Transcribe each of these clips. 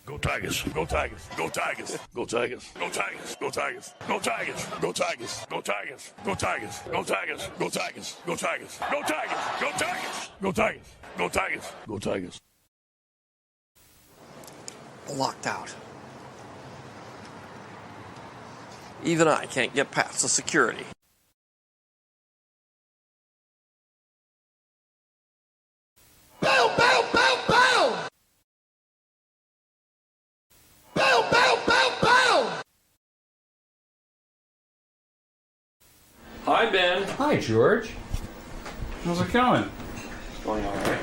Go Tigers, go Tigers, go Tigers, go Tigers, go Tigers, go Tigers, go Tigers, go Tigers, go Tigers, go Tigers, go Tigers, go Tigers, go Tigers, go Tigers, go Tigers, go Tigers, go Tigers, go Tigers. Locked out. Even I can't get past the security. Bow, bow, bow, bow! Bow, bow, bow, bow! Hi, Ben. Hi, George. How's it going? It's going all right.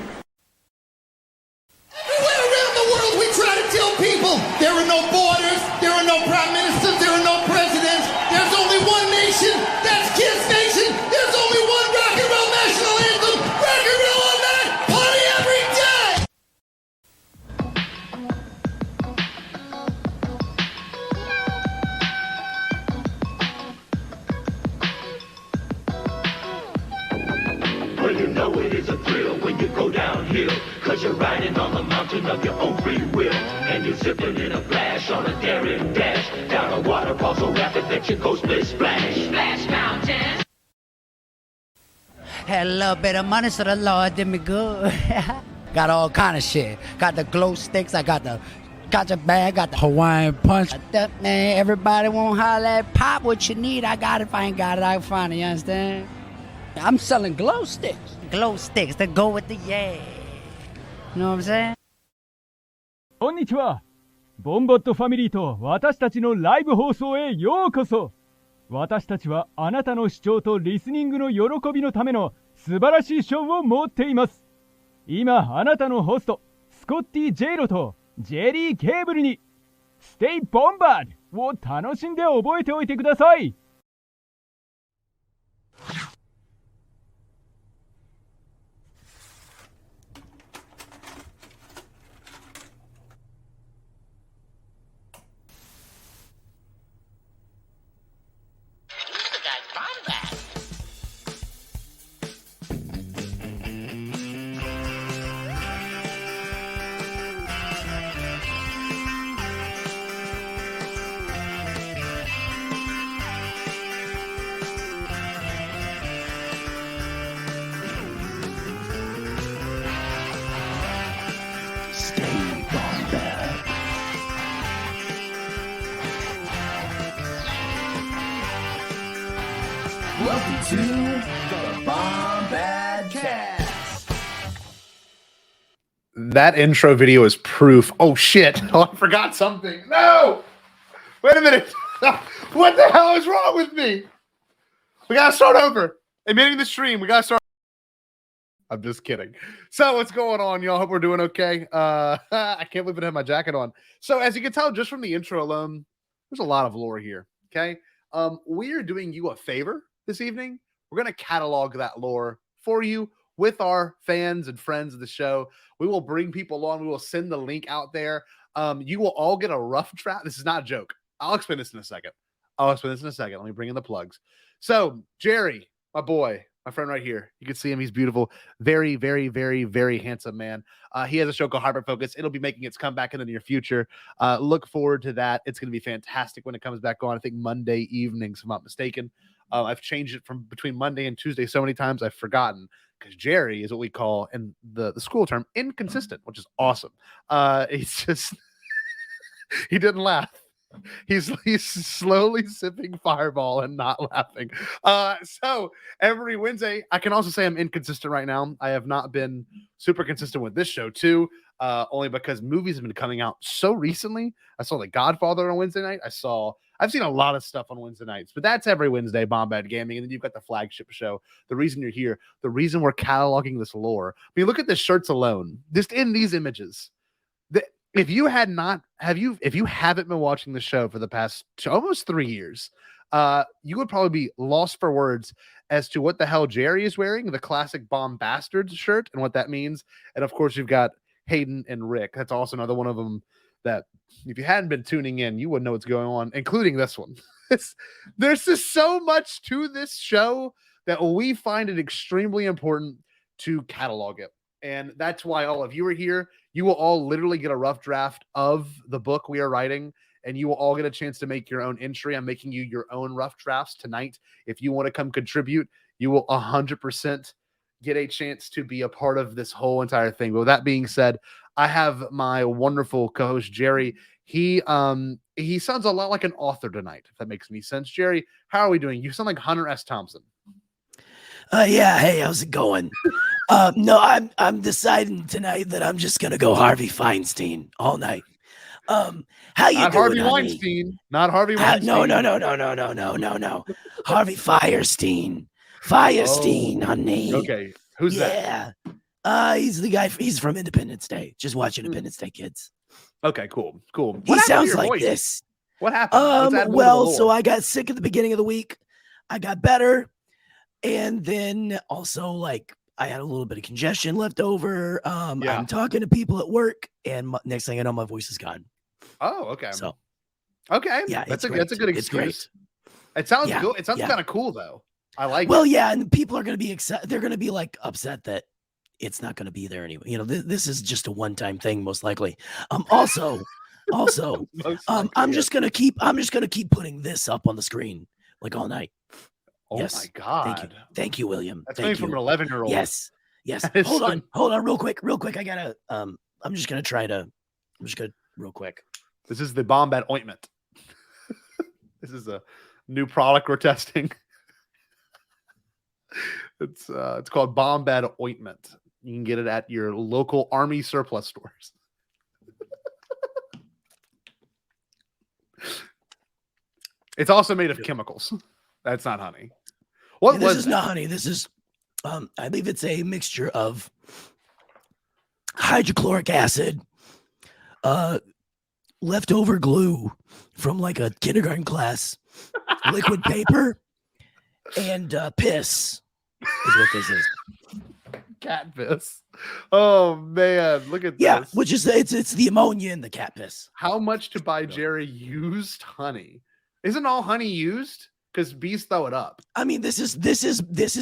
Everywhere around the world we try to tell people there are no borders, there are no prime ministers, there are no presidents. There's only one nation, that's Kids Nation. There's only one rock and roll national anthem. Rock and roll all night, party every day! Well, you know it is a thrill when you go downhill, 'cause you're riding on the mountain of your own free will. And you're zipping in a flash on a daring dash down a waterfall so rapid that you go split splash. Splash Mountain! Had a little bit of money, so the Lord did me good. Got all kind of shit. Got the glow sticks, I got the gotcha bag, got the Hawaiian punch. Man, everybody won't holler at pop what you need. I got it. If I ain't got it, I can find it, you understand? I'm selling glow sticks. Glow sticks that go with the yeah. You know what I'm saying? こんにちはボンバッドファミリーと私たちのライブ放送へようこそ。私たちはあなたの視聴とリスニングの喜びのための素晴らしいショーを持っています。今あなたのホストスコッティ・ジェイロとジェリーケーブルに Stay Bombad を楽しんで覚えておいてください。Welcome to the Bombadcast. That intro video is proof. Oh shit! Oh, I forgot something. No! Wait a minute. What the hell is wrong with me? We gotta start over. Admitting the stream. We gotta start. I'm just kidding. So what's going on, y'all? Hope we're doing okay. I can't believe I have my jacket on. So as you can tell just from the intro alone, there's a lot of lore here. Okay. We are doing you a favor this evening. We're going to catalog that lore for you with our fans and friends of the show. We will bring people on. We will send the link out there. You will all get a rough draft. This is not a joke. I'll explain this in a second. Let me bring in the plugs. So Jerry, my boy, my friend right here, you can see him. He's beautiful. Very, very, very, very handsome man. He has a show called Hyperfocus. It'll be making its comeback in the near future. Look forward to that. It's going to be fantastic when it comes back on. I think Monday evenings, if I'm not mistaken. I've changed it from between Monday and Tuesday so many times I've forgotten, because Jerry is what we call in the school term inconsistent, which is awesome. He's just he didn't laugh. He's slowly sipping Fireball and not laughing. So every Wednesday, I can also say I'm inconsistent right now. I have not been super consistent with this show too, only because movies have been coming out so recently. I saw The Godfather on Wednesday night. I've seen a lot of stuff on Wednesday nights, but that's every Wednesday, Bombad Gaming. And then you've got the flagship show. The reason you're here, the reason we're cataloging this lore. I mean, look at the shirts alone, just in these images. If you haven't been watching the show for the past almost 3 years, you would probably be lost for words as to what the hell Jerry is wearing, the classic Bombastards shirt, and what that means. And of course, you've got Hayden and Rick. That's also another one of them that if you hadn't been tuning in, you wouldn't know what's going on, including this one. There's just so much to this show that we find it extremely important to catalog it. And that's why all of you are here. You will all literally get a rough draft of the book we are writing, and you will all get a chance to make your own entry. I'm making you your own rough drafts tonight. If you want to come contribute, you will 100% get a chance to be a part of this whole entire thing. But with that being said, I have my wonderful co-host, Gerry. He sounds a lot like an author tonight, if that makes any sense. Gerry, how are we doing? You sound like Hunter S. Thompson. Yeah. Hey, how's it going? No, I'm deciding tonight that I'm just gonna go Harvey Feinstein all night. How you Not doing, Harvey honey? Weinstein. Not Harvey Weinstein. No. Harvey Firestein. Firestein, honey. Okay. Who's that? Yeah. He's the guy. He's from Independence Day. Just watch Independence Day, kids. Okay, cool. What He happened to sounds your like voice? this. What happened? Let's add more to the Well, lore. so I got sick at the beginning of the week. I got better. And then also, like, I had a little bit of congestion left over. Yeah. I'm talking to people at work, and next thing I know, my voice is gone. Oh, okay. So, okay. yeah, that's it's a good great. It's great. excuse. It sounds Yeah, good. It sounds yeah. kind of cool though. I like Well, it. yeah, and people are going to be they're going to be like upset that it's not going to be there anyway. You know, this is just a one-time thing, most likely. Also, Most I'm likely, just going to keep putting this up on the screen like all night. Oh yes. my god. Thank you, William. That's Thank coming you. from an 11-year-old. Yes. That is Hold so- on, real quick. I gotta. I'm just gonna real quick. This is the Bombad ointment. This is a new product we're testing. It's called Bombad ointment. You can get it at your local army surplus stores. It's also made of chemicals. That's not honey. What This was is that? not honey. This is, I believe it's a mixture of hydrochloric acid, leftover glue from like a kindergarten class, liquid paper, and piss is what this is. Cat piss. Oh man, look at Yeah, this. which is it's the ammonia in the cat piss. How much to buy Gerry used honey? Isn't all honey used? Because bees throw it up. I mean, this is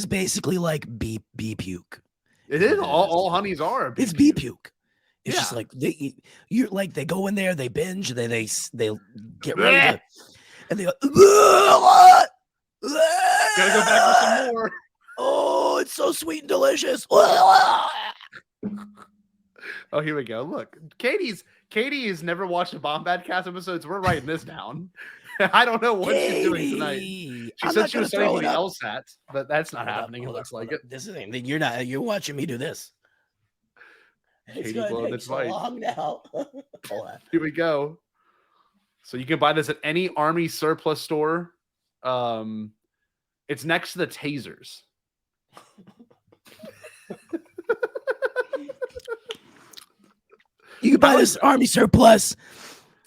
basically like bee puke. It is all honeys are. It's bee puke. It's just Yeah. like they go in there, they binge, they get ready to, and they go, Gotta go back with some more. oh, it's so sweet and delicious. Oh, here we go. Look, Katie has never watched the Bombadcast episodes. We're writing this down. I don't know what she's doing tonight. She I'm said not she was gonna studying throw for it the up. LSAT, but that's not Hold up, happening. It hold looks up, like hold it. up. This isn't. You're watching me do this. It's Katie gonna blowing take its so mic. long now. Hold on. Here we go. So you can buy this at any army surplus store. It's next to the tasers. You can buy this Army surplus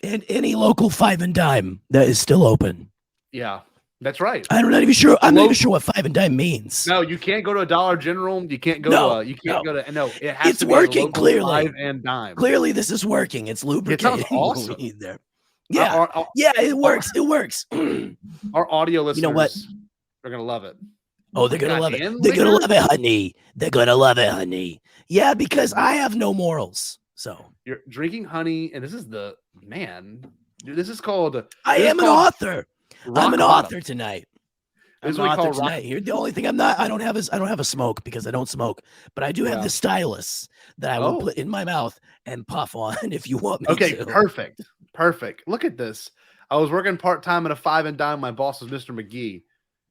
in any local 5 and dime that is still open. Yeah, that's right. I'm not even sure what 5 and dime means. No, you can't go to a Dollar General. You can't go No, to you can't no. go to no. It has It's to be at a working, local clearly. 5 and dime. Clearly, this is working. It's lubricating. awesome. what we need there. Yeah, Our yeah, it works. It works. audio listeners, You know what? They're gonna love it. Oh, they're gonna love it. Goddamn They're gonna liquor? love it, honey. They're gonna love it, honey. Yeah, because I have no morals. So You're drinking honey, and this is the man. Dude, this is called. I this is am an called author. rock I'm an bottom. author tonight. This is I'm what an we author call rock. tonight. Here, the only thing I don't have a smoke because I don't smoke, but I do have Yeah. the stylus that I will Oh. put in my mouth and puff on if you want me Okay, to. perfect. Look at this. I was working part time at a 5 and dime. My boss was Mr. McGee.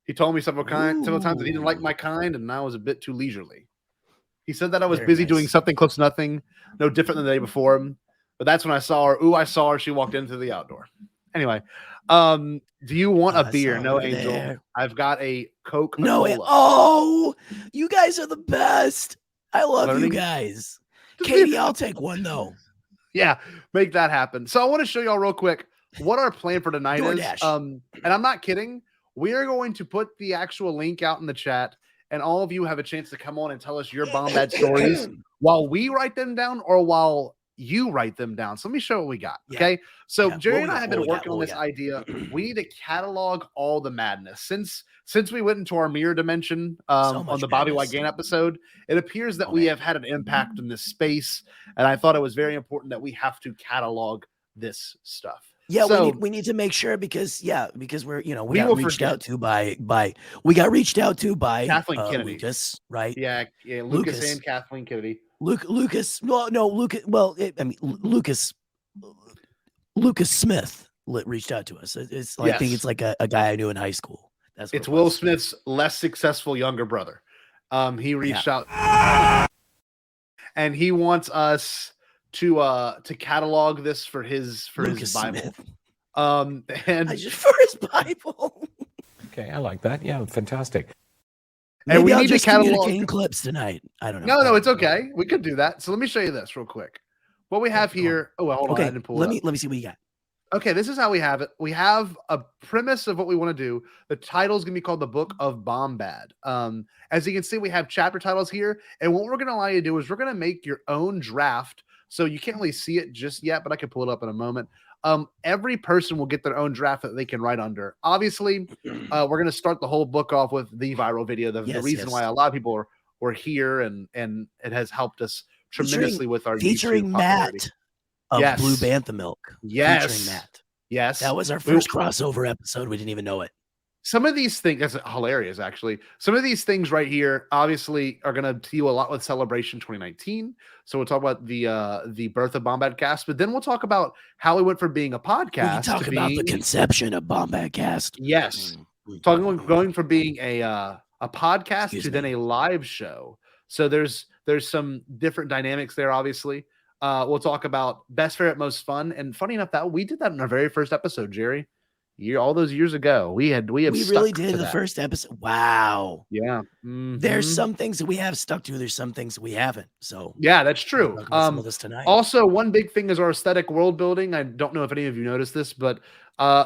He told me several times that he didn't like my kind, and I was a bit too leisurely. He said that I was Very busy nice. doing something close to nothing, no different than the day before him. But that's when I saw her. Ooh, I saw her. She walked into the outdoor. Anyway, do you want a I beer? saw No, her Angel. there. I've got a Coke. No, oh, you guys are the best. I love you Learning- guys. Katie, I'll take one though. Yeah, make that happen. So I want to show y'all real quick what our plan for tonight DoorDash. is. And I'm not kidding. We are going to put the actual link out in the chat, and all of you have a chance to come on and tell us your Bombad stories while we write them down or while you write them down. So let me show what we got. Okay. So Jerry and I have been working on this idea. We need to catalog all the madness. Since we went into our mirror dimension on the Bobby White Gain episode, it appears that we have had an impact in this space. And I thought it was very important that we have to catalog this stuff. Yeah, so, we need to make sure because we're we got reached out to by Kathleen Kennedy. Lucas, right? Yeah, Lucas and Kathleen Kennedy. Lucas Smith reached out to us. I think it's like a guy I knew in high school. It's Will Smith's less successful younger brother. He reached out and he wants us to catalog this for his Bible. Smith. And for his Bible. Okay, I like that. Yeah, fantastic. And Maybe we need to catalog clips tonight. I don't know. No, it's okay. We could do that. So let me show you this real quick. What we have here. Oh, well, hold on. I didn't pull let me see what you got. Okay, this is how we have it. We have a premise of what we want to do. The title is going to be called The Book of Bombad. As you can see, we have chapter titles here. And what we're going to allow you to do is we're going to make your own draft. So you can't really see it just yet, but I can pull it up in a moment. Every person will get their own draft that they can write under. Obviously, we're going to start the whole book off with the viral video. The reason why a lot of people were here and it has helped us tremendously with our featuring Matt of Blue Bantha Milk. Yes. Featuring Matt. Yes. That was our first crossover episode. We didn't even know it. Some of these things, that's hilarious, actually. Some of these things right here, obviously, are going to deal a lot with Celebration 2019. So we'll talk about the birth of Bombadcast, but then we'll talk about how we went from being a podcast. We can talk about the conception of Bombadcast. Yes, going from being a podcast to then a live show. So there's some different dynamics there. Obviously, we'll talk about best favorite, most fun, and funny enough, that we did that in our very first episode, Jerry. All those years ago, we really did the first episode. Wow. Yeah. There's some things that we have stuck to. There's some things we haven't. So yeah, that's true. Some of this tonight. Also, one big thing is our aesthetic world building. I don't know if any of you noticed this, but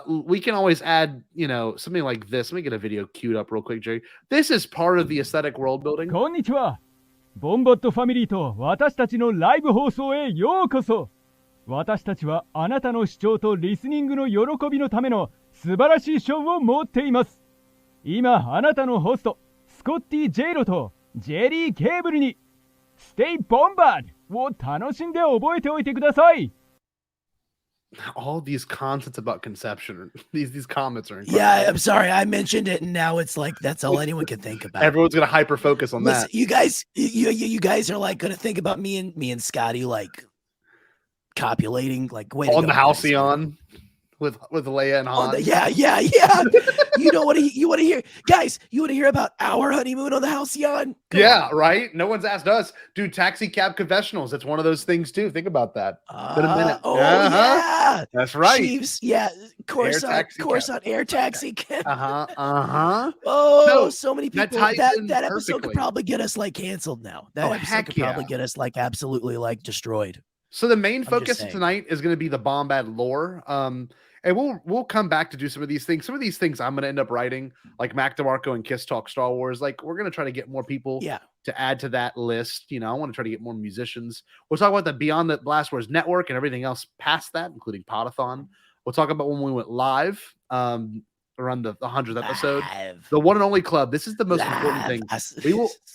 we can always add, something like this. Let me get a video queued up real quick, Jerry. This is part of the aesthetic world building. こんにちは。ボンバッドファミリーと私たちのライブ放送へようこそ。私たちはあなたの視聴とリスニングの喜びのための素晴らしいショーを持っています。今あなたのホストスコッティ・ジェイロとジェリー・ケーブルに Stay Bombad を楽しんで覚えておいてください。 All these concepts about conception, these comments are incredible. Yeah, I'm sorry, I mentioned it, and now it's like that's all anyone can think about. Everyone's gonna hyper focus on that. You guys are like gonna think about me and Scotty like copulating, like on the Halcyon with Leia and Han. Yeah. You want to hear, guys? You want to hear about our honeymoon on the Halcyon? Yeah, right. No one's asked us. Dude, taxi cab confessionals. It's one of those things too. Think about that. Been a minute. Yeah, that's right. Chiefs, Coruscant Air Taxi Cab. Oh, so many people. That episode could probably get us like canceled now. That episode could probably get us like absolutely like destroyed. So the main focus of tonight is going to be the Bombad lore. And we'll come back to do some of these things. Some of these things I'm going to end up writing, like Mac DeMarco and Kiss Talk Star Wars. Like, we're going to try to get more people to add to that list. I want to try to get more musicians. We'll talk about the Beyond the Blast Wars Network and everything else past that, including Podathon. We'll talk about when we went live around the 100th episode. The One and Only Club. This is the most important thing.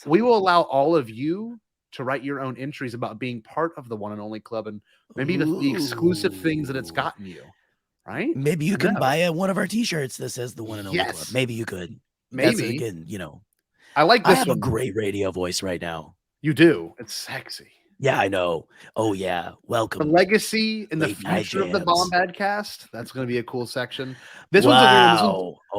We will allow all of you to write your own entries about being part of the One and Only Club and maybe the exclusive things that it's gotten you. Right? Maybe you can buy one of our T-shirts that says the One and Only Club. Maybe you could. Maybe. Again, I like this. I have a great radio voice right now. You do. It's sexy. Yeah, I know. Oh yeah. Welcome. The legacy and the future of the Bombadcast. That's going to be a cool section. This one's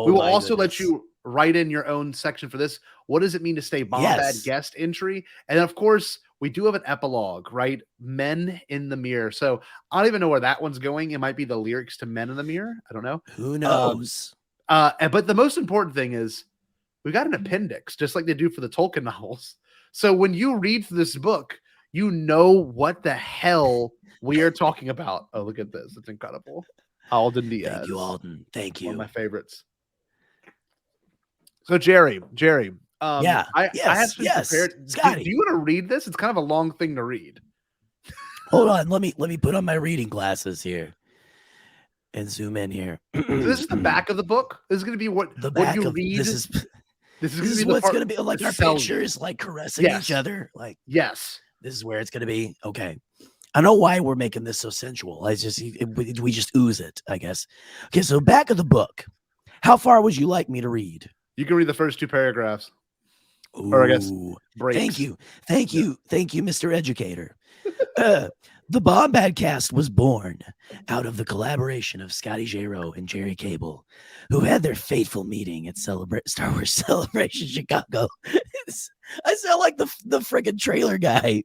we will also let you write in your own section for this. What does it mean to stay Bombad guest entry? And of course, we do have an epilogue, right? Men in the Mirror. So I don't even know where that one's going. It might be the lyrics to Men in the Mirror. I don't know. Who knows? But the most important thing is we got an appendix, just like they do for the Tolkien novels. So when you read this book, you know what the hell we are talking about. Oh, look at this. It's incredible. Alden Diaz. Thank you, Alden. Thank you. One of my favorites. So Jerry, I have some prepared. Scotty. Do you want to read this? It's kind of a long thing to read. Hold on, let me put on my reading glasses here and zoom in here. This is the back of the book. This is going to be what you read. This is the what's part going to be like our sells pictures, like caressing each other. Like, yes, this is where it's going to be. Okay. I know why we're making this so sensual. We just ooze it, I guess. Okay, so back of the book. How far would you like me to read? You can read the first 2 paragraphs. Ooh, or I guess breaks. Thank you, Mr. Educator. The Bombadcast was born out of the collaboration of Scotty J-Ro and Gerry Cable, who had their fateful meeting at Star Wars Celebration Chicago. I sound like the freaking trailer guy.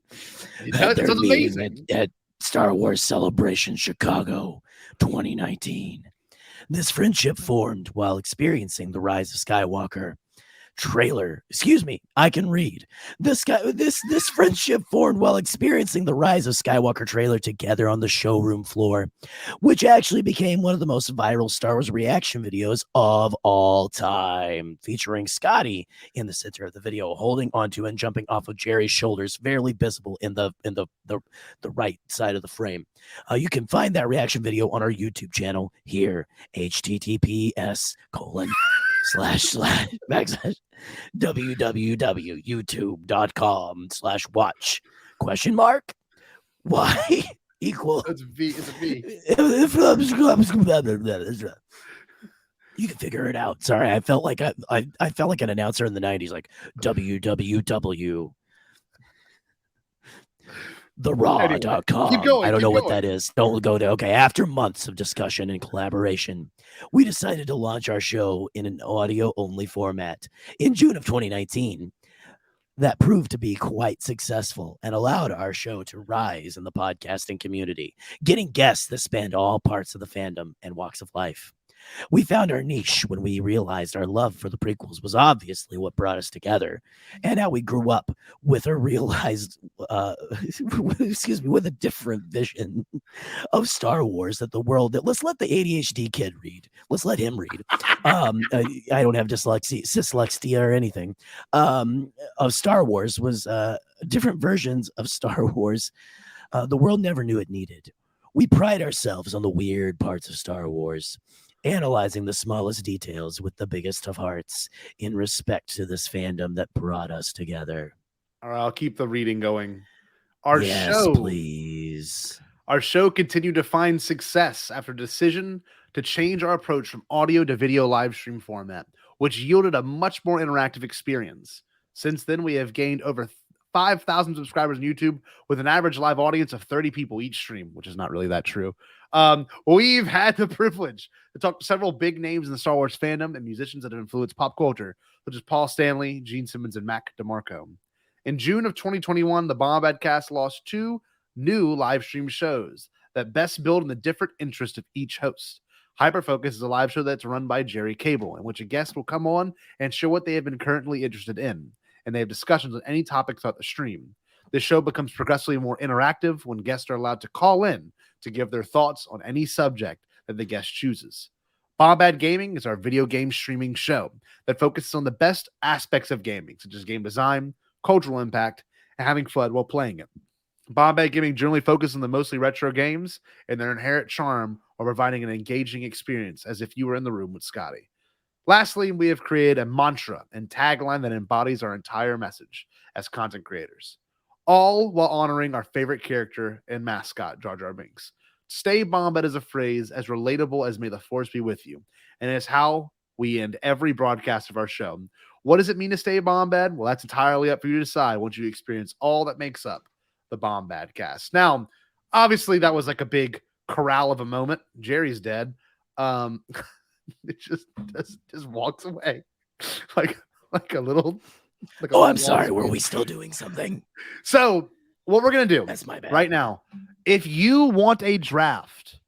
Had their meeting at Star Wars Celebration Chicago 2019. This friendship formed while experiencing the rise of Skywalker. I can read. This friendship formed while experiencing the rise of Skywalker trailer together on the showroom floor, which actually became one of the most viral Star Wars reaction videos of all time, featuring Scotty in the center of the video, holding onto and jumping off of Jerry's shoulders, barely visible in the right side of the frame. You can find that reaction video on our YouTube channel here, https://www.youtube.com/watch ? Y equal. It's V. It's a V. You can figure it out. Sorry, I felt like I felt like an announcer in the 90s, like www. TheRaw.com. Anyway, I don't know what that is. Don't go there. Okay. After months of discussion and collaboration, we decided to launch our show in an audio-only format in June of 2019. That proved to be quite successful and allowed our show to rise in the podcasting community, getting guests that spanned all parts of the fandom and walks of life. We found our niche when we realized our love for the prequels was obviously what brought us together, and how we grew up with a realized, with a different vision of Star Wars that the world. Let's let the ADHD kid read. Let's let him read. I don't have dyslexia or anything. Of Star Wars was different versions of Star Wars. The world never knew it needed. We pride ourselves on the weird parts of Star Wars, analyzing the smallest details with the biggest of hearts in respect to this fandom that brought us together. All right, I'll keep the reading going. Please. Our show continued to find success after a decision to change our approach from audio to video live stream format, which yielded a much more interactive experience. Since then, we have gained over 5,000 subscribers on YouTube with an average live audience of 30 people each stream, which is not really that true. We've had the privilege to talk to several big names in the Star Wars fandom and musicians that have influenced pop culture, such as Paul Stanley, Gene Simmons, and Mac DeMarco. In June of 2021, the Bombadcast launched 2 new live stream shows that best build on the different interests of each host. Hyperfocus is a live show that's run by Gerry Cable, in which a guest will come on and show what they have been currently interested in, and they have discussions on any topic throughout the stream. This show becomes progressively more interactive when guests are allowed to call in to give their thoughts on any subject that the guest chooses. Bombad Gaming is our video game streaming show that focuses on the best aspects of gaming, such as game design, cultural impact, and having fun while playing it. Bombad Gaming generally focuses on the mostly retro games and their inherent charm while providing an engaging experience as if you were in the room with Scotty. Lastly, we have created a mantra and tagline that embodies our entire message as content creators, all while honoring our favorite character and mascot, Jar Jar Binks. Stay Bombad is a phrase as relatable as may the force be with you, and it's how we end every broadcast of our show. What does it mean to stay Bombad? Well, that's entirely up for you to decide once you experience all that makes up the Bombadcast. Now, obviously, that was like a big corral of a moment. Jerry's dead. It just walks away like a little. I'm sorry. Were we still doing something? So what we're gonna do? That's my bad. Right now, if you want a draft,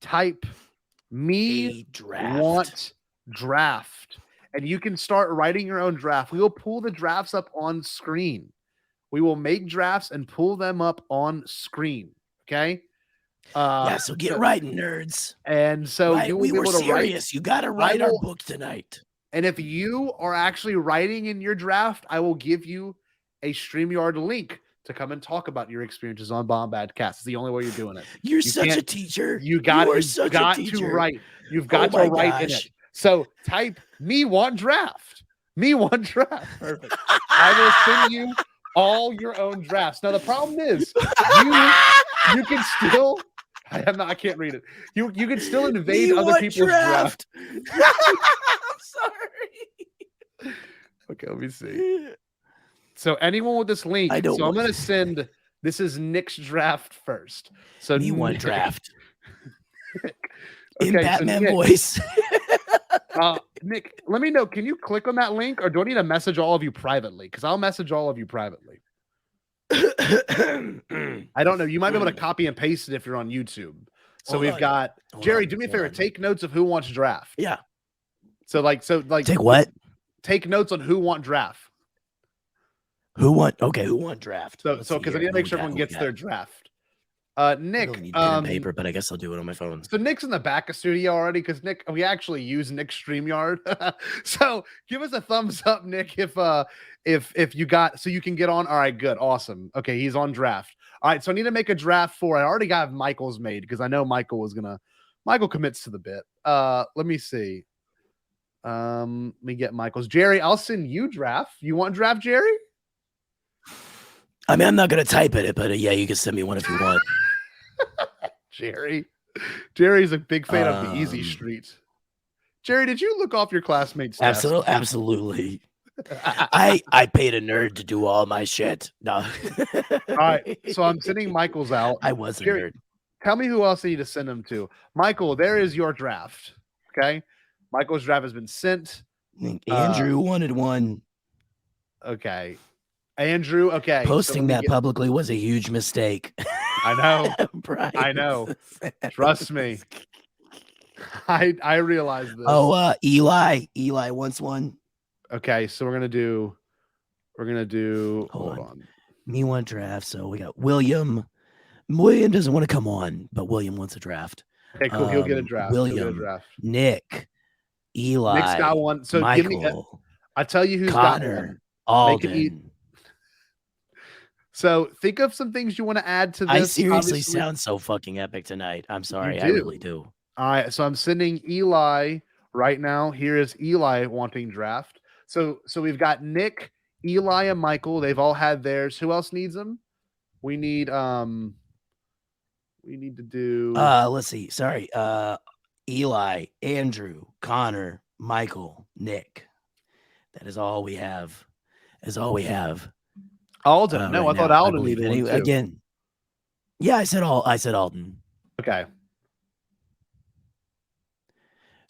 type me want draft, and you can start writing your own draft. We will pull the drafts up on screen. We will make drafts and pull them up on screen. Okay. So get writing, nerds. And so you will be able to serious. write. You got to write our book tonight. And if you are actually writing in your draft, I will give you a StreamYard link to come and talk about your experiences on Bombadcast. It's the only way you're doing it. You're such a teacher. You got to write. You've got to write in it. So type me want draft. Me want draft. Perfect. I will send you all your own drafts. Now the problem is you can still I can't read it. You can still invade other people's draft. I'm sorry. Okay, let me see. So anyone with this link, I'm going to send. This is Nick's draft first. So me one draft. Okay, in Batman voice. Nick, let me know. Can you click on that link, or do I need to message all of you privately? Because I'll message all of you privately. I don't know. You might be able to copy and paste it if you're on YouTube. So we've got Gerry. Do me a favor. Take notes of who wants draft. Yeah. So take what? Take notes on who want draft. Who want draft? So because I need to make sure everyone gets their draft. Nick, I don't need pen and paper, but I guess I'll do it on my phone. So Nick's in the back of studio already because Nick, we actually use Nick's StreamYard. So give us a thumbs up, Nick, if you got so you can get on. All right, good, awesome. Okay, he's on draft. All right, so I need to make a draft for. I already got Michael's made because I know Michael commits to the bit. Let me see. Let me get Michael's. Gerry, I'll send you draft. You want draft, Gerry? I mean, I'm not gonna type it, but yeah, you can send me one if you want. Gerry's a big fan of the easy street. Gerry, did you look off your classmates' Absolutely. I paid a nerd to do all my shit. No. All right, so I'm sending Michael's out. I was a Gerry, nerd. Tell me who else I need to send them to. Michael, there is your draft. Okay, Michael's draft has been sent. Andrew wanted one. Okay. Andrew, okay. Posting that publicly was a huge mistake. I know. Brian. I know. Trust me. I realize this. Oh, Eli wants one. Okay, so we're gonna do. Hold on. Me want draft. So we got William. William doesn't want to come on, but William wants a draft. Okay, cool. He'll get a draft. William, Nick, Eli. Nick's got one. So Michael, give me. I'll tell you who's Connor, got one. Alden. So think of some things you want to add to this. I seriously sound so fucking epic tonight. I'm sorry. I really do. All right. So I'm sending Eli right now. Here is Eli wanting draft. So we've got Nick, Eli, and Michael. They've all had theirs. Who else needs them? We need to do let's see. Sorry. Eli, Andrew, Connor, Michael, Nick. That is all we have. Alden. No, I thought Alden needed one too. Again. Yeah, I said Alden. Okay.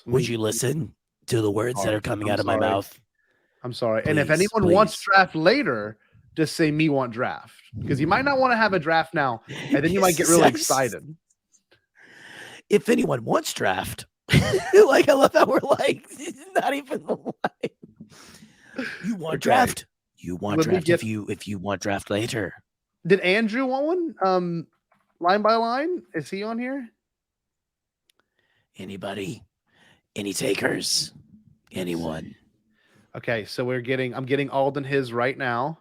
Would you listen to the words that are coming out of my mouth? I'm sorry. And if anyone wants draft later, just say me want draft. Because you might not want to have a draft now, and then you might get really excited. If anyone wants draft, like I love how we're like not even like you want draft. You want draft if you want draft later. Did Andrew want one? Line by line? Is he on here? Anybody? Any takers? Anyone? Okay, so I'm getting Alden his right now.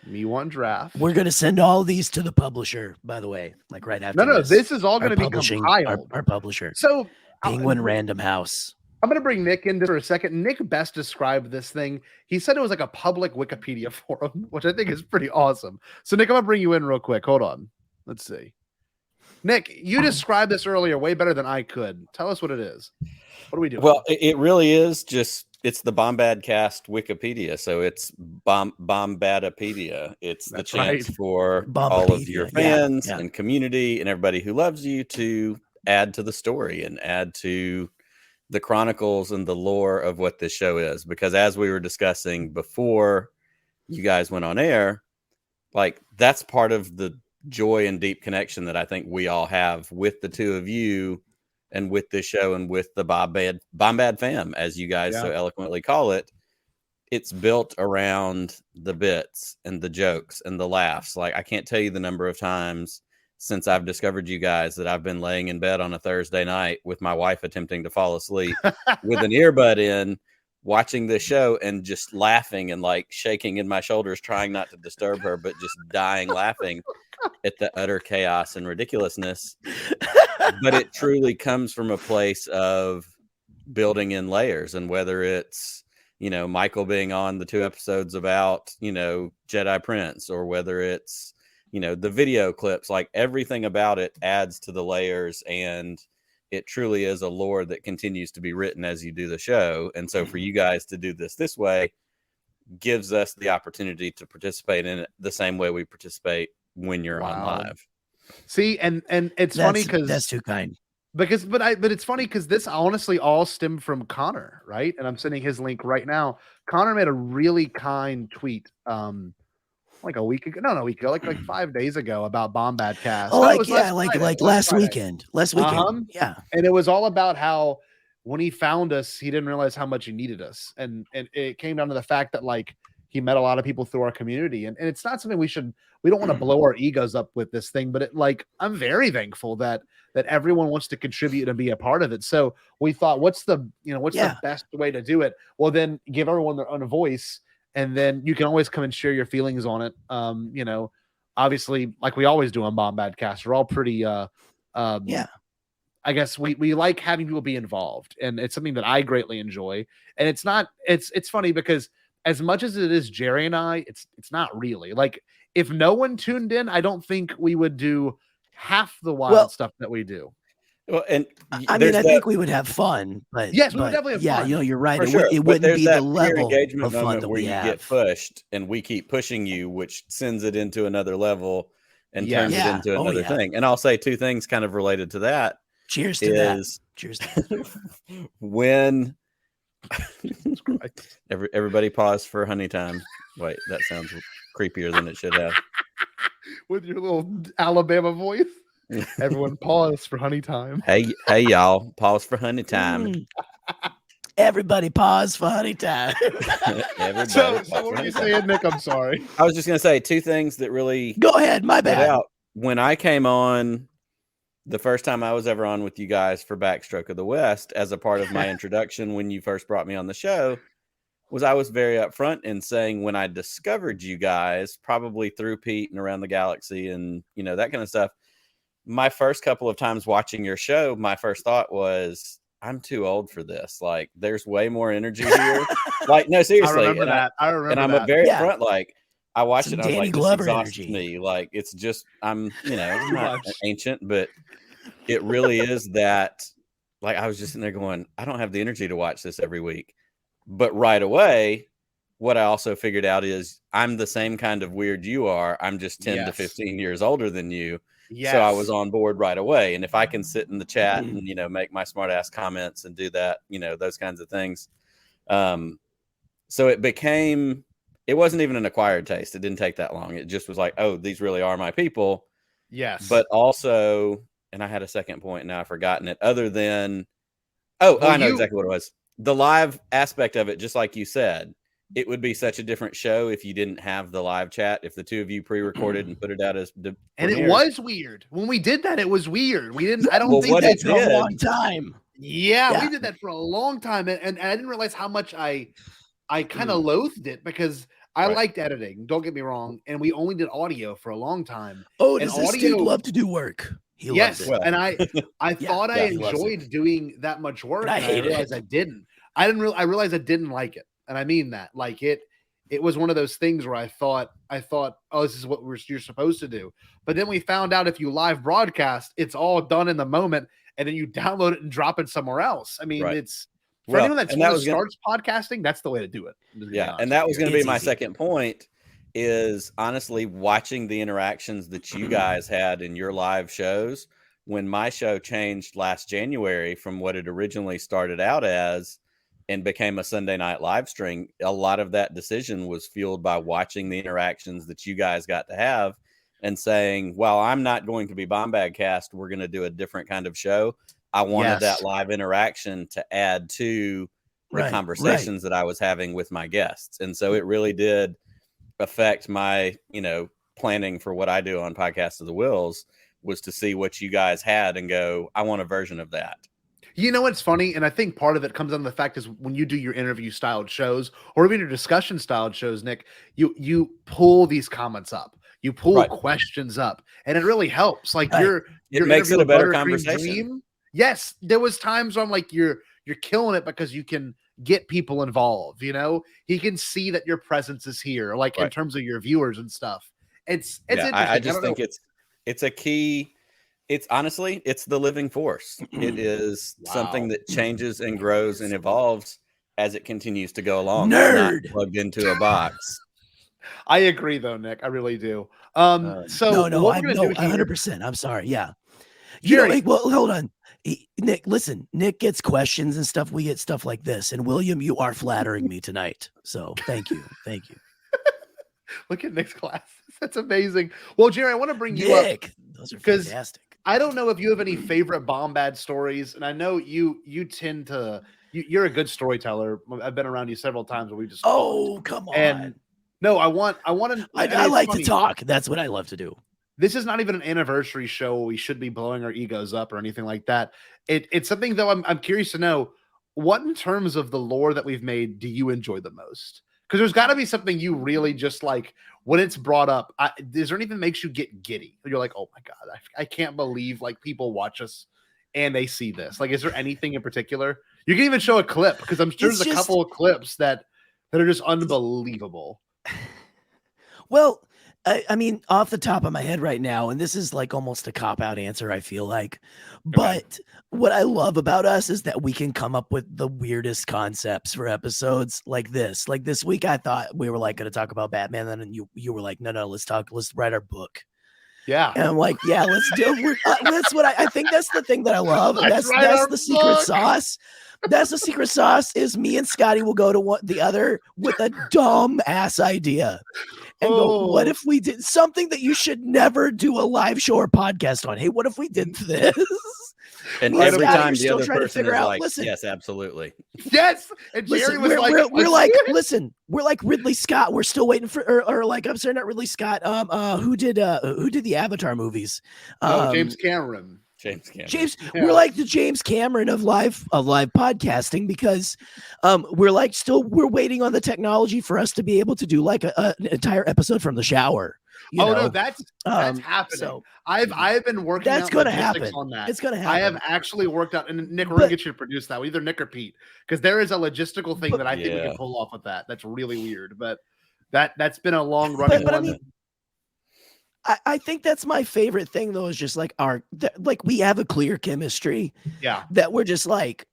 Me want draft. We're gonna send all these to the publisher, by the way. Like right after. No, this is all gonna be compiled. Our publisher. So Penguin Random House. I'm going to bring Nick in for a second. Nick best described this thing. He said it was like a public Wikipedia forum, which I think is pretty awesome. So, Nick, I'm going to bring you in real quick. Hold on. Let's see. Nick, you described this earlier way better than I could. Tell us what it is. What are we doing? Well, it really is it's the Bombadcast Wikipedia. So it's Bombadapedia. It's the chance for all of your fans and community and everybody who loves you to add to the story and add to the chronicles and the lore of what this show is. Because as we were discussing before you guys went on air, like that's part of the joy and deep connection that I think we all have with the two of you and with this show and with the Bombad fam, as you guys so eloquently call it. It's built around the bits and the jokes and the laughs. Like I can't tell you the number of times since I've discovered you guys that I've been laying in bed on a Thursday night with my wife attempting to fall asleep with an earbud in, watching this show and just laughing and like shaking in my shoulders, trying not to disturb her, but just dying laughing at the utter chaos and ridiculousness. But it truly comes from a place of building in layers, and whether it's, you know, Michael being on the 2 episodes about, you know, Jedi Prince, or whether it's, you know, the video clips, like everything about it adds to the layers, and it truly is a lore that continues to be written as you do the show. And so for you guys to do this way gives us the opportunity to participate in it the same way we participate when you're on live. See, and it's funny because that's too kind. But it's funny because this honestly all stemmed from Connor, right? And I'm sending his link right now. Connor made a really kind tweet, like a week ago, like 5 days ago, about Bombadcast. Oh, like last weekend. Yeah. And it was all about how when he found us, he didn't realize how much he needed us, and it came down to the fact that like he met a lot of people through our community, and it's not something we don't want to blow our egos up with this thing, but I'm very thankful that everyone wants to contribute and be a part of it. So we thought, what's the best way to do it? Well, then give everyone their own voice, and then you can always come and share your feelings on it. You know, obviously, like we always do on Bombadcast, we're all pretty I guess we like having people be involved, and it's something that I greatly enjoy. And it's funny because as much as it is Gerry and I, it's not really. Like, if no one tuned in, I don't think we would do half the wild stuff that we do. Well, and I mean, I think we would have fun, but yes, we would definitely have fun. Yeah, you know, you're right. Sure. It wouldn't be the level engagement of fun that where we you have. get pushed, and we keep pushing you, which sends it into another level and turns it into another thing. And I'll say 2 things kind of related to that. Cheers to that. Cheers to that. When everybody pause for honey time. Wait, that sounds creepier than it should have. With your little Alabama voice. Everyone pause for honey time. Hey y'all, pause for honey time. Everybody pause for honey time. So what are you saying, Nick? I'm sorry. I was just gonna say 2 things that really go ahead. My bad. When I came on, the first time I was ever on with you guys for Backstroke of the West, as a part of my introduction when you first brought me on the show, I was very upfront in saying when I discovered you guys, probably through Pete and Around the Galaxy and, you know, that kind of stuff, my first couple of times watching your show, my first thought was, I'm too old for this. Like, there's way more energy here. Like, no, seriously. I remember that. And I'm a very upfront, like, I watched it. I was Danny like, Glover this exhausts me. Like, it's just, I'm, you know, I'm not ancient, but it really is that. Like, I was just in there going, I don't have the energy to watch this every week. But right away, what I also figured out is I'm the same kind of weird you are. I'm just 10 to 15 years older than you. Yes. So I was on board right away. And if I can sit in the chat and, you know, make my smart ass comments and do that, you know, those kinds of things. So it wasn't even an acquired taste. It didn't take that long. It just was like, oh, these really are my people. Yes. But also, and I had a second point, now I've forgotten it, other than, I know exactly what it was. The live aspect of it, just like you said, it would be such a different show if you didn't have the live chat, if the 2 of you pre-recorded and put it out as and it was weird. When we did that, it was weird. We didn't, I don't think that for a long time. Yeah, we did that for a long time. And I didn't realize how much I kind of loathed it because I liked editing. Don't get me wrong. And we only did audio for a long time. Oh, does this dude love to do work? He loves it. And I thought I enjoyed doing that much work. And I realized I didn't. I realized I didn't like it. And I mean that. Like it was one of those things where I thought, oh, this is what you're supposed to do. But then we found out if you live broadcast, it's all done in the moment, and then you download it and drop it somewhere else. I mean, it's for anyone that starts podcasting, that's the way to do it. Yeah, and that was going to be my second point. Is honestly watching the interactions that you guys had in your live shows when my show changed last January from what it originally started out as and became a Sunday night live stream. A lot of that decision was fueled by watching the interactions that you guys got to have and saying, well, I'm not going to be Bombadcast. We're going to do a different kind of show. I wanted that live interaction to add to the conversations that I was having with my guests. And so it really did affect my, you know, planning for what I do on Podcast of the Wills was to see what you guys had and go, I want a version of that. You know what's funny? And I think part of it comes on the fact is when you do your interview styled shows or even your discussion styled shows, Nick, you pull these comments up. You pull questions up, and it really helps. Like it makes it a better conversation. Yes, there was times where I'm like, you're killing it because you can get people involved. You know, he can see that your presence is here, like in terms of your viewers and stuff. It's interesting. I just think it's a key. It's honestly, it's the living force. It is something that changes and grows and evolves as it continues to go along. Nerd not plugged into a box. I agree, though, Nick. I really do. So no, 100%. I'm sorry. Yeah, Gerry. Well, hold on, Nick. Listen, Nick gets questions and stuff. We get stuff like this, and William, you are flattering me tonight. So thank you. Look at Nick's glasses. That's amazing. Well, Gerry, I want to bring you up. Those are fantastic. I don't know if you have any favorite Bombad stories, and I know you tend to. You're a good storyteller. I've been around you several times where we just. Oh, come on. And no, I want to. I like to talk. That's what I love to do. This is not even an anniversary show where we should be blowing our egos up or anything like that. It's something though. I'm curious to know what, in terms of the lore that we've made, do you enjoy the most? Because there's got to be something you really just like when it's brought up. Is there anything that makes you get giddy? You're like, oh my God, I can't believe like people watch us and they see this. Like, is there anything in particular? You can even show a clip because I'm sure there's a couple of clips that are just unbelievable. Well, I mean, off the top of my head right now, and this is like almost a cop-out answer, I feel like, but what I love about us is that we can come up with the weirdest concepts for episodes like this. Like this week, I thought we were like going to talk about Batman, and then you were like, no, let's write our book. Yeah. And I'm like, yeah, let's do it. That's what I think. That's the thing that I love. That's the secret sauce. That's the secret sauce is me and Scotty will go to the other with a dumb ass idea and go, what if we did something that you should never do a live show or podcast on? Hey, what if we did this? And every time the other person is like, yes, absolutely. Yes. And Gerry was like, we're like, listen, we're like Ridley Scott. We're still waiting for, or like, I'm sorry, not Ridley Scott. Who did the Avatar movies? James Cameron. We're like the James Cameron of live podcasting because we're waiting on the technology for us to be able to do like an entire episode from the shower. No, that's happening. So, I've been working. That's going to happen. On that. It's going to happen. I have actually worked out, and Nick, we're going to get you to produce that, either Nick or Pete, because there is a logistical thing that I think we can pull off with that. That's really weird, but that's been a long running one. I mean, I think that's my favorite thing though, is just like we have a clear chemistry. Yeah. That we're just like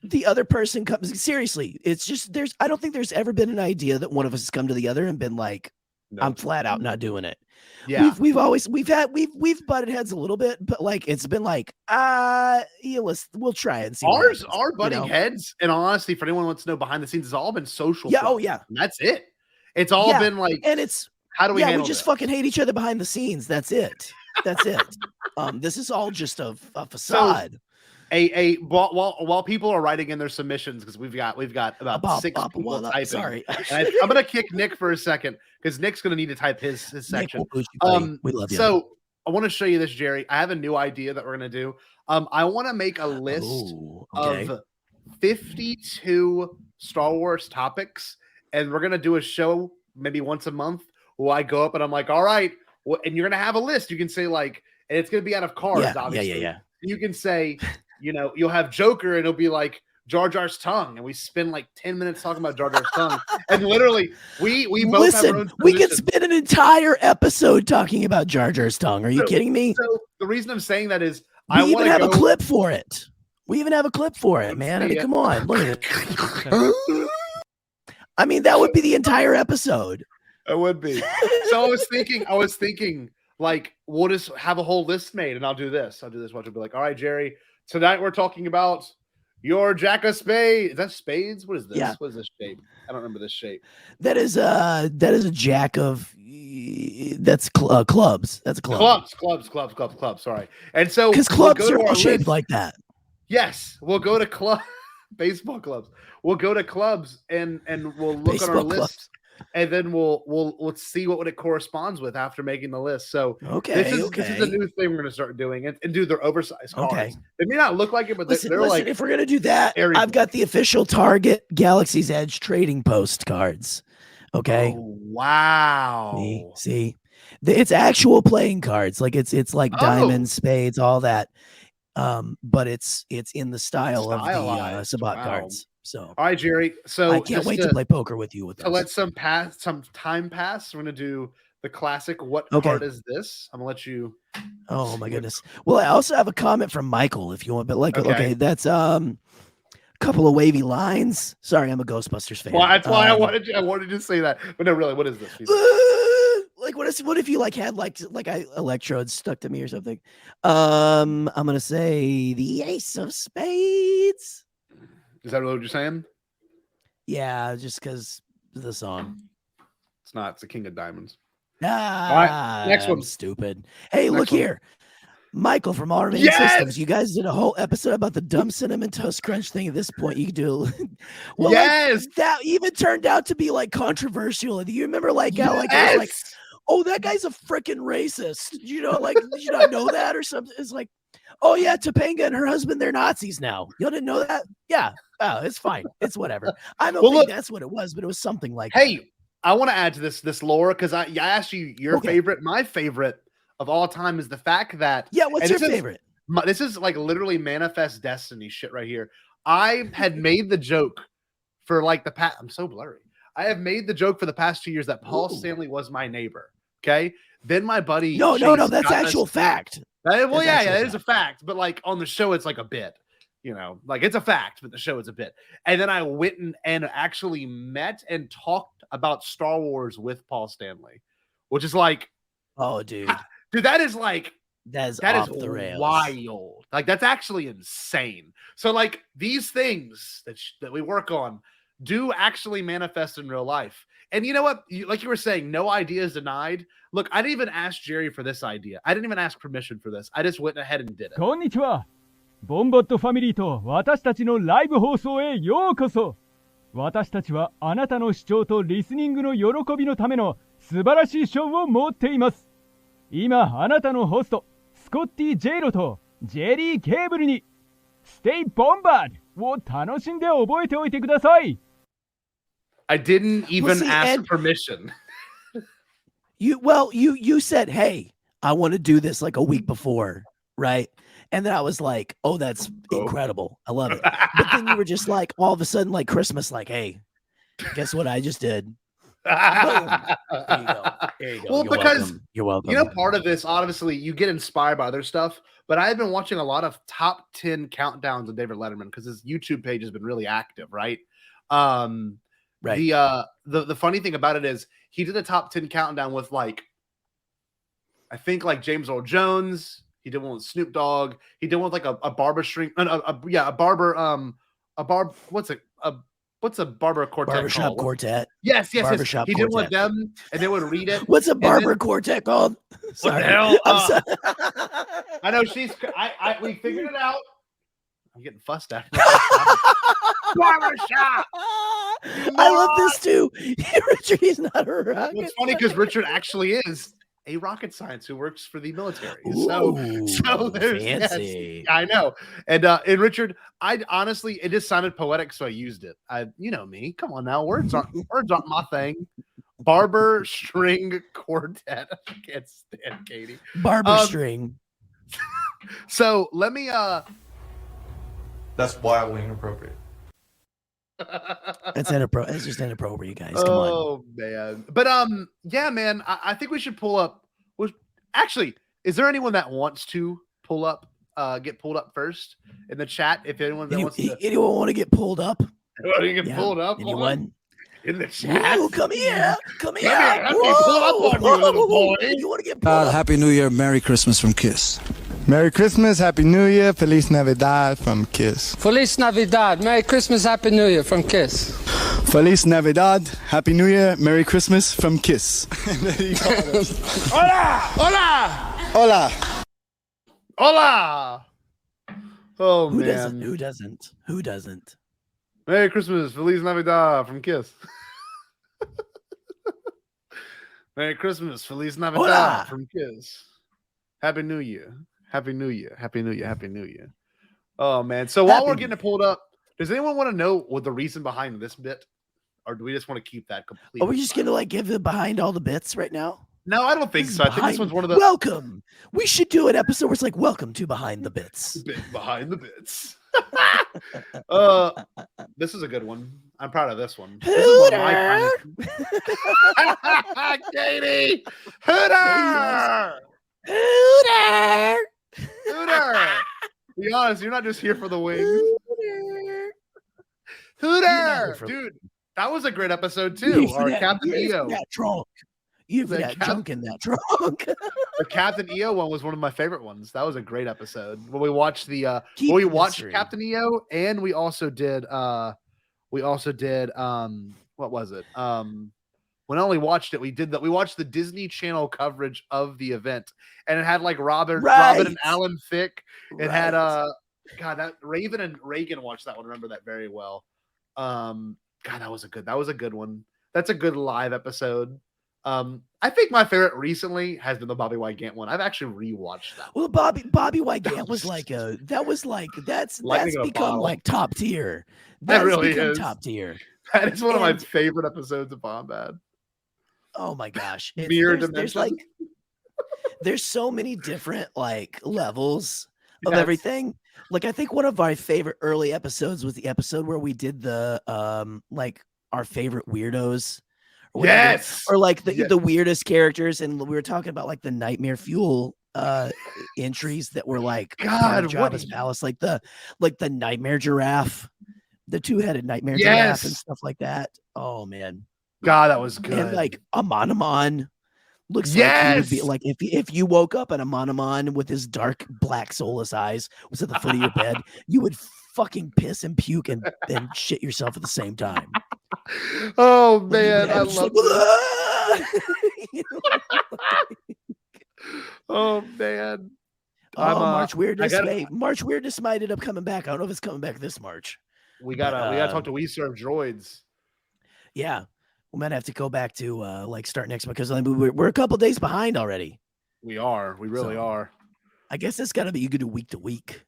the other person comes seriously. It's just I don't think there's ever been an idea that one of us has come to the other and been like, I'm flat out not doing it. Yeah. We've butted heads a little bit, but like it's been like, we'll try and see. Our butting heads, and honestly, for anyone who wants to know behind the scenes, it's all been social. Yeah. Oh yeah. And that's it. It's all been like, and it's, how do we handle we just fucking hate each other behind the scenes. That's it. This is all just a facade. So, while people are writing in their submissions, because we've got about 6 people typing. Sorry. I'm gonna kick Nick for a second because Nick's gonna need to type his section. We love you. So I want to show you this, Gerry. I have a new idea that we're gonna do. I want to make a list of 52 Star Wars topics, and we're gonna do a show maybe once a month. Well, I go up and I'm like, all right, and you're gonna have a list. You can say like, and it's gonna be out of cards, obviously. Yeah. You can say, you'll have Joker, and it'll be like Jar Jar's tongue, and we spend like 10 minutes talking about Jar Jar's tongue, and literally we both have our own. We could spend an entire episode talking about Jar Jar's tongue. Are you kidding me? So the reason I'm saying that is we even have a clip for it. Man. I mean, come on, look at it. I mean, that would be the entire episode. It would be. So I was thinking, like, we'll just have a whole list made, and I'll do this. Watch it. Be like, all right, Gerry, tonight we're talking about your Jack of Spades. Is that spades? What is this? Yeah. What is this shape? I don't remember this shape. That is a Jack of. That's clubs. That's a club. Clubs. Sorry. And so because clubs are all shaped like that. Yes, we'll go to baseball clubs. We'll go to clubs and we'll look at our list and then we'll see what it corresponds with after making the list. So this is a new thing we're going to start doing, and do their oversized cards. Okay. They may not look like it, but they're like. If we're gonna do that, I've got the official Target Galaxy's Edge trading post cards. Okay. Oh, wow. See, it's actual playing cards. Like it's like diamonds, spades, all that. But it's in the style of the Sabat cards. So all right, Jerry. So I can't wait to play poker with you with those. To let some time pass. We're gonna do the classic. What card is this? I'm gonna let you. Oh my goodness. Well, I also have a comment from Michael if you want, but okay that's couple of wavy lines. Sorry, I'm a Ghostbusters fan. Well, that's why I wanted to say that. But no, really, what is this? Like what if you like had like electrodes stuck to me or something? I'm gonna say the Ace of Spades. Is that really what you're saying? Yeah, just because of the song. It's not. It's the King of Diamonds. All right, next one. Stupid. Hey, look here. Michael from All Remaining Systems. You guys did a whole episode about the dumb cinnamon toast crunch thing. At this point, you could do. Well, yes, like, that even turned out to be like controversial. Do you remember like how like it was like, oh, that guy's a freaking racist? You know, like did you not know that or something? It's like, oh yeah, Topanga and her husband, they're Nazis now. You didn't know that? Yeah. Oh, it's fine. It's whatever. I don't think that's what it was, but it was something like. Hey, I want to add to this lore because I asked you your favorite. My favorite of all time is the fact that what's your favorite? This is like literally manifest destiny shit right here. I had made the joke for like the past. I'm so blurry. I have made the joke for the past 2 years that Paul Stanley was my neighbor. Okay, then my buddy. No, that's actual fact. Well, yeah, it is a fact. But like on the show, it's like a bit. You know, like it's a fact, but the show is a bit. And then I went and actually met and talked about Star Wars with Paul Stanley, which is like, oh, dude, that is like that is the rails. Wild. Like that's actually insane. So like these things that we work on do actually manifest in real life. And you know what? Like you were saying, no idea is denied. Look, I didn't even ask Jerry for this idea. I didn't even ask permission for this. I just went ahead and did it. こんにちは。ボンバッドファミリーと私たちのライブ放送へようこそ。私たちはあなたの視聴とリスニングの喜びのための素晴らしいショーを持っています。今あなたのホストスコッティ・ジェイロとジェリー・ケーブルに Stay Bombad を楽しんで覚えておいてください。I didn't even ask permission. You said, hey, I want to do this like a week before, right? And then I was like, oh, that's incredible. I love it. But then you were just like, all of a sudden, like Christmas, like, hey, guess what I just did? Boom. There you go. There you go. Well, You're welcome. You know, part of this, obviously, you get inspired by other stuff, but I've been watching a lot of top 10 countdowns of David Letterman because his YouTube page has been really active, right? Right. The funny thing about it is he did a top 10 countdown with like, I think like James Earl Jones. He did one with Snoop Dogg. He did one with like a barber string. What's a barber quartet Barbershop called? Quartet. Yes. Barbershop He did one with them, and they would read it. What's a barber quartet called? Sorry. What the hell? I know we figured it out. I'm getting fussed at. Barbershop. I love this too. Richard, he's not a rocket. It's funny because Richard actually is a rocket scientist who works for the military. Ooh, so there's fancy. Yes, I know. And Richard, I honestly, it just sounded poetic, so I used it. You know me. Come on now, words aren't my thing. Barber string quartet. I can't stand Katie. Barber string. So let me. That's wildly inappropriate. It's just inappropriate, guys. Come on. Oh man, but yeah, man. I think we should pull up. Actually, is there anyone that wants to pull up? Get pulled up first in the chat. If anyone wants to, anyone want to get pulled up? Pulled up. Anyone? In the chat. Ooh, come here. Come here. Let me pull up on you, little boy. You want to get pulled up? Happy New Year. Merry Christmas from Kiss. Merry Christmas, Happy New Year, Feliz Navidad from Kiss. Feliz Navidad, Merry Christmas, Happy New Year from Kiss. Feliz Navidad, Happy New Year, Merry Christmas from Kiss. Hola! Hola! Hola! Hola! Oh, Who man. Who doesn't? Merry Christmas, Feliz Navidad from Kiss. Merry Christmas, Feliz Navidad Hola. from Kiss. Happy New Year. Happy New Year. Happy New Year. Happy New Year. Oh, man. So while we're getting it pulled up, does anyone want to know what the reason behind this bit? Or do we just want to keep that completely? Are we just going to like give it behind all the bits right now? No, I don't think so. I think this one's one of the... Welcome. We should do an episode where it's like, welcome to Behind the Bits. Behind the Bits. This is a good one. I'm proud of this one. This is one of my Katie! Hooter! Hooter! Hooter! Be honest, you're not just here for the wings. Hooter! Dude, that was a great episode too. Our Captain EO. That trunk. You've got junk in that trunk. The Captain EO one was one of my favorite ones. That was a great episode. When we watched the Captain EO, and we also did what was it? When I only watched it, we watched the Disney Channel coverage of the event, and it had like Robin and Alan Thicke. It had that Raven and Reagan watched that one. Remember that very well. God, that was a good one. That's a good live episode. I think my favorite recently has been the Bobby White Gant one. I've actually rewatched that. Well, Bobby White Gant was that's become like top tier. That really is top tier. That is one of my favorite episodes of Bombad. Oh my gosh. There's so many different like levels of everything. Like I think one of our favorite early episodes was the episode where we did the like our favorite weirdos. Or like the weirdest characters, and we were talking about like the Nightmare Fuel entries that were like Jabba's palace, like the Nightmare Giraffe, the two-headed Nightmare Giraffe and stuff like that. Oh man, God, that was good. And like Amon looks like he would be like if you woke up and Amon with his dark black soulless eyes was at the foot of your bed, you would fucking piss and puke and shit yourself at the same time. Oh man, I love it. Oh man. March Weirdness. March Weirdness might end up coming back. I don't know if it's coming back this March. We gotta talk to We Serve Droids. Yeah, we might have to go back to like start next month because we're a couple days behind already. We really are. I guess it's gotta be you could do week to week.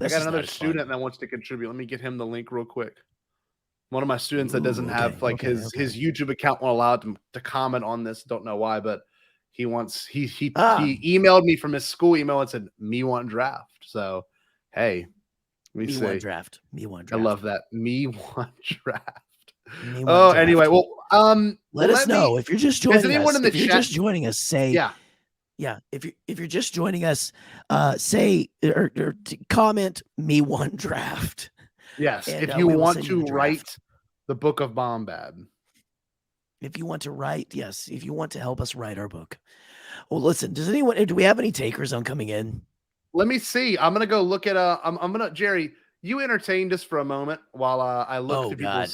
I got another student that wants to contribute. Let me get him the link real quick. One of my students that doesn't have his YouTube account won't allow him to comment on this. Don't know why, but he emailed me from his school email and said, "Me want draft." So, hey, me want draft. I love that. Me want draft. Anyway, well, let us know if you're just joining us. Anyone in the chat? You're just joining us, say yeah. If you're just joining us, say or comment me want draft. Yes, and, if you want to write the book of Bombad. If you want to write, yes. If you want to help us write our book. Well, listen, do we have any takers on coming in? Let me see. I'm gonna go look at I'm gonna Jerry, you entertain just for a moment while I look through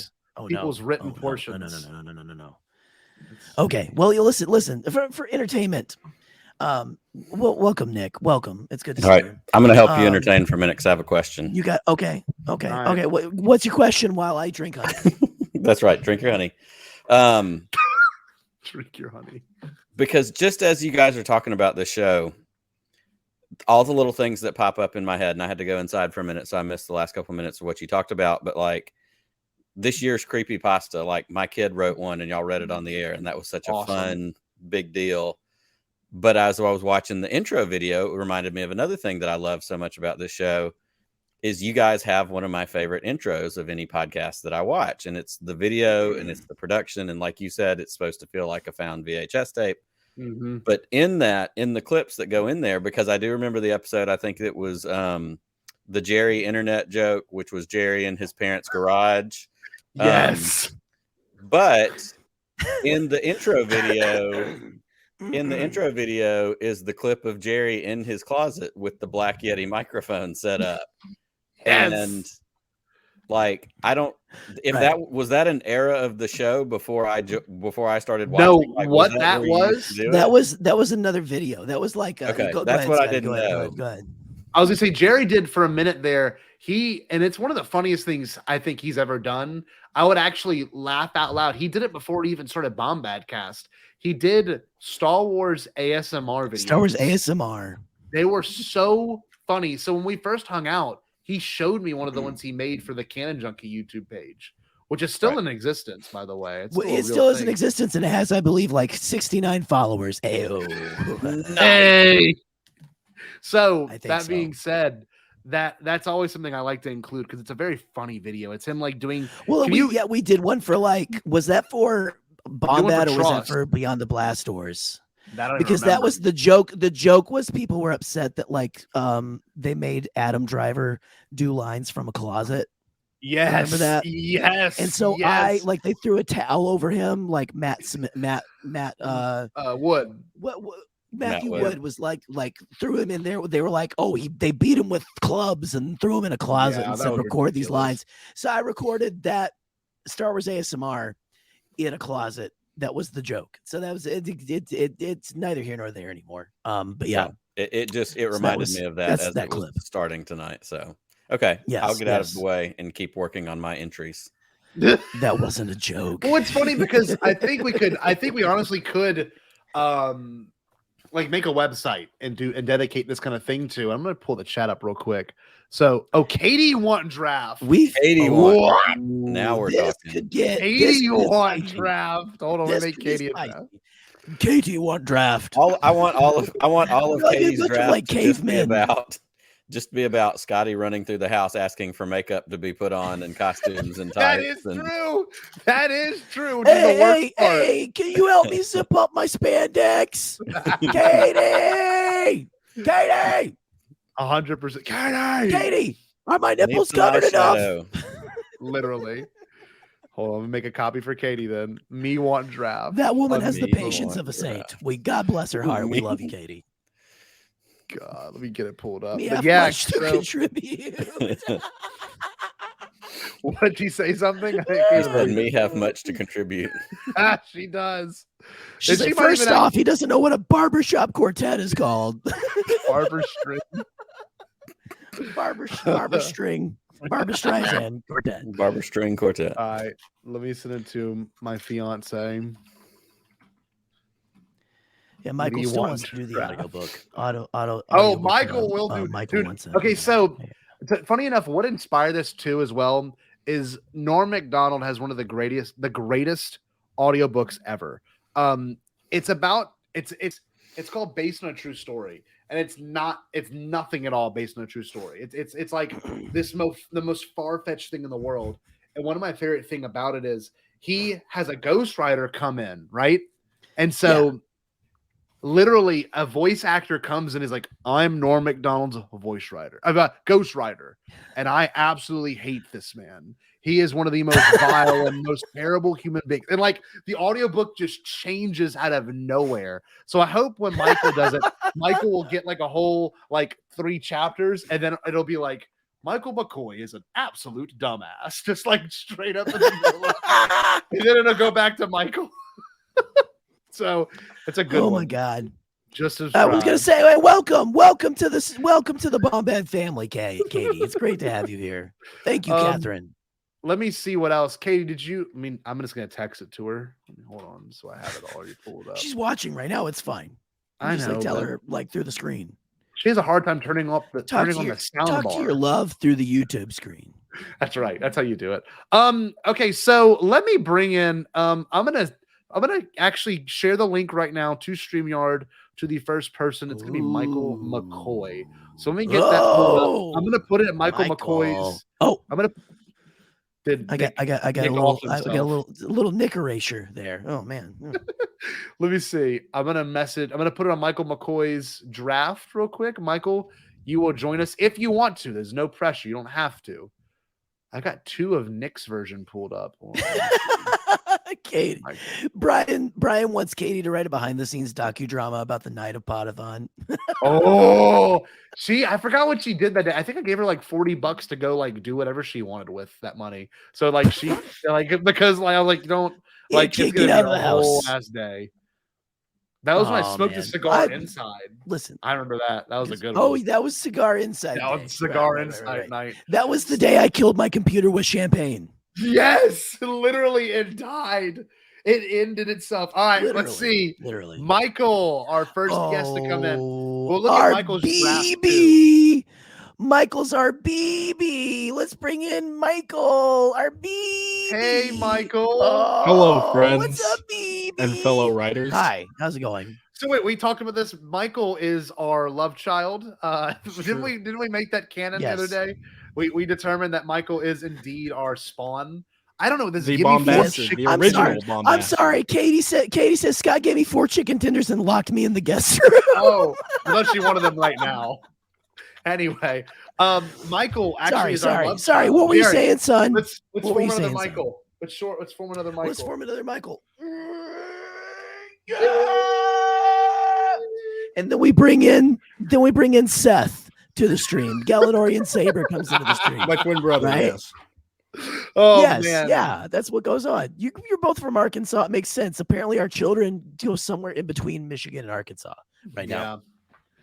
people's written portions. No. Okay. Well, you listen for entertainment. Welcome, Nick. Welcome. It's good to see you. I'm going to help you entertain for a minute because I have a question. You got okay. What's your question while I drink honey? That's right. Drink your honey. Drink your honey. Because just as you guys are talking about this show, all the little things that pop up in my head, and I had to go inside for a minute, so I missed the last couple minutes of what you talked about. But like this year's creepypasta, like my kid wrote one, and y'all read it on the air, and that was such a fun, big deal. But as I was watching the intro video, it reminded me of another thing that I love so much about this show is you guys have one of my favorite intros of any podcast that I watch. And it's the video and it's the production. And like you said, it's supposed to feel like a found VHS tape. Mm-hmm. But in the clips that go in there, because I do remember the episode, I think it was the Jerry internet joke, which was Jerry in his parents' garage. Yes. But in the intro video... In the intro video is the clip of Jerry in his closet with the Black Yeti microphone set up. Yes. And like, I don't, if that was that an era of the show before I started watching. No, like, what that was? That was another video. That was like, okay. That's what I didn't know. Go ahead. I was gonna say Gerry did for a minute there. And it's one of the funniest things I think he's ever done. I would actually laugh out loud. He did it before he even started Bombadcast. He did Star Wars ASMR videos. Star Wars ASMR. They were so funny. So when we first hung out, he showed me one of the ones he made for the Canon Junkie YouTube page, which is still in existence, by the way. It still is in existence, and it has, I believe, like 69 followers. Hey. So that being said, that's always something I like to include because it's a very funny video. It's him like doing. Well, we did one for was that for Bombad or was that for Beyond the Blast Doors? Because that was the joke. The joke was people were upset that they made Adam Driver do lines from a closet. Yes, remember that? Yes. And so they threw a towel over him, like Matt Wood. Matthew Wood was like threw him in there. They were like, they beat him with clubs and threw him in a closet and said, record these lines. So I recorded that Star Wars ASMR in a closet. That was the joke. So that was it. It's neither here nor there anymore. But yeah, it reminded me of that as that clip starting tonight. So okay, I'll get out of the way and keep working on my entries. That wasn't a joke. Well, it's funny because I think we honestly could make a website and dedicate this kind of thing to. I'm gonna pull the chat up real quick. So, Katie want draft. Katie want. Now we're talking. Katie want draft. Hold on, let me make Katie a draft. Katie want draft. I want all of Katie's draft like cavemen. Just be about Scotty running through the house asking for makeup to be put on and costumes and tights. That is true. Hey, can you help me zip up my spandex? Katie! 100%. Katie! Are my nipples covered enough? Literally. Hold on, let me make a copy for Katie then. Me want draft. That woman has the patience of a saint. God bless her heart. We love you, Katie. God, let me get it pulled up. We have much to contribute. What did she say? Something? I said me have much to contribute. She does. She's like, first off, he doesn't know what a barbershop quartet is called. Barber string. Barber string. Barbra Streisand quartet. Barber string quartet. All right, let me send it to my fiance. Yeah, Michael still wants to do the audiobook. Michael will do. Michael wants that. Okay, so funny enough, what inspired this too as well is Norm Macdonald has one of the greatest audiobooks ever. It's called Based on a True Story, and it's nothing at all based on a true story. It's like the most far-fetched thing in the world. And one of my favorite thing about it is he has a ghostwriter come in, right? And so literally a voice actor comes in and is like, I'm Norm Macdonald's ghostwriter, and I absolutely hate this man. He is one of the most vile and most terrible human beings. And like the audiobook just changes out of nowhere. So I hope when Michael does it, Michael will get like a whole 3 chapters, and then it'll be like, Michael McCoy is an absolute dumbass, just like straight up in the middle. And then it'll go back to Michael. So it's a good one. Oh my God. Just as I was gonna say, hey, welcome to the Bombad family, Katie. It's great to have you here. Thank you, Catherine. Let me see what else. Katie, I'm just gonna text it to her. Hold on, so I have it already pulled up. She's watching right now. It's fine. I know. Tell her through the screen. She has a hard time turning on the sound bar. Talk to your love through the YouTube screen. That's right. That's how you do it. Okay, so let me bring in. I'm gonna actually share the link right now to StreamYard to the first person. It's gonna be Michael McCoy. So let me get that pulled up. I'm gonna put it at Michael McCoy's. Oh, I'm gonna. I got a little nick erasure there. Oh man. Let me see. I'm gonna put it on Michael McCoy's draft real quick. Michael, you will join us if you want to. There's no pressure. You don't have to. I got 2 of Nick's version pulled up. Katie. Brian wants Katie to write a behind-the-scenes docudrama about the night of Podathon. I forgot what she did that day. I think I gave her $40 to go do whatever she wanted with that money. So she because I was don't she's gonna out be of the a whole house ass day. That was when I smoked a cigar inside. Listen, I remember that. That was a good one. Oh, that was cigar inside. That was cigar inside night. That was the day I killed my computer with champagne. Yes, literally, it died. It ended itself. All right, let's see. Literally, Michael, our first guest to come in. We'll look our at Michael's BB. Michael's our BB. Let's bring in Michael, our BB. Hey, Michael. Hello, friends. What's up, BB? And fellow writers. Hi. How's it going? So wait, we talked about this. Michael is our love child. Didn't we make that canon the other day? We determined that Michael is indeed our spawn. I don't know. This the Bombad, the original Bombad. I'm sorry. Katie says Scott gave me 4 chicken tenders and locked me in the guest room. Oh, unless you wanted them right now. Anyway, Michael actually is our love Sorry. child. What were you saying, son? Let's form another Michael. Let's form another Michael. Let's form another Michael. And then we bring in Seth to the stream. Galadorian Saber comes into the stream. My twin brother, right? yes. Oh, yes, man. yeah, that's what goes on. You're both from Arkansas. It makes sense. Apparently, our children go somewhere in between Michigan and Arkansas right now.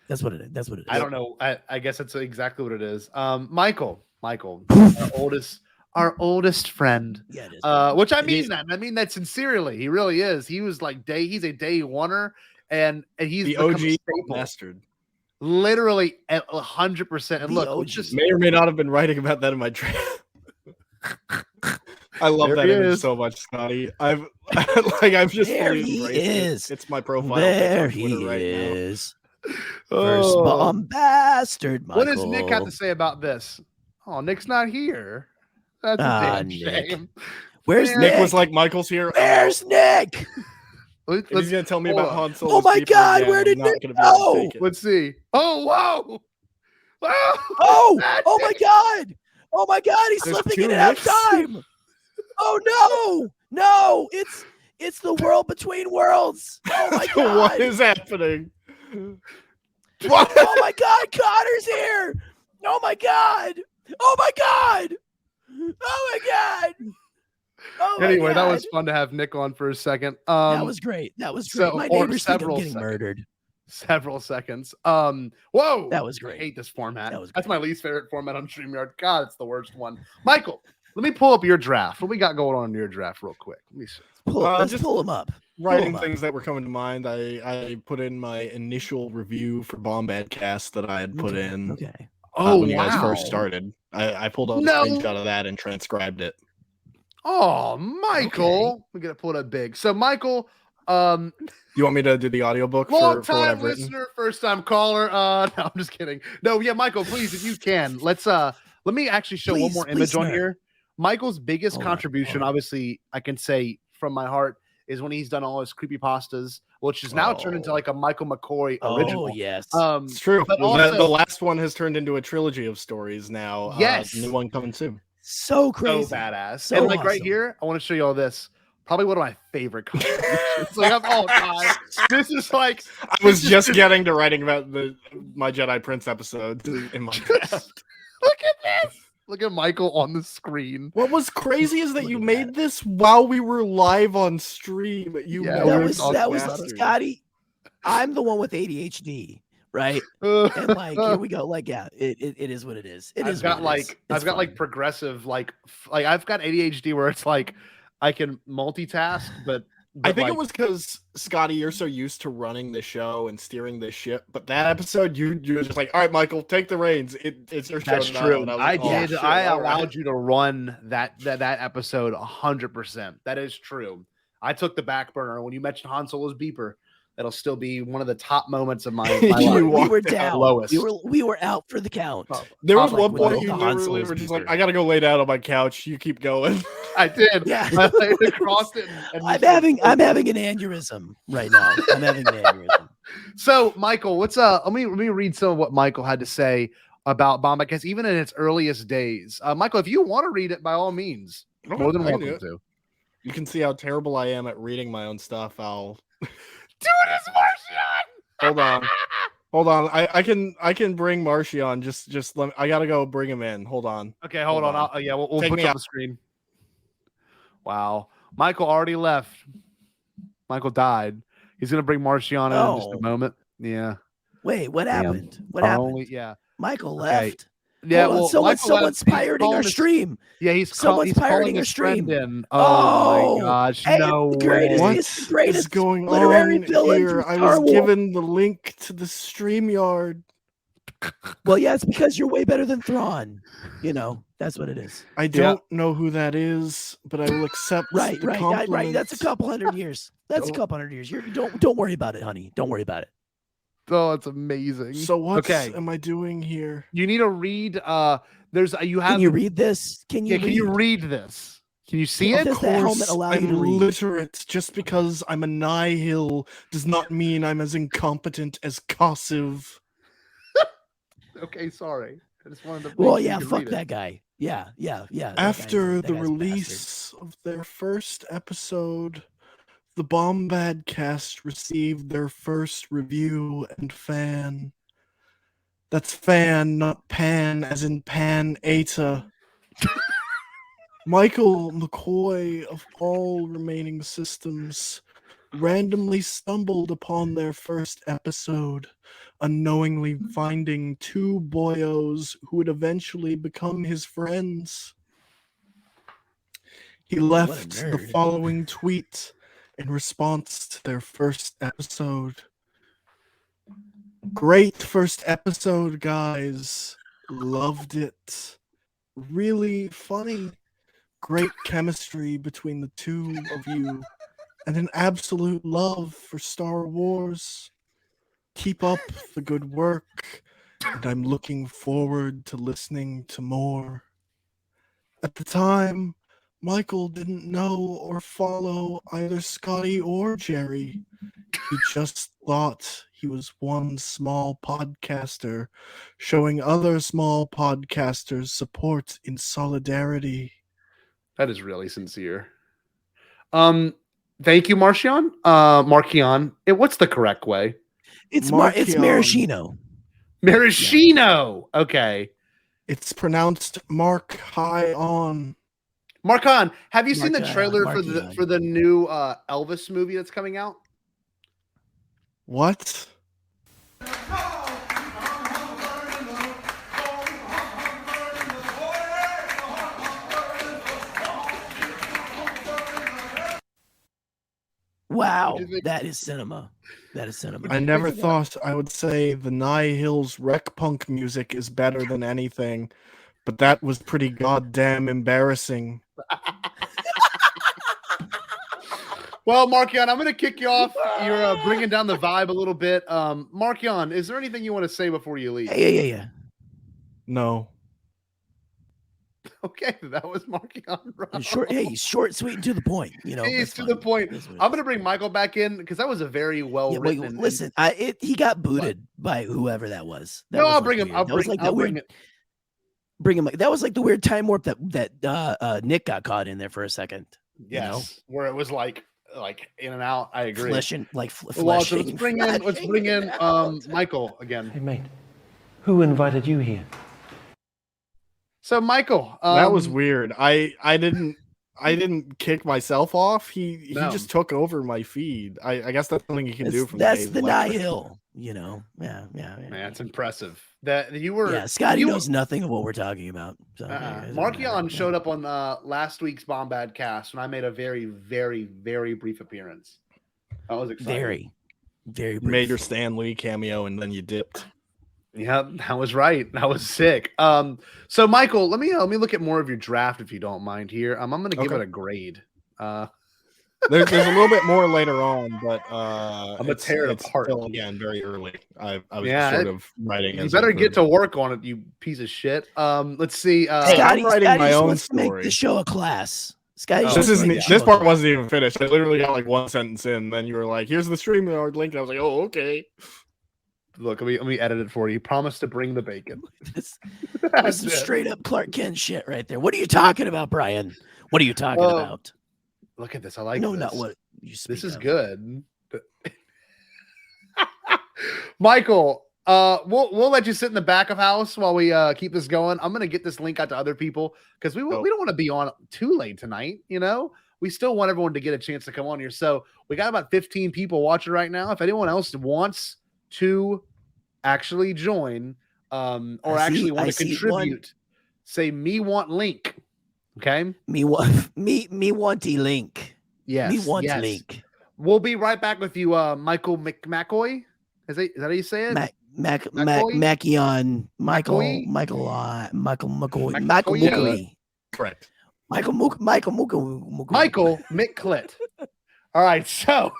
That's what it is. I don't know. I guess that's exactly what it is. Michael, our oldest friend. Yeah, it is. Which I mean that sincerely. He really is. He was like he's a day oneer, and he's the OG bastard. Literally 100%. And look, just may or may not have been writing about that in my draft. I love that image so much, Scotty. I've just there fully he embraced is. It. It's my profile. There he is. First bomb bastard, Michael. What does Nick have to say about this? Oh, Nick's not here. That's a damn shame. Where's Nick? Nick? Was like, Michael's here. Where's Nick? He's gonna tell me about Han Solo. Oh my God! Where did Nick go? Let's see. Oh wow! Oh my God! Oh my God! He's slipping in and out of time. Oh no! It's the world between worlds. Oh my God! What is happening? What? Oh my God! Connor's here. Oh my God! Oh my God! Oh my God! Oh anyway, that was fun to have Nick on for a second. That was great. So, my neighbors think I'm getting murdered. Several seconds. Whoa! That was great. I hate this format. That's my least favorite format on StreamYard. God, it's the worst one. Michael, let me pull up your draft. What we got going on in your draft real quick? Let me see. Let's pull them up. Writing things that were coming to mind. I put in my initial review for Bombadcast that I had put in. Okay. When you guys first started. I pulled out a screenshot of that and transcribed it. Oh, Michael. Okay. We're going to pull it up big. So, Michael, you want me to do the audiobook for what I've written? Listener, first time caller. No, I'm just kidding. No, yeah, Michael, please, if you can, let me actually show one more image on here. Michael's biggest contribution, obviously, I can say from my heart, is when he's done all his creepypastas, which is now turned into like a Michael McCoy original. Oh, yes. It's true. But also, the last one has turned into a trilogy of stories now. Yes. New one coming soon. So crazy. So badass. So and like right here, I want to show you all this. Probably one of my favorite contributions like of all time. This is like I was just getting to writing about my Jedi Prince episode in my draft. Look at this. Look at Michael on the screen. What was crazy is that you made this while we were live on stream. That was Scotty. I'm the one with ADHD, right? And like here we go. Like it is what it is. I've got progressive like I've got ADHD where it's like I can multitask, but I think it was because Scotty, you're so used to running the show and steering the ship, but that episode you're just like, all right, Michael, take the reins. It's your show. That's true. I allowed right. you to run that episode 100%. That is true. I took the back burner when you mentioned Han Solo's beeper. That'll still be one of the top moments of my life. We were down. Lowest. We were out for the count. There was one point you literally were just like, I gotta go lay down on my couch. You keep going. I did. Yeah. I laid across it. I'm having an aneurysm right now. I'm having an aneurysm. So, Michael, what's let me read some of what Michael had to say about Bombadcast, even in its earliest days. Michael, if you want to read it, by all means, more than welcome to. You can see how terrible I am at reading my own stuff. Do it as Martian. Hold on. I can bring Martian. Just let me, I gotta go bring him in. Hold on. Okay, hold on. We'll put it on the screen. Wow, Michael already left. Michael died. He's gonna bring Marciano in just a moment. Yeah. Wait, what happened? What happened? Yeah. Michael left. Yeah, well, someone's pirating our stream. Yeah, someone's pirating our stream. Oh my gosh, no way. What is going on here? I was given the link to the StreamYard. Well, yeah, it's because you're way better than Thrawn. You know, that's what it is. I don't know who that is, but I will accept right. compliments. That's a couple hundred years. That's a couple hundred years. Don't worry about it, honey. Don't worry about it. Oh, it's amazing. So what am I doing here? You need to read. Can you read this? Can you read this? Can you see it? Of course, I'm literate. Just because I'm a nihil does not mean I'm as incompetent as Kosiv. Okay, sorry. I just wanted to. Well, yeah, fuck that guy. Yeah. After the release of their first episode, the Bombadcast received their first review and fan. That's fan, not pan, as in pan-eta. Michael McCoy of all remaining systems randomly stumbled upon their first episode, unknowingly finding two boyos who would eventually become his friends. He left the following tweet in response to their first episode. Great first episode, guys. Loved it. Really funny. Great chemistry between the two of you. And an absolute love for Star Wars. Keep up the good work. And I'm looking forward to listening to more. At the time, Michael didn't know or follow either Scotty or Gerry. He just thought he was one small podcaster showing other small podcasters support in solidarity. That is really sincere. Thank you, Marcion. Marcion. What's the correct way? It's maraschino. Maraschino. Okay. It's pronounced Mark High On. Marcon, have you seen the trailer for the new Elvis movie that's coming out? What? Wow, that is cinema. That is cinema. I never thought I would say the Nihil's rec punk music is better than anything, but that was pretty goddamn embarrassing. Well, Marcion, I'm going to kick you off. You're bringing down the vibe a little bit. Marcion, is there anything you want to say before you leave? Yeah. No. Okay, that was Marcion. Short, sweet, and to the point. You know, he's to the point. I'm going to bring Michael back in because that was a very well written. Listen, he got booted by whoever that was. I'll bring him. Bring him. That was like the weird time warp that Nick got caught in there for a second. Yes, you know? Where it was like in and out. I agree. Fleshing. Let's bring in Michael again. Hey mate, who invited you here? So Michael, that was weird. I didn't kick myself off. He just took over my feed. I guess that's something you can do from that's the Nihil. You know, yeah. Man, it's impressive that you were. Yeah, Scotty knows nothing of what we're talking about. So, Marcion showed up on last week's Bombadcast, and I made a very, very, very briff appearance. I was excited. Very brief. You made your Stan Lee cameo, and then you dipped. Yeah, that was right. That was sick. So Michael, let me look at more of your draft if you don't mind here. I'm going to give it a grade. There's a little bit more later on, but I'm gonna tear it apart. Still, again, very early. I was sort of writing. You better get to work on it, you piece of shit. Let's see. Scotty, I'm writing my own story. Make the show a class. Scotty, this part wasn't even finished. I literally got like one sentence in. Then you were like, "Here's the StreamYard link." And I was like, "Oh, okay." Look, let me edit it for you. Promise to bring the bacon. This is straight up Clark Kent shit right there. What are you talking about, Brian? What are you talking about? Look at this. I like this. Not what you speak This is of. good. Michael, we'll let you sit in the back of house while we keep this going. I'm going to get this link out to other people because we don't want to be on too late tonight, you know? we still want everyone to get a chance to come on here. So we got about 15 people watching right now. If anyone else wants to actually join or actually want to contribute, say me want link. Okay. Me want link. Yes. Me want link. We'll be right back with you, Michael McMacoy. Is that how you say it? Macion, Michael McCoy. Correct. Michael McClit. All right, so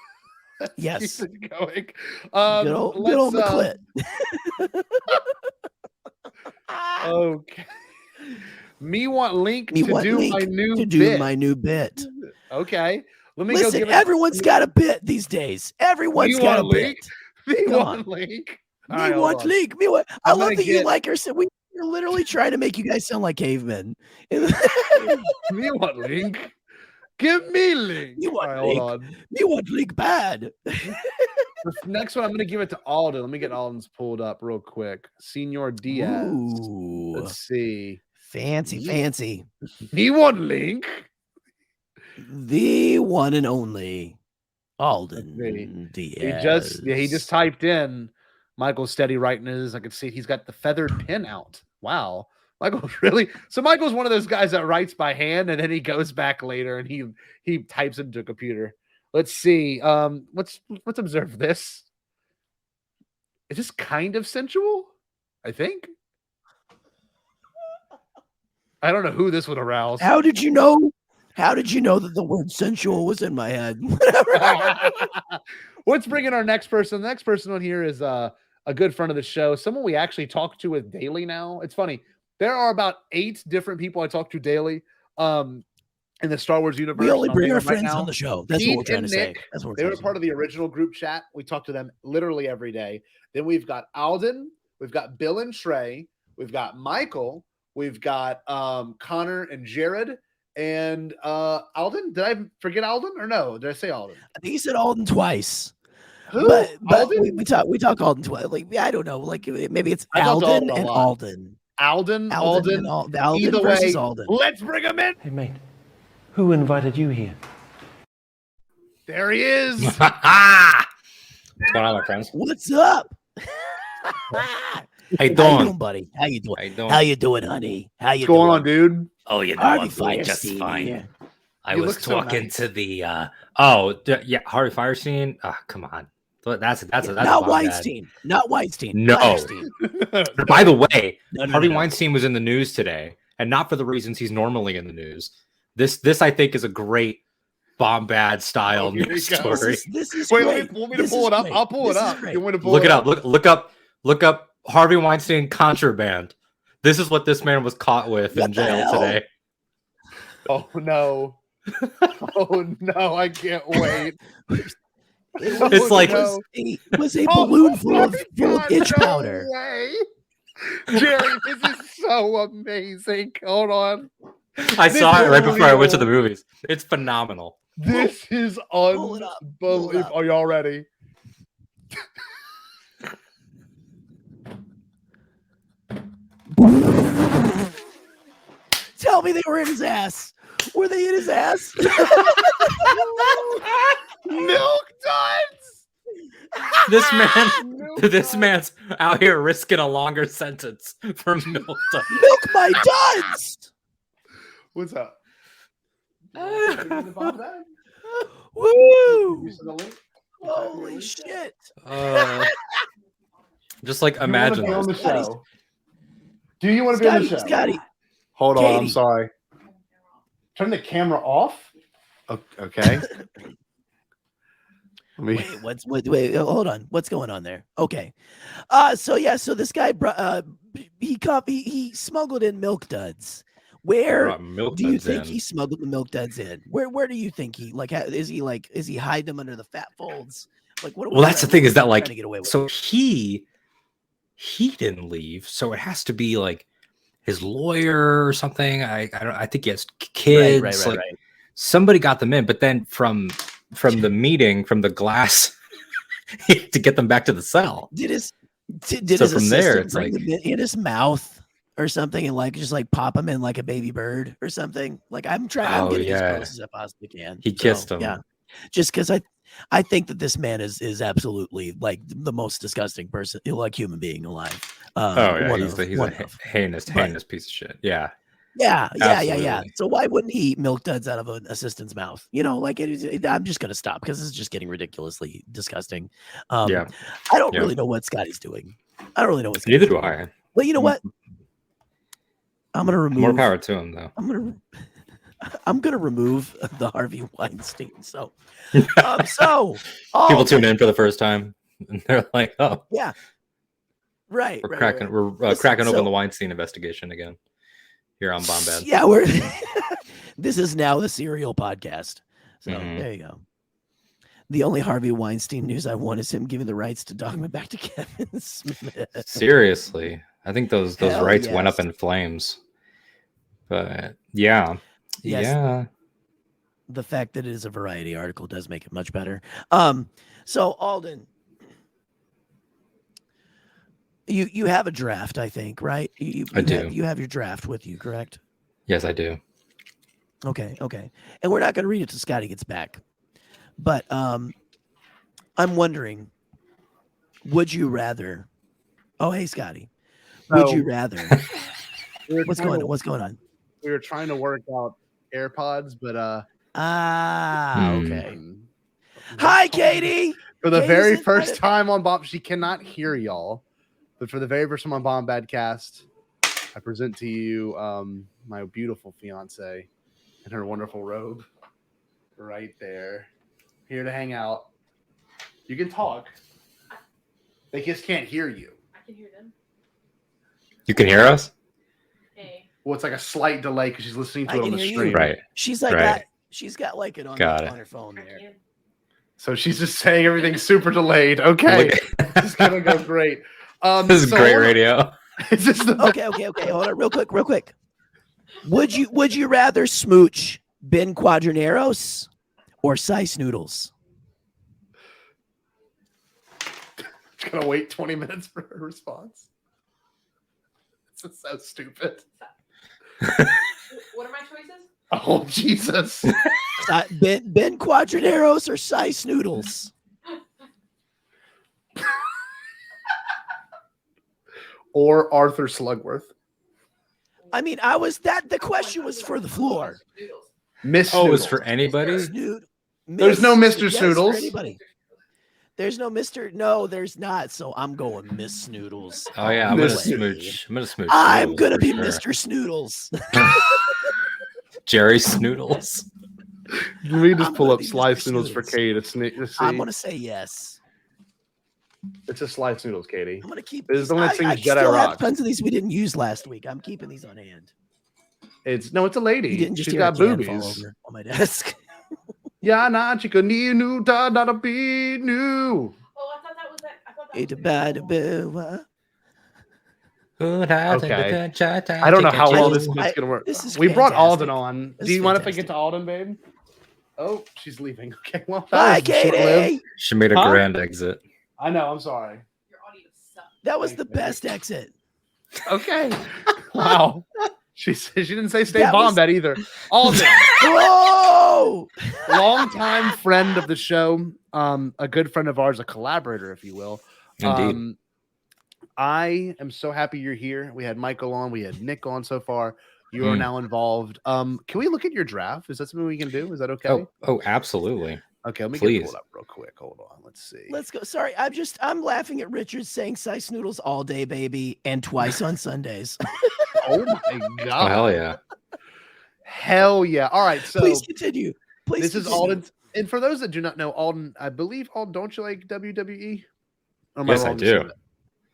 yes, keep it going. Good old McClit. Okay. Me want link to do my new bit. Okay. Listen, everyone's got a bit these days. Everyone's got a bit. Me want link. Me want link. I love that you like her. We're literally trying to make you guys sound like cavemen. Me want link. Give me link. You want link. Hold on. Me want link bad. The next one, I'm going to give it to Alden. Let me get Alden's pulled up real quick. Senor Diaz. Ooh. Let's see. Fancy. Me want link. The one and only Alden Diaz. He just typed in Michael's steady writing his. I can see he's got the feathered pen out. Wow. Michael's Michael's one of those guys that writes by hand and then he goes back later and he types into a computer. Let's see. Let's observe this. Is this kind of sensual? I think. I don't know who this would arouse. How did you know? How did you know that the word sensual was in my head? Let's bring in our next person. The next person on here is a good friend of the show, someone we actually talk to with daily now. It's funny. There are about 8 different people I talk to daily in the Star Wars universe. We only bring our friends on the show. That's what we're trying to say. They were part of the original group chat. We talk to them literally every day. Then we've got Alden. We've got Bill and Trey. We've got Michael. We've got Connor and Jared. And Alden, did I forget Alden or no? Did I say Alden? I think you said Alden twice. Who? But we talk Alden twice. Like I don't know. Like maybe it's Alden and Alden. Alden. Either way, Alden. Let's bring him in. Hey, mate. Who invited you here? There he is. What's going on, my friends? What's up? How you doing, buddy? How you doing? How you doing, honey? How you going on, dude? Oh, you know, I'm doing just fine. Yeah. I was talking to the Harvey Firestein. Come on, that's not Weinstein. Not Weinstein. No. Weinstein. By the way, Harvey no. Weinstein was in the news today, and not for the reasons he's normally in the news. This I think is a great Bombad style news story. This is Wait, great. want me to pull it up? I'll pull it up. You want to pull Look it up. Look up Harvey Weinstein contraband. This is what this man was caught with in jail today. Oh no. Oh no, I can't wait. It's like it was a balloon full of itch powder. Jerry, this is so amazing. Hold on. I saw it right before I went to the movies. It's phenomenal. This is unbelievable. Are y'all ready? Tell me they were in his ass. Were they in his ass? Milk duds. This man's out here risking a longer sentence for milk duds. Milk my duds. What's up? Woo! Holy shit! Just like imagine on the show. Do you want to be on the show? Scotty. Hold on, I'm sorry. Turn the camera off. Okay. Wait, hold on. What's going on there? Okay. So this guy he smuggled in milk duds. Where do you think he smuggled the milk duds in? Where do you think he is he hiding them under the fat folds? Like what? Well, that's the thing is that like so he didn't leave, so it has to be like his lawyer or something. I think he has kids. Right. Somebody got them in, but then from the meeting, from the glass, to get them back to the cell. Did his from there it's bring like them in his mouth? or something and like just like pop him in like a baby bird or something. Like I'm getting as close as I possibly can. He kissed him. Yeah. Just because I think that this man is absolutely like the most disgusting person, like human being alive. He's a heinous piece of shit. Yeah. Yeah. So why wouldn't he eat milk duds out of an assistant's mouth? You know, like I'm just gonna stop because this is just getting ridiculously disgusting. I don't really know what Scotty's doing. I don't really know what Scotty's Neither doing. do I. Well, you know what? I'm gonna remove more power to him though. I'm gonna remove the Harvey Weinstein. So people tune in for the first time and they're like, "Oh, yeah, right." We're cracking open the Weinstein investigation again here on Bombad. Yeah, this is now the serial podcast. So there you go. The only Harvey Weinstein news I want is him giving the rights to Dogma back to Kevin Smith. Seriously, I think those rights went up in flames. But yeah. The fact that it is a Variety article does make it much better. So Alden, you have a draft, I think, right? I do. You have your draft with you, correct? Yes, I do. Okay. And we're not going to read it till Scotty gets back. But I'm wondering, would you rather? Oh, hey, Scotty. Would you rather? What's going on? We were trying to work out AirPods, but okay. Hi, Katie. For the very first time on Bob, she cannot hear y'all. But for the very first time on Bombadcast, I present to you my beautiful fiance in her wonderful robe, right there, here to hang out. You can talk. They just can't hear you. I can hear them. You can hear us? Well, it's like a slight delay because she's listening to it on the stream. Right. She's like that. She's got like it on her phone there. So she's just saying everything's super delayed. Okay. This is going to go great. This is great radio. Is this Okay. Hold on real quick. Would you rather smooch Ben Quadraneros or Sice Noodles? Just going to wait 20 minutes for her response. This is so stupid. What are my choices? Oh, Jesus. Ben Quadraneros or Sice Noodles? Or Arthur Slugworth. I mean, the question was for the floor. Miss Snoodles. It was for anybody? There's no Mr. Snoodles. Anybody. There's no Mr. No, there's not. So I'm going Miss Snoodles. Oh yeah, I'm gonna smooch. I'm gonna be Mr. Snoodles. Jerry Snoodles. Let me just pull up Slice Noodles for Katie to see. I'm gonna say yes. It's a Slice Noodles, Katie. I'm gonna keep. This is the one that sings I Jedi still have Rock. tons of these we didn't use last week. I'm keeping these on hand. It's a lady. You didn't just She's hear got a can boobies fall over on my desk. Yeah, nah, chica need new da da be new. Oh, I thought that was that. I thought that Okay. I don't know how well this is gonna work. We brought Alden on. Do you mind if I get to Alden, babe? Oh, she's leaving. Okay, well, Hi, Katie. She made a grand exit. I know. I'm sorry. Your audio sucks. That was the best exit. Okay. Wow. She didn't say stay Bombad either. Alden. Whoa! Longtime friend of the show, a good friend of ours, a collaborator, if you will. Indeed. I am so happy you're here. We had Michael on, we had Nick on so far. You are now involved. Can we look at your draft? Is that something we can do? Is that okay? Oh, absolutely. Okay, let me get it pulled up real quick. Hold on. Let's see. Let's go. Sorry, I'm laughing at Richard saying Sice Noodles all day, baby, and twice on Sundays. Oh my god! Oh, hell yeah! Hell yeah! All right, so please continue. This is Alden, and for those that do not know, Alden, I believe Alden, don't you like WWE? Yes, I do.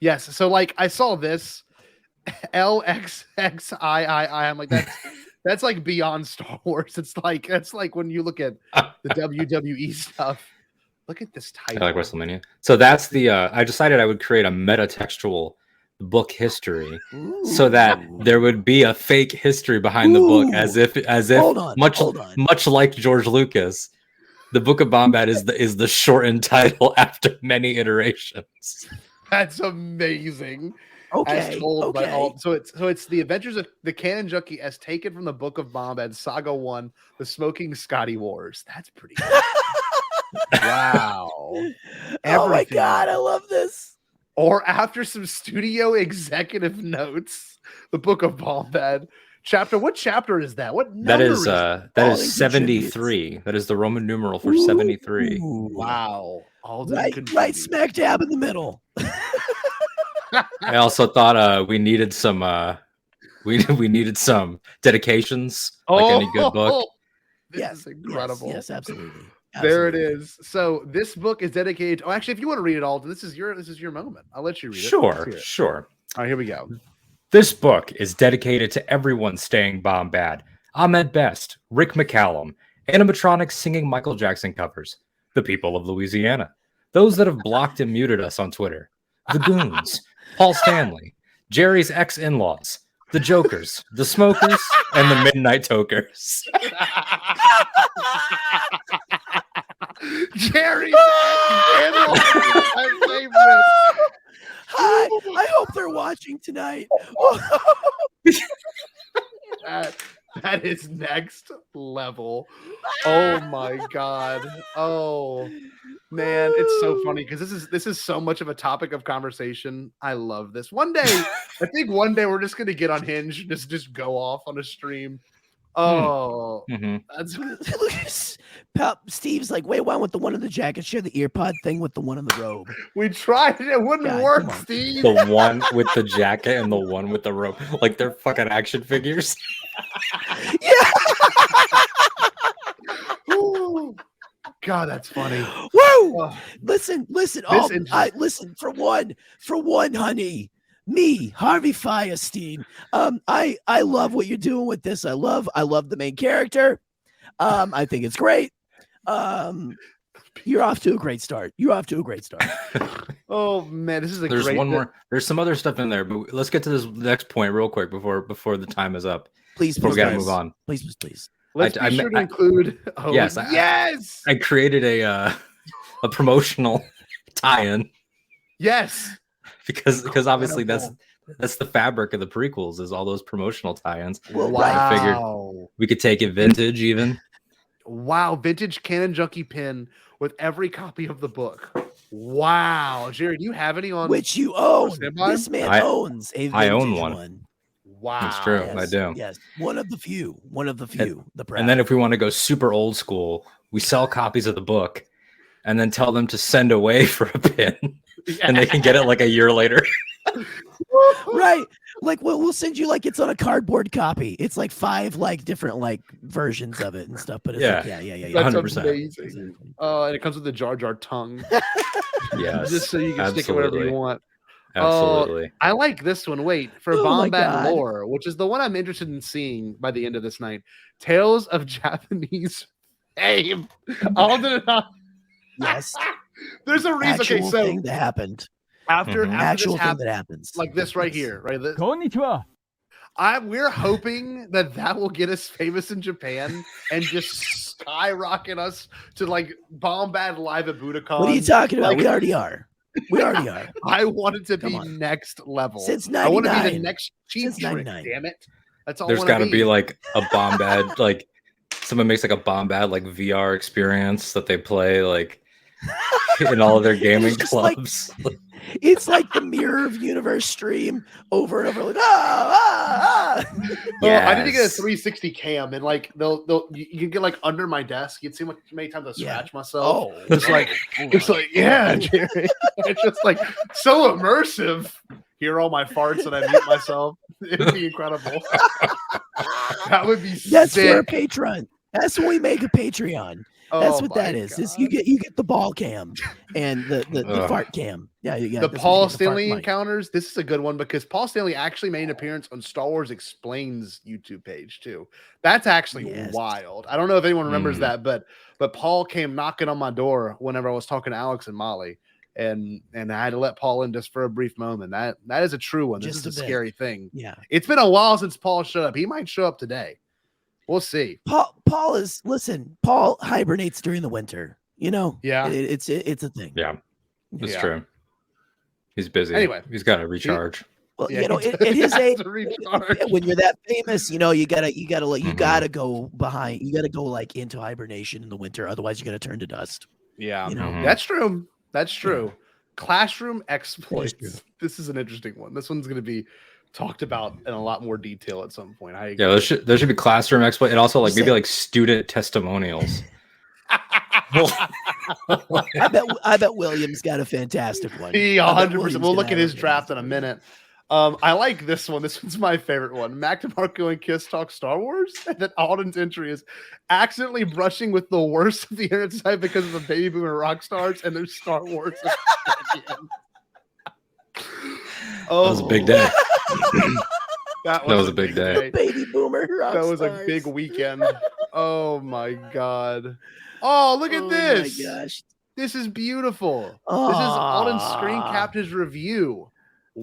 Yes, so like I saw this LXXIII. I'm like that's like beyond Star Wars. That's like when you look at the WWE stuff. Look at this title. I like WrestleMania. So that's the. I decided I would create a metatextual book history so that there would be a fake history behind the book, as if much like George Lucas. The Book of Bombad is the shortened title after many iterations. That's amazing. as told by all. So it's the adventures of the Canon Junkie as taken from the Book of Bombad, Saga 1, The Smoking Scotty Wars. That's pretty cool. Wow. Oh my God, I love this. Or after some studio executive notes, the Book of Bombad. What chapter is that? What number that is 73. That is the Roman numeral for 73. Wow. Right smack dab in the middle. I also thought we needed some we needed some dedications, like any good book. This is incredible. Yes, absolutely. There it is. So this book is dedicated. Oh, actually, if you want to read it all, this is your moment. I'll let you read it. Sure. All right, here we go. This book is dedicated to everyone staying Bombad. Ahmed Best, Rick McCallum, animatronics singing Michael Jackson covers, the people of Louisiana, those that have blocked and muted us on Twitter, the Goons, Paul Stanley, Jerry's ex-in-laws, the Jokers, the Smokers, and the Midnight Tokers. Jerry's ex-in-laws, my favorite. Hi, I hope they're watching tonight. That is next level. Oh my God. Oh man, it's so funny because this is so much of a topic of conversation. I love this. One day, I think we're just gonna get on Hinge and just go off on a stream. Oh, that's Steve's like, wait, why with the one in the jacket? Share the earpod thing with the one in the robe. We tried it wouldn't work, Steve. The one with the jacket and the one with the robe, like they're fucking action figures. Ooh. God, that's funny. Woo! Oh. Listen. Listen, for one, honey. Me, Harvey Firestein. I love what you're doing with this. I love the main character. I think it's great. You're off to a great start. Oh man, this is There's one more. There's some other stuff in there, but let's get to this next point real quick before the time is up. Please, we gotta move on. Please. Let's be sure to include. Yes. I created a promotional tie-in. Yes. Because obviously that's the fabric of the prequels is all those promotional tie-ins. Wow. I figured we could take it vintage even. Wow, vintage Canon Junkie pin with every copy of the book. Wow, Jerry, do you have any on which you own? This man owns a vintage one. Wow, that's true. Yes, I do. Yes, one of the few. And then if we want to go super old school, we sell copies of the book, and then tell them to send away for a pin. And they can get it like a year later. Right. Like we'll send you like it's on a cardboard copy. It's like 5 like different like versions of it and stuff. But it's yeah. That's 100%. amazing. And it comes with the Jar Jar tongue. Yes. Just so you can stick it wherever you want. Absolutely. I like this one. Wait, for Bombad lore, which is the one I'm interested in seeing by the end of this night. Tales of Japanese fame. Yes. There's a reason. Okay, so thing that happened. After actual this thing that happens, like this right here, right? This, こんにちは. We're hoping that will get us famous in Japan and just skyrocket us to like Bombad live at Budokan. What are you talking about? We already are. I want it to be next level. Since 99. I want to be the next cheap trick. Damn it! That's all. There's got to be like a Bombad, like someone makes like a Bombad like VR experience that they play like in all of their gaming clubs. It's like the Mirror of Universe stream over and over. Like, Yes. I need to get a 360 cam and like you can get like under my desk. You'd see how many times I scratch myself. It's like yeah, Jerry. It's just like so immersive. Hear all my farts and I mute myself. It'd be incredible. That would be that's sick. for a Patreon. That's when we make a Patreon. That's what that is. Is you get the ball cam and the fart cam. Yeah, the Paul Stanley encounters. This is a good one because Paul Stanley actually made an appearance on Star Wars Explains YouTube page too. That's actually wild. I don't know if anyone remembers that, but Paul came knocking on my door whenever I was talking to Alex and Molly, and I had to let Paul in just for a brief moment. That is a true one. This is a scary thing. Yeah, it's been a while since Paul showed up. He might show up today. We'll see. Paul hibernates during the winter. You know, it's a thing. Yeah, that's true. He's busy. Anyway, he's got to recharge. Well, Yeah, you know, he at his has age, to recharge. when you're that famous, you know, you gotta go behind. You gotta go like into hibernation in the winter. Otherwise, you're gonna turn to dust. Yeah, You know? that's true. That's true. Classroom exploits. This is an interesting one. This one's going to be talked about in a lot more detail at some point. I agree. Yeah, there should be classroom exploit and also like maybe like student testimonials. I bet William's got a fantastic one. He I bet 100%. William's We'll look gonna at have his a draft in a minute. I like this one. This one's my favorite one. Mac DeMarco and Kiss talk Star Wars. And then Alden's entry is accidentally brushing with the worst of the internet side because of the baby boomer rock stars and their Star Wars. That was a big day. That was a big day. Baby boomer rock That was stars. a big weekend. Oh my god. Oh, look at this. Oh my gosh. This is beautiful. This is Alden's screen capped his review.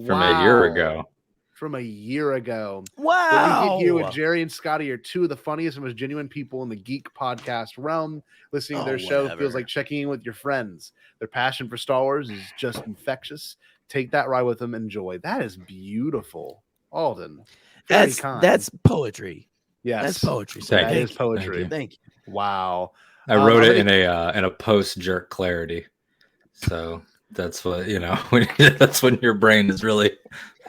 From a year ago. From a year ago. Wow. What we get here with Gerry and Scotty are two of the funniest and most genuine people in the geek podcast realm. Listening to their show feels like checking in with your friends. Their passion for Star Wars is just infectious. Take that ride with them. Enjoy. That is beautiful. Alden. That's poetry. Yes. That's poetry. So that is poetry. Thank you. Wow. I wrote it in a post jerk clarity. So that's what, you know, that's when your brain is really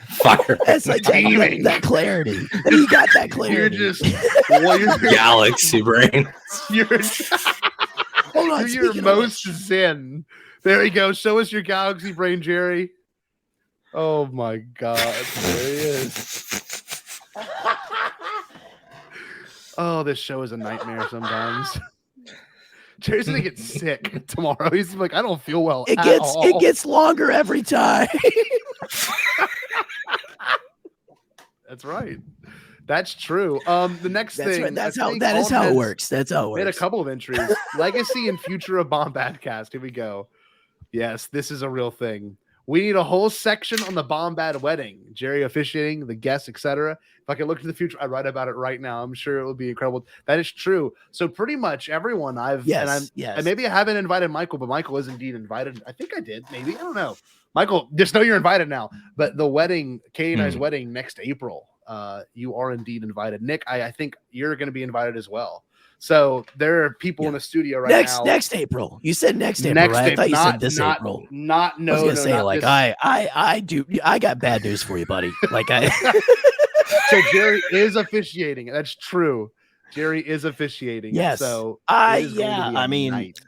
fired. That's like that clarity. You got that clarity. You're just galaxy brain. Hold on, you're most zen. There you go. Show us your galaxy brain, Gerry. Oh my god. There he is. Oh, this show is a nightmare sometimes. Jerry's gonna get sick tomorrow. He's like, I don't feel well. It gets longer every time. That's right. That's true. The next thing. Right. That is how it works. That's how it works. Made a couple of entries. Legacy and future of Bombadcast. Here we go. Yes, this is a real thing. We need a whole section on the Bombad wedding, Gerry officiating, the guests, etc. If I could look to the future, I'd write about it right now. I'm sure it would be incredible. That is true. So pretty much everyone and maybe I haven't invited Michael, but Michael is indeed invited. I think I did. Maybe I don't know. Michael, just know you're invited now. But the wedding, Katie and I's wedding next April, you are indeed invited. Nick, I think you're going to be invited as well. So there are people in the studio now. Next April. You said next April, right? I thought you said this April. I was gonna say I got bad news for you, buddy. So Gerry is officiating. That's true. Gerry is officiating. Yes. So it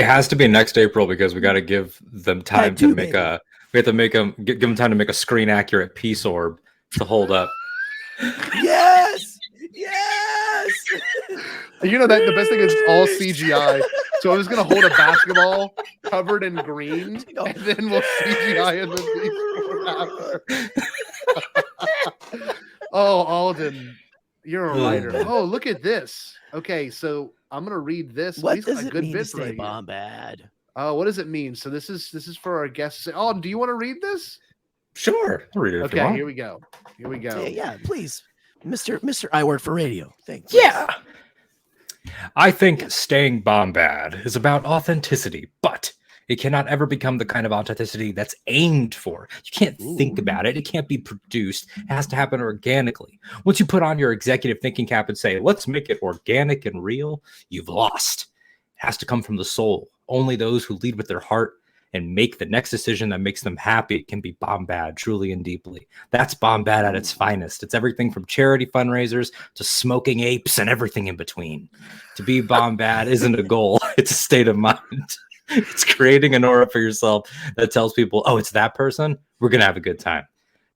has to be next April because we got to give them time to make give them time to make a screen accurate peace orb to hold up. Yes. You know that the best thing is it's all CGI. So I'm just gonna hold a basketball covered in green, and then we'll CGI in the after. Oh, Alden, you're a writer. Oh, look at this. Okay, so I'm gonna read this. What does it mean to say Bombad? What does it mean? So this is for our guests. Alden, do you want to read this? Sure, I'll read it. Okay, here we go. Yeah, please. Mr. I work for radio. Thanks. Yeah. I think staying Bombad is about authenticity, but it cannot ever become the kind of authenticity that's aimed for. You can't think about it. It can't be produced. It has to happen organically. Once you put on your executive thinking cap and say, let's make it organic and real, you've lost. It has to come from the soul. Only those who lead with their heart and make the next decision that makes them happy can be Bombad truly and deeply. That's Bombad at its finest. It's everything from charity fundraisers to smoking apes and everything in between. To be Bombad isn't a goal. It's a state of mind. It's creating an aura for yourself that tells people, oh, it's that person. We're going to have a good time.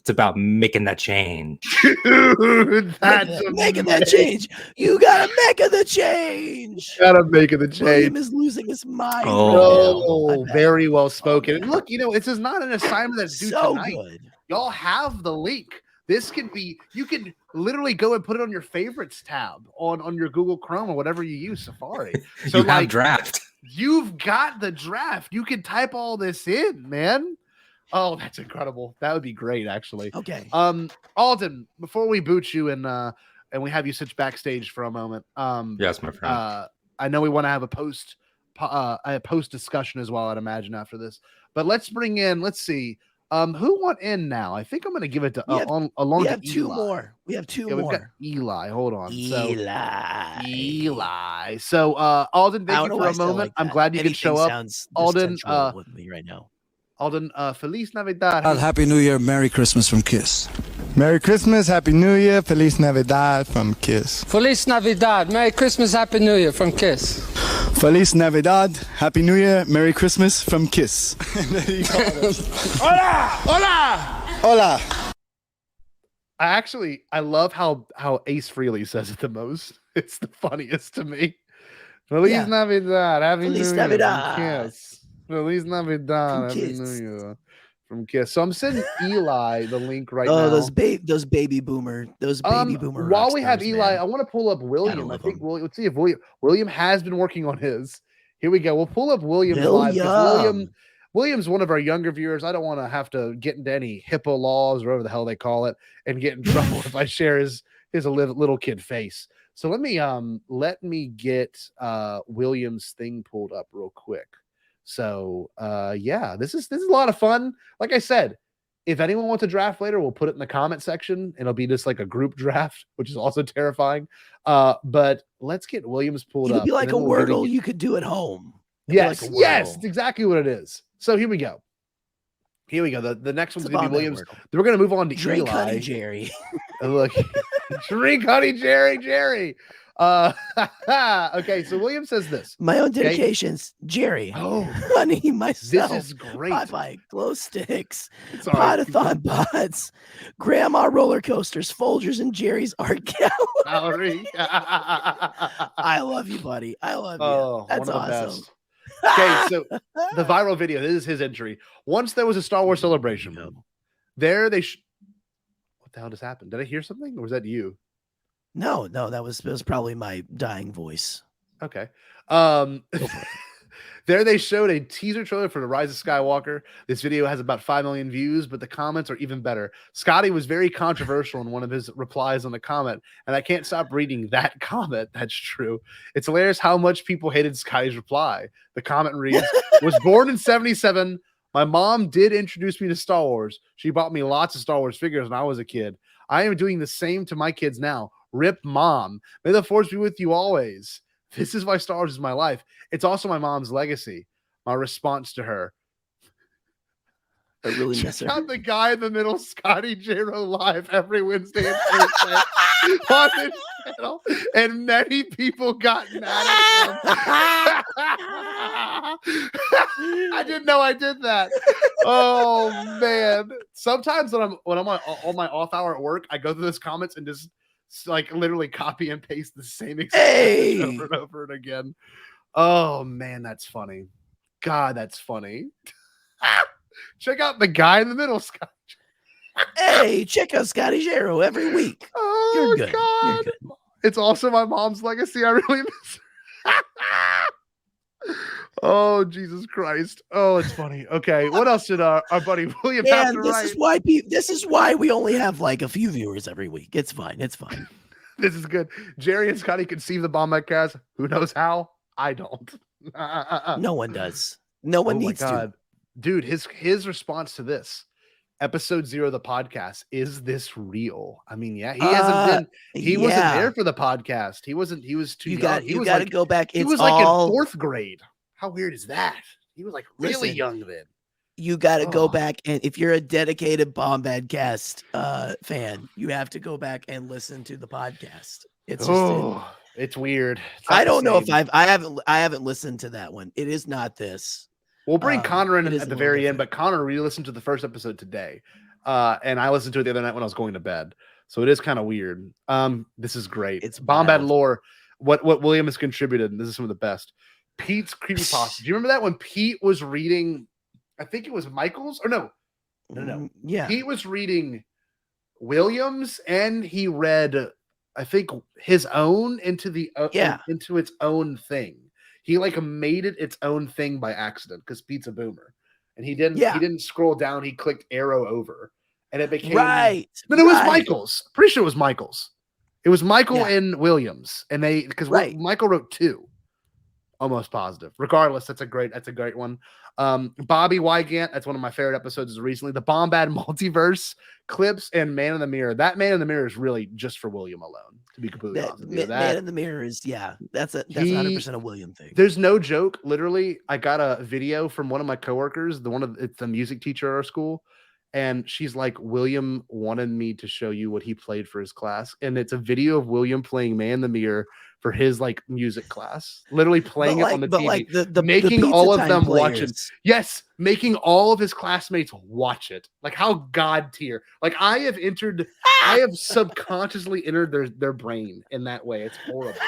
It's about making that change. Dude, making that change. You gotta make the change. William is losing his mind. Oh, very well spoken. And look, this is not an assignment that's due so tonight. Good. Y'all have the link. This could be, you could literally go and put it on your favorites tab on your Google Chrome or whatever you use, Safari. So you have draft. You've got the draft. You can type all this in, man. Oh, that's incredible. That would be great, actually. Okay. Alden, before we boot you and we have you sit backstage for a moment. Yes, my friend. I know we want to have a post discussion as well, I'd imagine, after this. But let's bring in, let's see. Who went in now? I think I'm going to give it to We have two Eli. more. We have two Yeah, we've more. got Eli. Hold on. Eli. So, Alden, thank you for a moment. Like I'm glad you can show up. Alden, with me right now. Alden, Feliz Navidad. Happy New Year, Merry Christmas from Kiss. Merry Christmas, Happy New Year, Feliz Navidad from Kiss. Feliz Navidad. Merry Christmas, Happy New Year from Kiss. Feliz Navidad, Happy New Year, Merry Christmas from Kiss. Hola! Hola! Hola! I love how Ace Frehley says it the most. It's the funniest to me. Feliz Navidad, Happy Feliz New Year Navidad. from Kiss. Feliz Navidad, Happy New Year from Kiss. So I'm sending Eli the link right now. Oh, those baby boomer. While we have Eli, I want to pull up William. I think let's see if William has been working on his. Here we go. We'll pull up William live because William's one of our younger viewers. I don't want to have to get into any HIPAA laws or whatever the hell they call it and get in trouble if I share his little kid face. So let me get William's thing pulled up real quick. So this is a lot of fun. Like I said, if anyone wants a draft later, we'll put it in the comment section. It'll be just like a group draft, which is also terrifying. But let's get Williams pulled up. It'd be like a Wordle you could do at home. Yes, it's exactly what it is. So here we go. The next one's gonna be Williams. We're gonna move on to Drink Eli. Honey Jerry. Look, drink Honey Jerry. Okay, so William says this. My own dedications, Jerry. Oh, Honey, myself. This is great. Popeye, glow sticks, Sorry. Potathon bots, Grandma roller coasters, Folgers, and Jerry's art gallery. I love you, buddy. I love you. Oh, that's one of the awesome. best. Okay, so the viral video. This is his entry. Once there was a Star Wars celebration. There they. What the hell just happened? Did I hear something, or was that you? No, that was probably my dying voice. Okay. There they showed a teaser trailer for The Rise of Skywalker. This video has about 5 million views, but the comments are even better. Scotty was very controversial in one of his replies on the comment, and I can't stop reading that comment. That's true. It's hilarious how much people hated Scotty's reply. The comment reads, was born in 1977. My mom did introduce me to Star Wars. She bought me lots of Star Wars figures when I was a kid. I am doing the same to my kids now. Rip mom. May the force be with you always. This is why Star Wars is my life. It's also my mom's legacy. My response to her. I really miss her. Check out the guy in the middle, Scotty J-Ro live every Wednesday and Thursday on his channel, and many people got mad at him. I didn't know I did that. Oh man! Sometimes when I'm on my off hour at work, I go through those comments and just like literally copy and paste the same exact message over and over and again. Oh man, that's funny. God, that's funny. Check out the guy in the middle, Scott. Hey, check out Scotty J-Ro every week. Oh, You're good. God. You're good. It's also my mom's legacy. I really miss her. Oh, Jesus Christ. Oh, it's funny. Okay, what else did our buddy William have to write? This is why we only have like a few viewers every week. It's fine. It's fine. This is good. Jerry and Scotty conceive the Bombadcast. Who knows how? I don't. No one does. No one needs to. Dude, his response to this episode 0 of the podcast, is this real? I mean, yeah, he hasn't been. He wasn't there for the podcast. He was too young. You got to go back. He was like in 4th grade. How weird is that? He was like really young then. You got to go back, and if you're a dedicated Bombadcast fan, you have to go back and listen to the podcast. It's just it's weird. I don't know if I haven't listened to that one. It is not this. We'll bring Connor in at the very end, but Connor re-listened to the first episode today, and I listened to it the other night when I was going to bed. So it is kind of weird. This is great. It's Bombad lore. What William has contributed, and this is some of the best. Pete's creepypasta. Do you remember that when Pete was reading? I think it was Michael's, or no. Yeah, Pete was reading Williams, and he read, I think, his own into its own thing. He like made it its own thing by accident because Pete's a boomer, and he didn't scroll down. He clicked arrow over, and it became But it was Michael's. Pretty sure it was Michael's. It was Michael and Williams, and Michael wrote 2. Almost positive. Regardless, that's a great one. Bobby Wygant, that's one of my favorite episodes recently. The Bombad multiverse clips and Man in the Mirror. That Man in the Mirror is really just for William alone, to be completely honest with you. Man in the Mirror is, that's 100% a William thing. There's no joke. Literally, I got a video from one of my coworkers, it's the music teacher at our school. And she's like, William wanted me to show you what he played for his class. And it's a video of William playing Man in the Mirror for his like music class, literally playing it on the TV, like making the all of Pizza them Time watch it. players. Yes, making all of his classmates watch it. Like how God tier. Like I have subconsciously entered their brain in that way. It's horrible.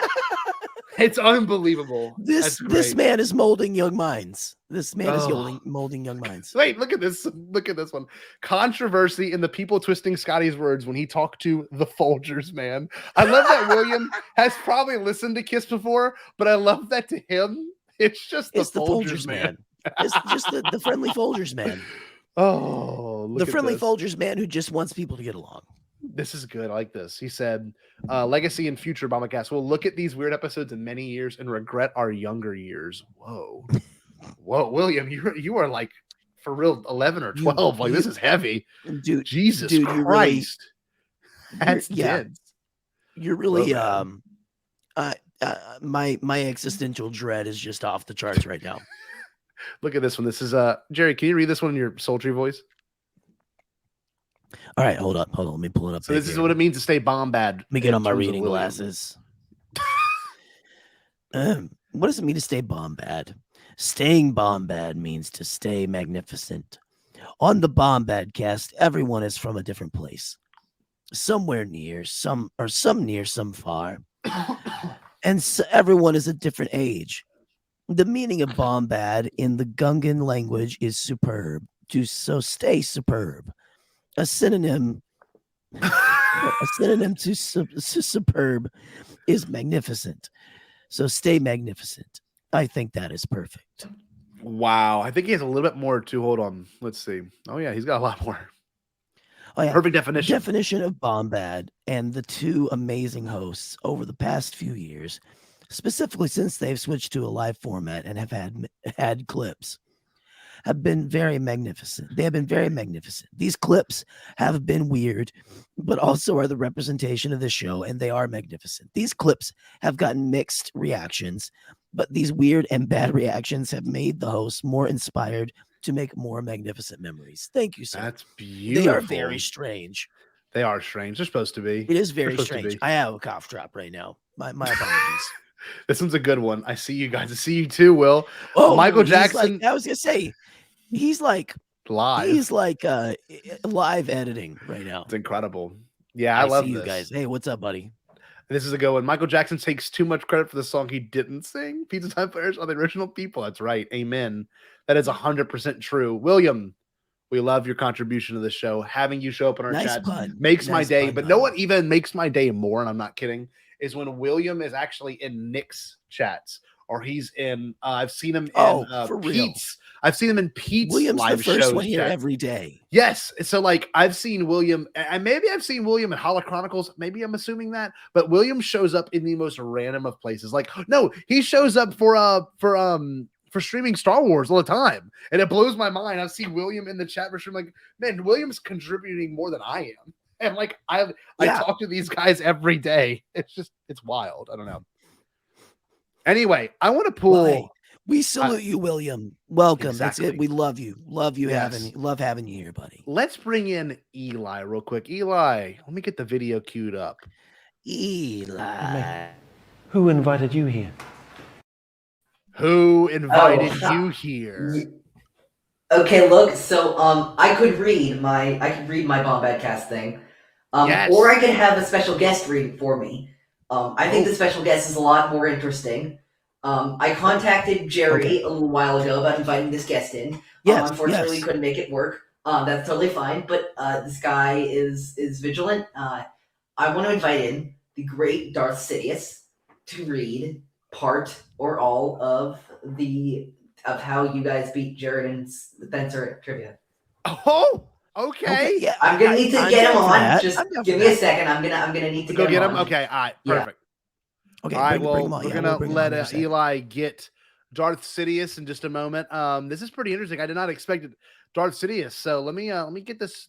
It's unbelievable. This man is molding young minds. This man is molding young minds. Wait, look at this. Look at this one. Controversy in the people twisting Scotty's words when he talked to the Folgers man. I love that William has probably listened to Kiss before, but I love that to him, it's just the Folgers man. It's just the friendly Folgers man. Oh, look the at friendly this. Folgers man who just wants people to get along. This is good. I like this. He said, legacy and future Bombadcast. We'll look at these weird episodes in many years and regret our younger years. Whoa. Whoa, William, you are like for real 11 or 12. This is heavy. Dude, Jesus Christ. Really, that's dense. You're really my existential dread is just off the charts right now. Look at this one. This is Gerry, can you read this one in your sultry voice? All right, hold on. Let me pull it up. So this is what it means to stay Bombad. Let me get on my reading glasses. What does it mean to stay Bombad? Staying Bombad means to stay magnificent. On the Bombadcast, everyone is from a different place. Somewhere near, some near, some far. And so everyone is a different age. The meaning of Bombad in the Gungan language is superb. So stay superb. A synonym to superb is magnificent. So stay magnificent. I think that is perfect. Wow. I think he has a little bit more too. Hold on. Let's see. Oh, yeah. He's got a lot more. Oh, yeah. Perfect definition. Definition of Bombad and the two amazing hosts over the past few years, specifically since they've switched to a live format and have had clips, have been very magnificent. They have been very magnificent. These clips have been weird, but also are the representation of the show, and they are magnificent. These clips have gotten mixed reactions, but these weird and bad reactions have made the hosts more inspired to make more magnificent memories. Thank you, sir. That's beautiful. They are very strange. They are strange. They're supposed to be. It is very strange. I have a cough drop right now. My apologies. This one's a good one. I see you guys. I see you too, Will. Oh, Michael Jackson. I was going to say, he's like live. He's like live editing right now. It's incredible. Yeah, I love see this. You guys. Hey, what's up, buddy? This is a good one. Michael Jackson takes too much credit for the song he didn't sing. Pizza Time players are the original people. That's right. Amen. That is 100% true. William, we love your contribution to the show. Having you show up in our chat makes my day. But know what even makes my day more, and I'm not kidding, is when William is actually in Nick's chats, or he's in. I've seen him in Pete's. I've seen him in Pete's William's live the first shows one here chat. every day. Yes. So like I've seen William, and maybe I've seen William in Holo Chronicles. Maybe I'm assuming that, but William shows up in the most random of places. Like, no, he shows up for streaming Star Wars all the time. And it blows my mind. I see William in the chat for stream, like, man, William's contributing more than I am. And like I talk to these guys every day. It's wild. I don't know. Anyway, I want to pull. Well, hey, we salute you, William. Welcome. Exactly. That's it. We love you. Love you Yes. having you here, buddy. Let's bring in Eli real quick. Eli, let me get the video queued up. Eli. Who invited you here? Who invited you here? Okay, look, so I could read my Bombadcast thing. Yes. Or I could have a special guest read it for me. I think the special guest is a lot more interesting. I contacted Gerry a little while ago about inviting this guest in. Unfortunately, we couldn't make it work. That's totally fine, but this guy is vigilant. I want to invite in the great Darth Sidious to read part or all of how you guys beat Jared and Spencer at trivia. Oh, okay. Yeah, I'm gonna need to get him on. Just give me a second. I'm gonna need to get him. on. Okay, all right, Yeah. perfect. Okay, all right. bring him Well, on. we're Yeah, gonna we'll bring him let on in a second. Eli get Darth Sidious in just a moment. This is pretty interesting. I did not expect it. Darth Sidious. So let me get this.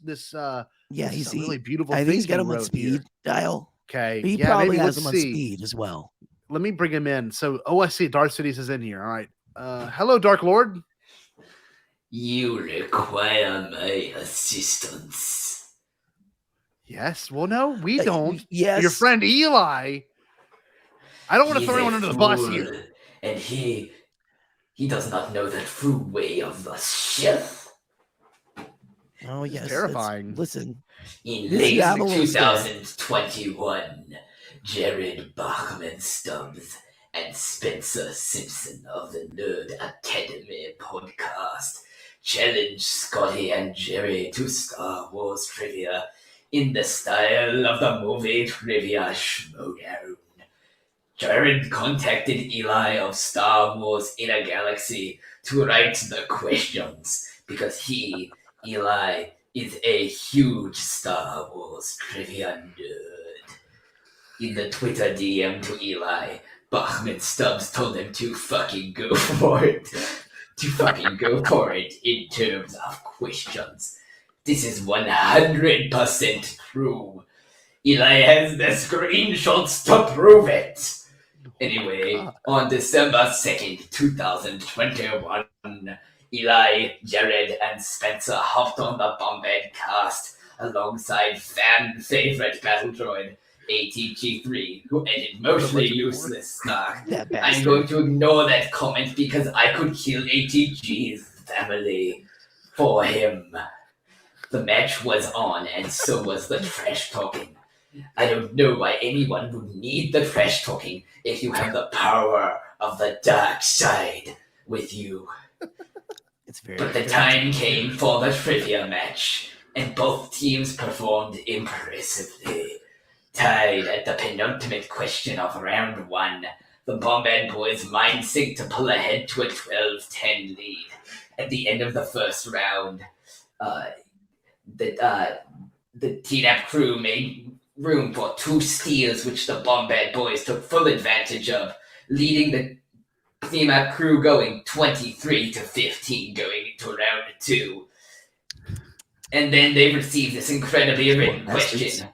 He's really beautiful. I think he's got him on speed dial. Okay, He probably has him on speed as well. Let me bring him in. So, I see Darth Sidious is in here. All right. Hello, Dark Lord. You require my assistance. Yes. Well, no, we don't. Yes. Your friend Eli. I don't want to throw anyone under the bus here. And he does not know the true way of the Sith. Oh, yes. Terrifying. Listen. In late 2021, Jared Bachman Stubbs and Spencer Simpson of the Nerd Academy podcast challenged Scotty and Gerry to Star Wars trivia in the style of the movie Trivia Schmodown. Jared contacted Eli of Star Wars Inner Galaxy to write the questions because Eli, is a huge Star Wars trivia nerd. In the Twitter DM to Eli, Bachman Stubbs told him to fucking go for it. To fucking go for it in terms of questions. This is 100% true. Eli has the screenshots to prove it. Anyway, on December 2nd, 2021, Eli, Jared, and Spencer hopped on the Bombadcast alongside fan-favorite battle droid ATG3, who edited mostly useless stuff. I'm going to ignore that comment because I could kill ATG's family for him. The match was on, and so was the trash talking. I don't know why anyone would need the trash talking if you have the power of the dark side with you. But the time came for the trivia match, and both teams performed impressively. Tied at the penultimate question of round 1, the Bombad boys mind synced to pull ahead to a 12-10 lead. At the end of the first round, the TNAP crew made room for 2 steals, which the Bombad boys took full advantage of, leading the TNAP crew going 23-15 going into round 2. And then they received this incredibly written question.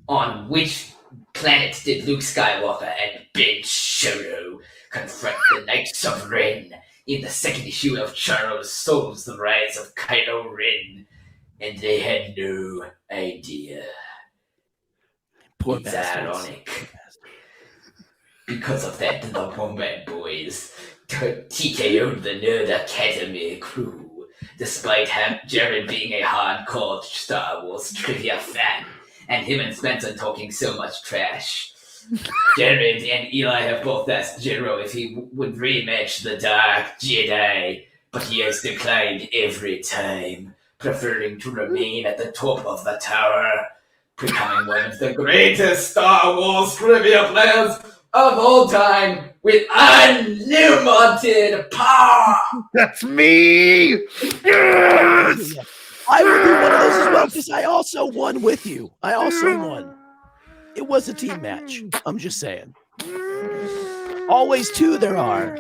On which planet did Luke Skywalker and Ben Solo confront the Knights of Ren in the second issue of Charles Soule's The Rise of Kylo Ren? And they had no idea. It's ironic. Because of that, the Bombad boys TKO'd the Nerd Academy crew, despite Jared being a hardcore Star Wars trivia fan, and him and Spencer talking so much trash. Jared and Eli have both asked Jero if he would rematch the Dark Jedi, but he has declined every time, preferring to remain at the top of the tower, becoming one of the greatest Star Wars trivia players of all time with unlimited power. That's me. Yes! I would be one of those as well because I also won with you. I also won. It was a team match. I'm just saying. Always 2 there are.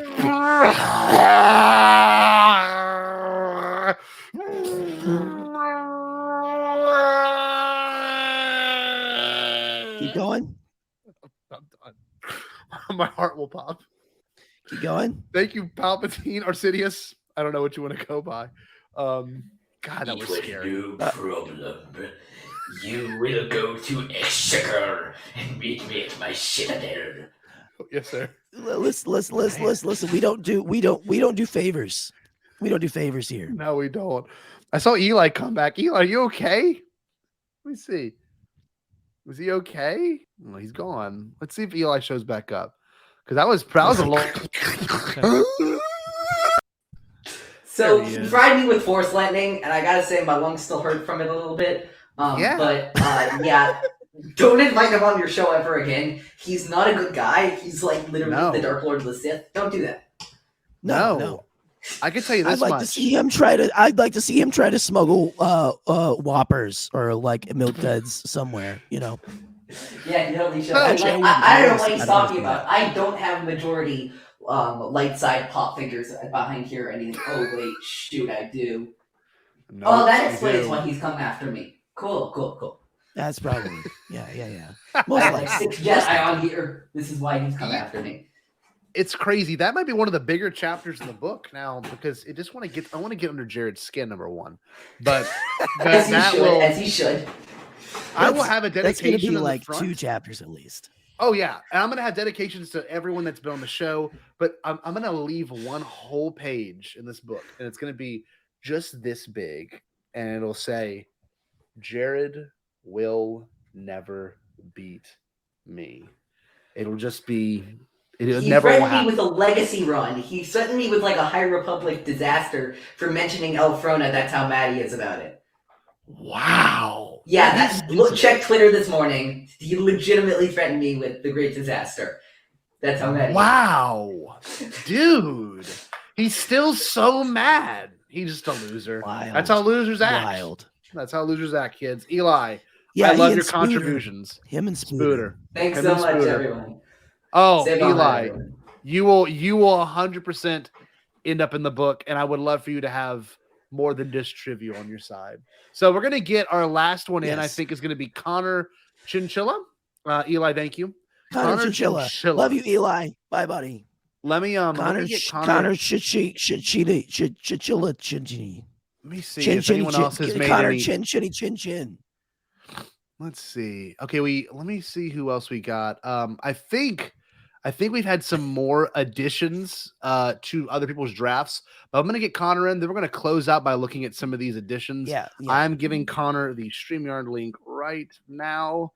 Keep going. I'm done. My heart will pop. Keep going. Thank you, Palpatine, Arsidious. I don't know what you want to go by. God, that was scary. No problem. You will go to Exchequer and meet me at my citadel. Yes, sir. Listen. We don't do favors. We don't do favors here. No, we don't. I saw Eli come back. Eli, are you okay? Let me see. Was he okay? No, he's gone. Let's see if Eli shows back up. Because that was a long. So he fried me with Force Lightning, and I gotta say my lungs still hurt from it a little bit. But don't invite him on your show ever again. He's not a good guy. He's like literally the Dark Lord of the Sith. Don't do that. No. I can tell you this I'd like much. to see him try to smuggle Whoppers or like Milk Duds somewhere, you know. Yeah, you know, he should. I don't know what he's talking about. I don't have majority light side pop figures behind here, and he's oh wait, shoot, I do. No, that explains why he's come after me. Cool. That's probably yeah. I have like 6 Jedi on here. This is why he's come after me. It's crazy. That might be one of the bigger chapters in the book now because I want to get under Jared's skin, number one. But as he should. I will have a dedication. That's going to be on like the front. 2 chapters at least. Oh yeah, and I'm going to have dedications to everyone that's been on the show. But I'm going to leave one whole page in this book, and it's going to be just this big, and it'll say, "Jared will never beat me." It'll just be. He threatened me with a legacy run. He threatened me with like a High Republic disaster for mentioning Elfrona. That's how mad he is about it. Wow. Yeah, check Twitter this morning. He legitimately threatened me with the Great Disaster. That's how mad. Wow, dude, he's still so mad. He's just a loser. Wild. That's how losers act. Wild. That's how losers act, kids. Eli, Yeah, I love your Spooter. contributions. Him and Spooter. Thanks so much, everyone. Oh, Say bye, Eli, everyone. you will 100% end up in the book, and I would love for you to have more than just trivia on your side. So we're gonna get our last one in. I think is gonna be Connor Chinchilla. Eli, thank you. Connor Chinchilla. Love you, Eli. Bye, buddy. Let me Connor Chinchilla. Let me see if anyone else has made Connor any. Chin. Let's see. Okay, let me see who else we got. I think we've had some more additions to other people's drafts. But I'm gonna get Connor in. Then we're gonna close out by looking at some of these additions. Yeah. I'm giving Connor the StreamYard link right now,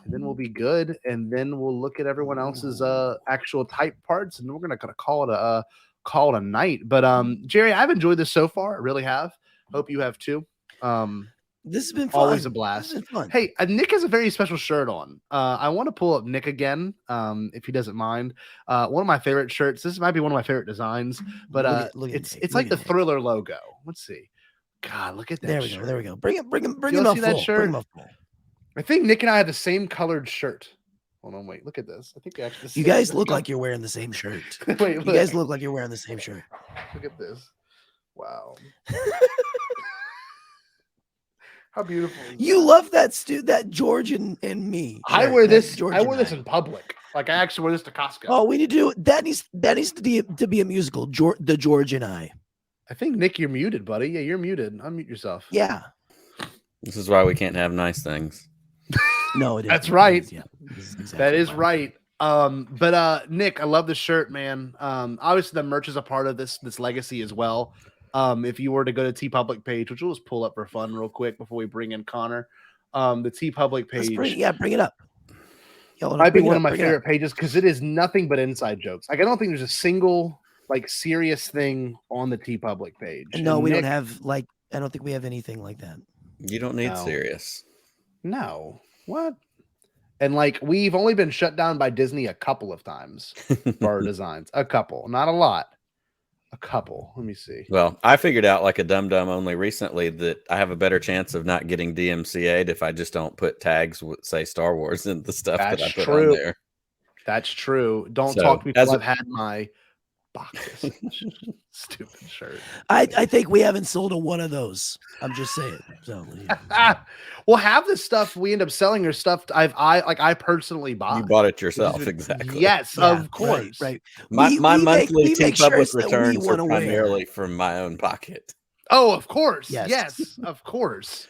and then we'll be good. And then we'll look at everyone else's actual type parts, and then we're gonna kind of call it a night. But Jerry, I've enjoyed this so far. I really have. Hope you have too. This has been fun. Always a blast. Fun. Hey, Nick has a very special shirt on. I want to pull up Nick again, if he doesn't mind. One of my favorite shirts. This might be one of my favorite designs, but it's like the Thriller logo. Let's see. God, look at that. There we go. Bring him Y'all up see full. that shirt? Bring him up full. I think Nick and I have the same colored shirt. Hold on, wait. Look at this. I think they actually. You guys look like you're wearing the same shirt. Wait, you guys look like you're wearing the same shirt. Look at this. Wow. How beautiful! You love that George and me. I wear this. I wear this in public. Like I actually wear this to Costco. Oh, we need to do that. Needs to be a musical. The George and I. I think Nick, you're muted, buddy. Yeah, you're muted. Unmute yourself. Yeah. This is why we can't have nice things. No, it is. That's right. Yeah, that is right. But Nick, I love the shirt, man. Obviously the merch is a part of this legacy as well. If you were to go to T Public page, which we'll just pull up for fun real quick before we bring in Connor, the T Public page. Bring it up. Might be one of my favorite pages because it is nothing but inside jokes. Like I don't think there's a single like serious thing on the T Public page. No, and we Nick, don't have like. I don't think we have anything like that. You don't need serious. No. What? And like we've only been shut down by Disney a couple of times for our designs. A couple, not a lot. A couple. Let me see. Well, I figured out like a dum-dum only recently that I have a better chance of not getting DMCA'd if I just don't put tags with say Star Wars and the stuff that I put on there. That's true. Don't talk to me because I've had my boxes. Stupid shirt. I think we haven't sold a one of those. I'm just saying. So well, half the stuff we end up selling or stuff I personally bought. You bought it yourself, exactly. Yes, of course. Right. My monthly T Public returns are primarily from my own pocket. Oh, of course. Yes, of course.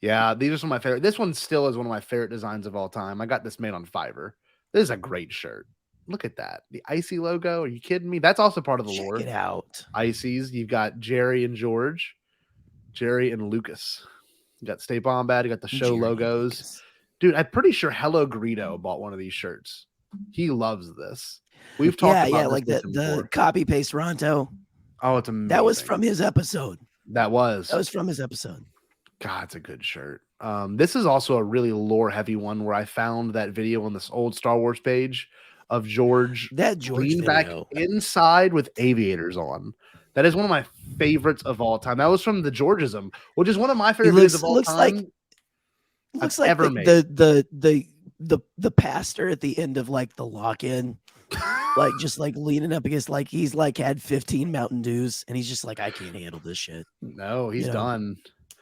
Yeah, these are some of my favorite. This one still is one of my favorite designs of all time. I got this made on Fiverr. This is a great shirt. Look at that. The Icy logo. Are you kidding me? That's also part of the lore. Check it out. Icy's. You've got Jerry and George. Jerry and Lucas. You got Stay Bombad. You got the show logos. Dude, I'm pretty sure Hello Greedo bought one of these shirts. He loves this. We've talked about like the copy paste Ronto. Oh, it's amazing. That was from his episode. That was from his episode. God, it's a good shirt. This is also a really lore heavy one where I found that video on this old Star Wars page of George leaning back inside with aviators on. That is one of my favorites of all time. That was from the Georgism, which is one of my favorite videos of all time. Looks like the pastor at the end of like the lock-in like just like leaning up against, like he's like had 15 Mountain Dews, and he's just like, I can't handle this shit. No, he's done.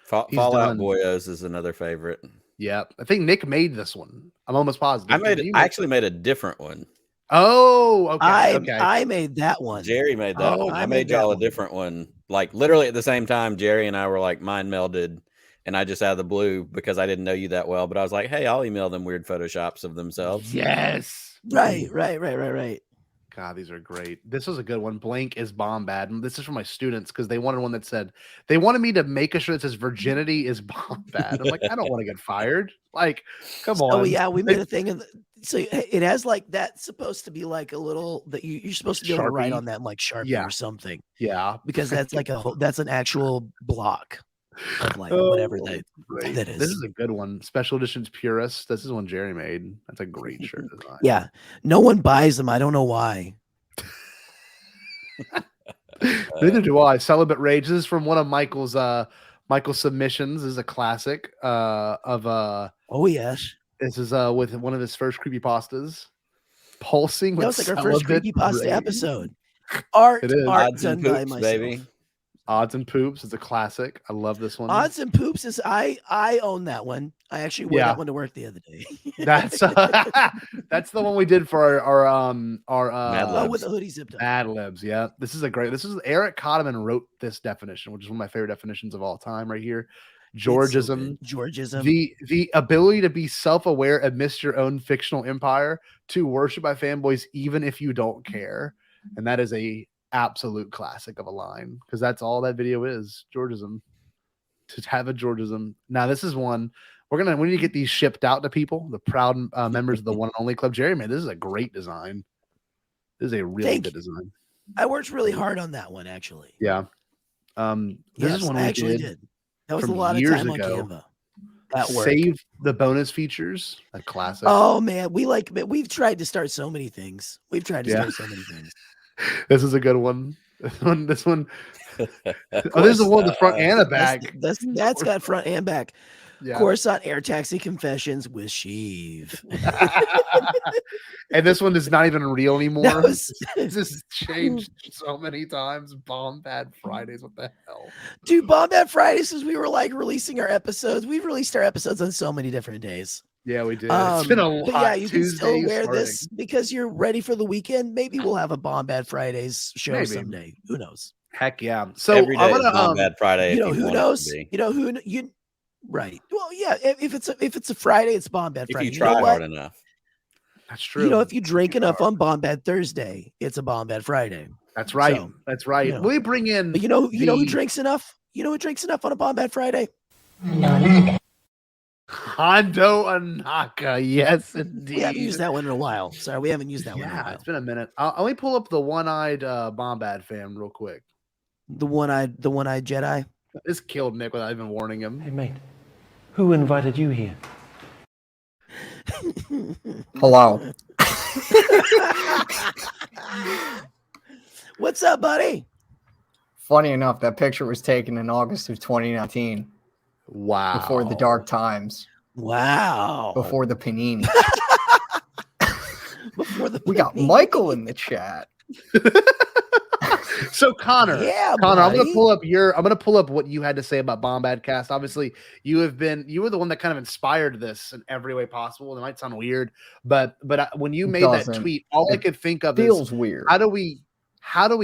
Fallout Boyos is another favorite. Yeah, I think Nick made this one. I'm almost positive. I actually made a different one. Oh, okay. I made that one. Jerry made that one. I made y'all a different one. Like literally at the same time, Jerry and I were like mind melded, and I just out of the blue, because I didn't know you that well, but I was like, hey, I'll email them weird photoshops of themselves. Yes. Right. God, these are great. This was a good one. Blank is Bombad. And this is for my students because they wanted one that said, they wanted me to make a shirt that says virginity is Bombad. I'm like, I don't want to get fired. Like, come on. Oh yeah, we made a thing. So it has like that's supposed to be like a little that you're supposed to be able to write on that in like Sharpie or something. Yeah, because that's like that's an actual block of like whatever that is. This is a good one. Special editions purist. This is one Jerry made. That's a great shirt design. Yeah, no one buys them. I don't know why. Neither do I. Celibate Rage. This is from one of Michael's submissions. This is a classic of oh yes. This is with one of his first creepypastas. Pulsing with that was like our first creepypasta Rage. Episode. Art Odds done and by Poops, myself. baby. Odds and Poops is a classic. I love this one. Odds and Poops is I own that one. I actually wore that one to work the other day. That's that's the one we did for our Mad Libs. With the hoodie zipped up. Mad Libs. Yeah, this is Eric Cotterman wrote this definition, which is one of my favorite definitions of all time. Right here, Georgism. Georgism. The ability to be self-aware amidst your own fictional empire, to worship by fanboys even if you don't care, and that is a absolute classic of a line because that's all that video is. Georgism. To have a Georgism. Now this is one. We need to get these shipped out to people, the proud members of the One and Only Club. Jerry, man, this is a great design. This is a really good design. I worked really hard on that one, actually. Yeah. This is one I we actually did. That was a from lot of years time ago. on Canva. That work. Save the bonus features. A classic. Oh man, we've tried to start so many things. We've tried to start so many things. This is a good one. This one. Oh, this is the one with the front and the back. That's got front and back. Yeah. Coruscant Air Taxi Confessions with Sheev. And this one is not even real anymore. This has changed so many times. Bombad Fridays. What the hell? Dude, Bombad Fridays, since we were like releasing our episodes, we've released our episodes on so many different days. Yeah, we did. It's been a lot. But yeah, you can still Tuesdays wear starting. this because you're ready for the weekend. Maybe we'll have a Bombad Fridays show someday. Who knows? Heck yeah. So every day I'm gonna, is Bombad Friday. You know if who want it knows? to be. You know who you right. Well, yeah. If it's a Friday, it's Bombad If Friday. you try know hard what? enough. That's true. You know, if you drink enough on Bombad Thursday, it's a Bombad Friday. That's right. So, That's right. you know. We bring in. But you know who drinks enough? You know who drinks enough on a Bombad Friday? Hondo Anaka. Yes, indeed. We haven't used that one in a while. Sorry, we haven't used that one in a Yeah, while. it's been a minute. Let me pull up the one-eyed Bombad fam real quick. The one-eyed Jedi. This killed Nick without even warning him. Hey, mate. Who invited you here? Hello. What's up, buddy? Funny enough, that picture was taken in August of 2019. Wow. Before the dark times. Wow. Before the panini. We got Michael in the chat. So Connor, Yeah, Connor, I'm buddy. gonna pull up what you had to say about Bombadcast. Obviously, you were the one that kind of inspired this in every way possible. It might sound weird, but when you made that doesn't. tweet, all I could think of Feels is weird. How do we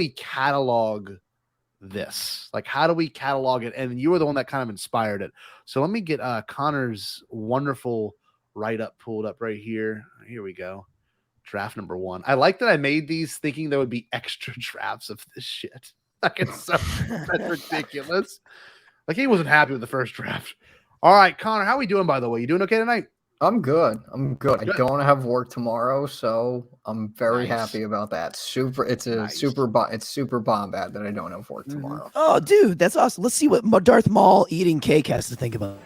catalog this? Like, how do we catalog it? And you were the one that kind of inspired it. So let me get Connor's wonderful write-up pulled up right here. Here we go. Draft number 1. I like that I made these thinking there would be extra drafts of this shit. Like, it's so that's ridiculous. Like, he wasn't happy with the first draft. All right, Connor, how are we doing, by the way? You doing okay tonight? I'm good. I Good. don't have work tomorrow, so I'm very Nice. happy about that. It's super Bombad that I don't have work tomorrow. Oh, dude, that's awesome. Let's see what Darth Maul eating cake has to think about.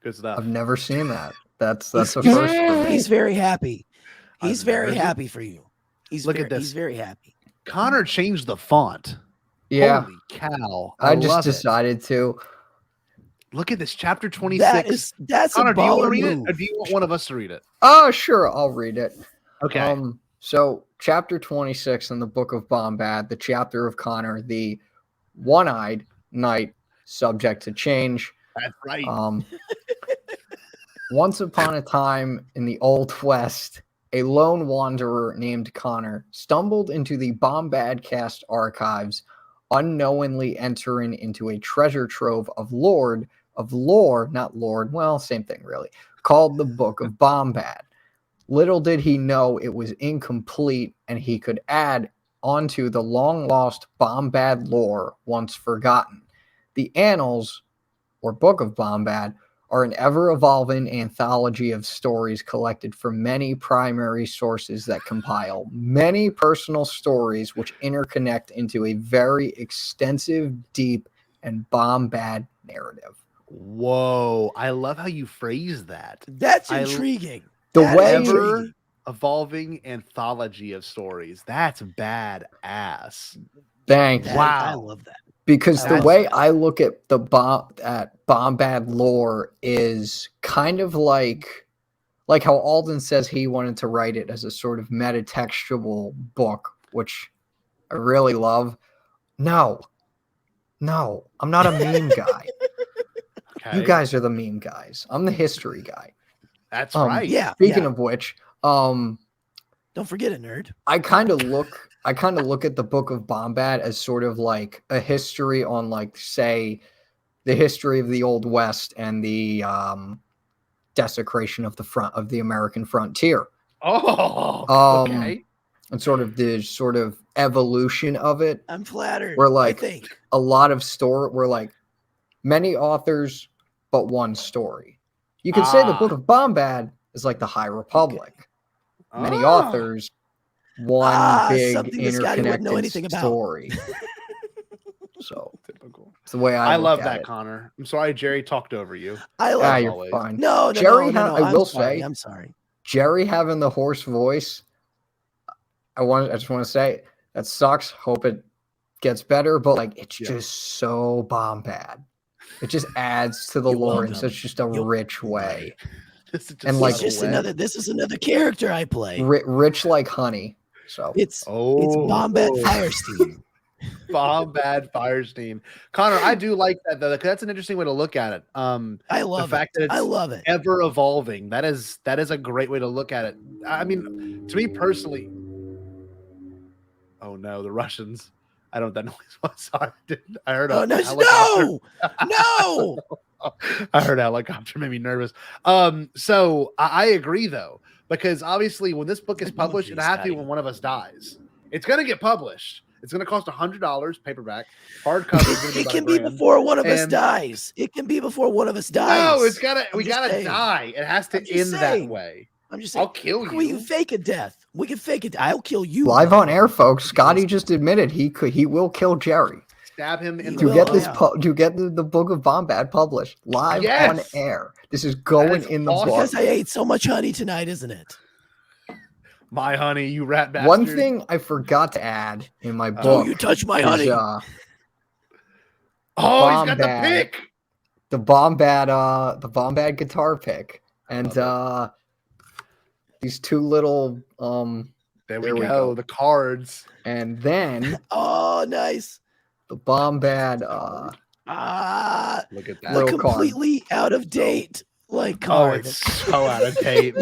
Good stuff. I've never seen that. That's the first for me. He's very happy. He's I've very never- happy for you. Look at this. He's very happy. Connor changed the font. Yeah. Holy cow. I love just it. decided to. Look at this, chapter 26. That's Connor, a do you want to baller read it, move. or do you want one of us to read it? Oh, sure, I'll read it. Okay. So chapter 26 in the Book of Bombad, the chapter of Connor, the one-eyed knight, subject to change. That's right. Once upon a time in the Old West, a lone wanderer named Connor stumbled into the Bombadcast archives, unknowingly entering into a treasure trove of lore, not Lord, well, same thing really, called the Book of Bombad. Little did he know it was incomplete, and he could add onto the long-lost Bombad lore once forgotten. The Annals, or Book of Bombad, are an ever-evolving anthology of stories collected from many primary sources that compile many personal stories which interconnect into a very extensive, deep, and Bombad narrative. Whoa, I love how you phrase that. That's intriguing. Evolving anthology of stories. That's badass. Thanks. Wow. I love that. Because the way I look at the Bombad lore is kind of like how Alden says he wanted to write it as a sort of metatextual book, which I really love. No, I'm not a meme guy. Okay. You guys are the meme guys. I'm the history guy. That's right. Yeah. Speaking of which, don't forget it, nerd. I kind of look at the Book of Bombad as sort of like a history on, like, say, the history of the Old West and the desecration of the American frontier. Oh, okay. And sort of the evolution of it. I'm flattered. Where, like, I think a lot of we're like many authors, but one story. You could say the Book of Bombad is like the High Republic. Many authors, one big interconnected story. So typical. It's the way I look love at that, it. Connor. I'm sorry, Jerry talked over you. I love you're fine. No, Jerry, no. I will sorry. say, I'm sorry. Jerry having the hoarse voice. I just want to say that sucks. Hope it gets better, but like it's just so Bombad. It just adds to the lore in such just a rich way. And like this is another character I play. Rich like honey. So it's Bombad Firestein. Bombad Firestein. Connor, I do like that though. That's an interesting way to look at it. I love the fact that it's I love it. Ever evolving. That is a great way to look at it. I mean, to me personally. Oh no, the Russians. I don't know what that noise was. Sorry, I heard a helicopter. No. I heard a helicopter, made me nervous. So I agree though, because obviously when this book is published, it has to be when one of us dies. It's gonna get published. It's gonna cost $100 paperback, hardcover. It can be before one of us dies. It can be before one of us dies. No, we gotta die. It has to end that way. I'm just saying. I'll kill you. We can fake a death. We can fake it. I'll kill you. Live on air, folks. Scotty just admitted he will kill Jerry. Stab him in to get this to get the Book of Bombad published live on air. This is going in the book. Because I ate so much honey tonight, isn't it? My honey, you rat bastard. One thing I forgot to add in my book. Oh, you touched my honey. He's got the pick. The Bombad guitar pick. And these two little there we go, the cards. And then oh nice. The Bombad look at that. The completely out of date card. Oh, it's so out of date.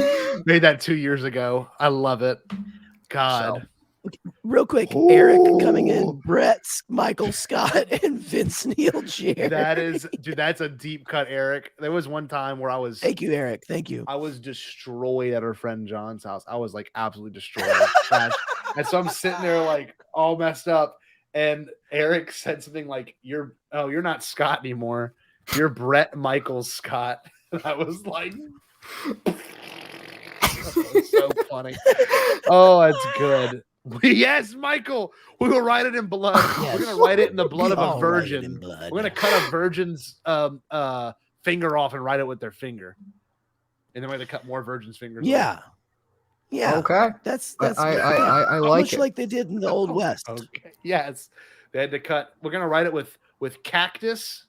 Made that 2 years ago. I love it. God. Real quick, Eric coming in, Brett, Michael Scott, and Vince Neil Jerry. That's a deep cut, Eric. There was one time where I was. Thank you, Eric. Thank you. I was destroyed at our friend John's house. I was like absolutely destroyed. And so I'm sitting there like all messed up. And Eric said something like, you're not Scott anymore. You're Brett Michael Scott. And I was like, so funny. Oh, that's good. Yes, Michael. We will write it in blood. Yes. We're gonna write it in the blood of a virgin. We're gonna cut a virgin's finger off and write it with their finger. And then we're gonna cut more virgins' fingers. Yeah. Off. Yeah. Okay. That's I like much it. like they did in the Old West. Okay. Yes. They had to cut. We're gonna write it with cactus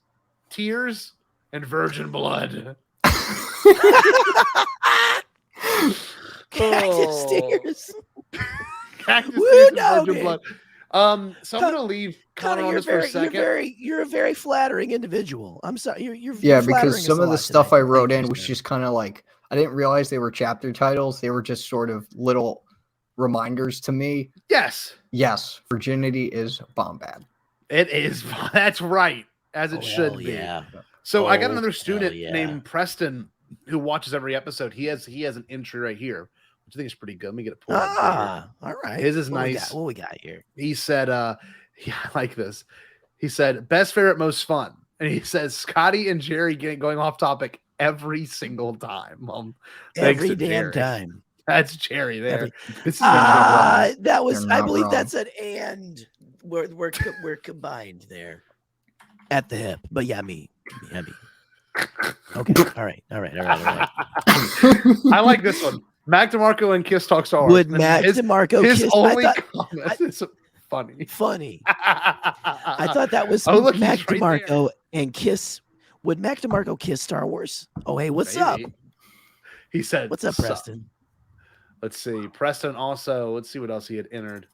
tears and virgin blood. Cactus tears. Cactus Woo, tears and no, virgin dude. blood. So I'm gonna leave Connor on this for a second. You're a very flattering individual. I'm sorry. You're Yeah, flattering because us some a of the lot stuff today. I wrote Thank in you, was sir. just kind of like I didn't realize they were chapter titles. They were just sort of little reminders to me. Yes. Yes, virginity is Bombad. It is. That's right, as it should be. Yeah. So I got Oh, another student hell yeah. named Preston who watches every episode. He has an entry right here, which I think is pretty good. Let me get it pulled up. Ah, all right. His is What we nice. got? What we got here? He said, yeah, I like this. He said, best, favorite, most fun. And he says, Scotty and Gerry going off topic every single time. Thanks Every to damn Gerry. time. That's Gerry there. This is That was. They're I not believe wrong. that's an and. We're combined there, at the hip. But yeah, me. Okay. All right. I like this one. Mac DeMarco and Kiss Talk Star Wars. Would Mac DeMarco his kiss? only I thought, comment is funny. Funny. I thought that was Oh, look, Mac he's right DeMarco and Kiss. Would Mac DeMarco kiss Star Wars? Oh, hey, what's up? Maybe. He said, What's up, "Sup." Preston? Let's see. Preston also, let's see what else he had entered.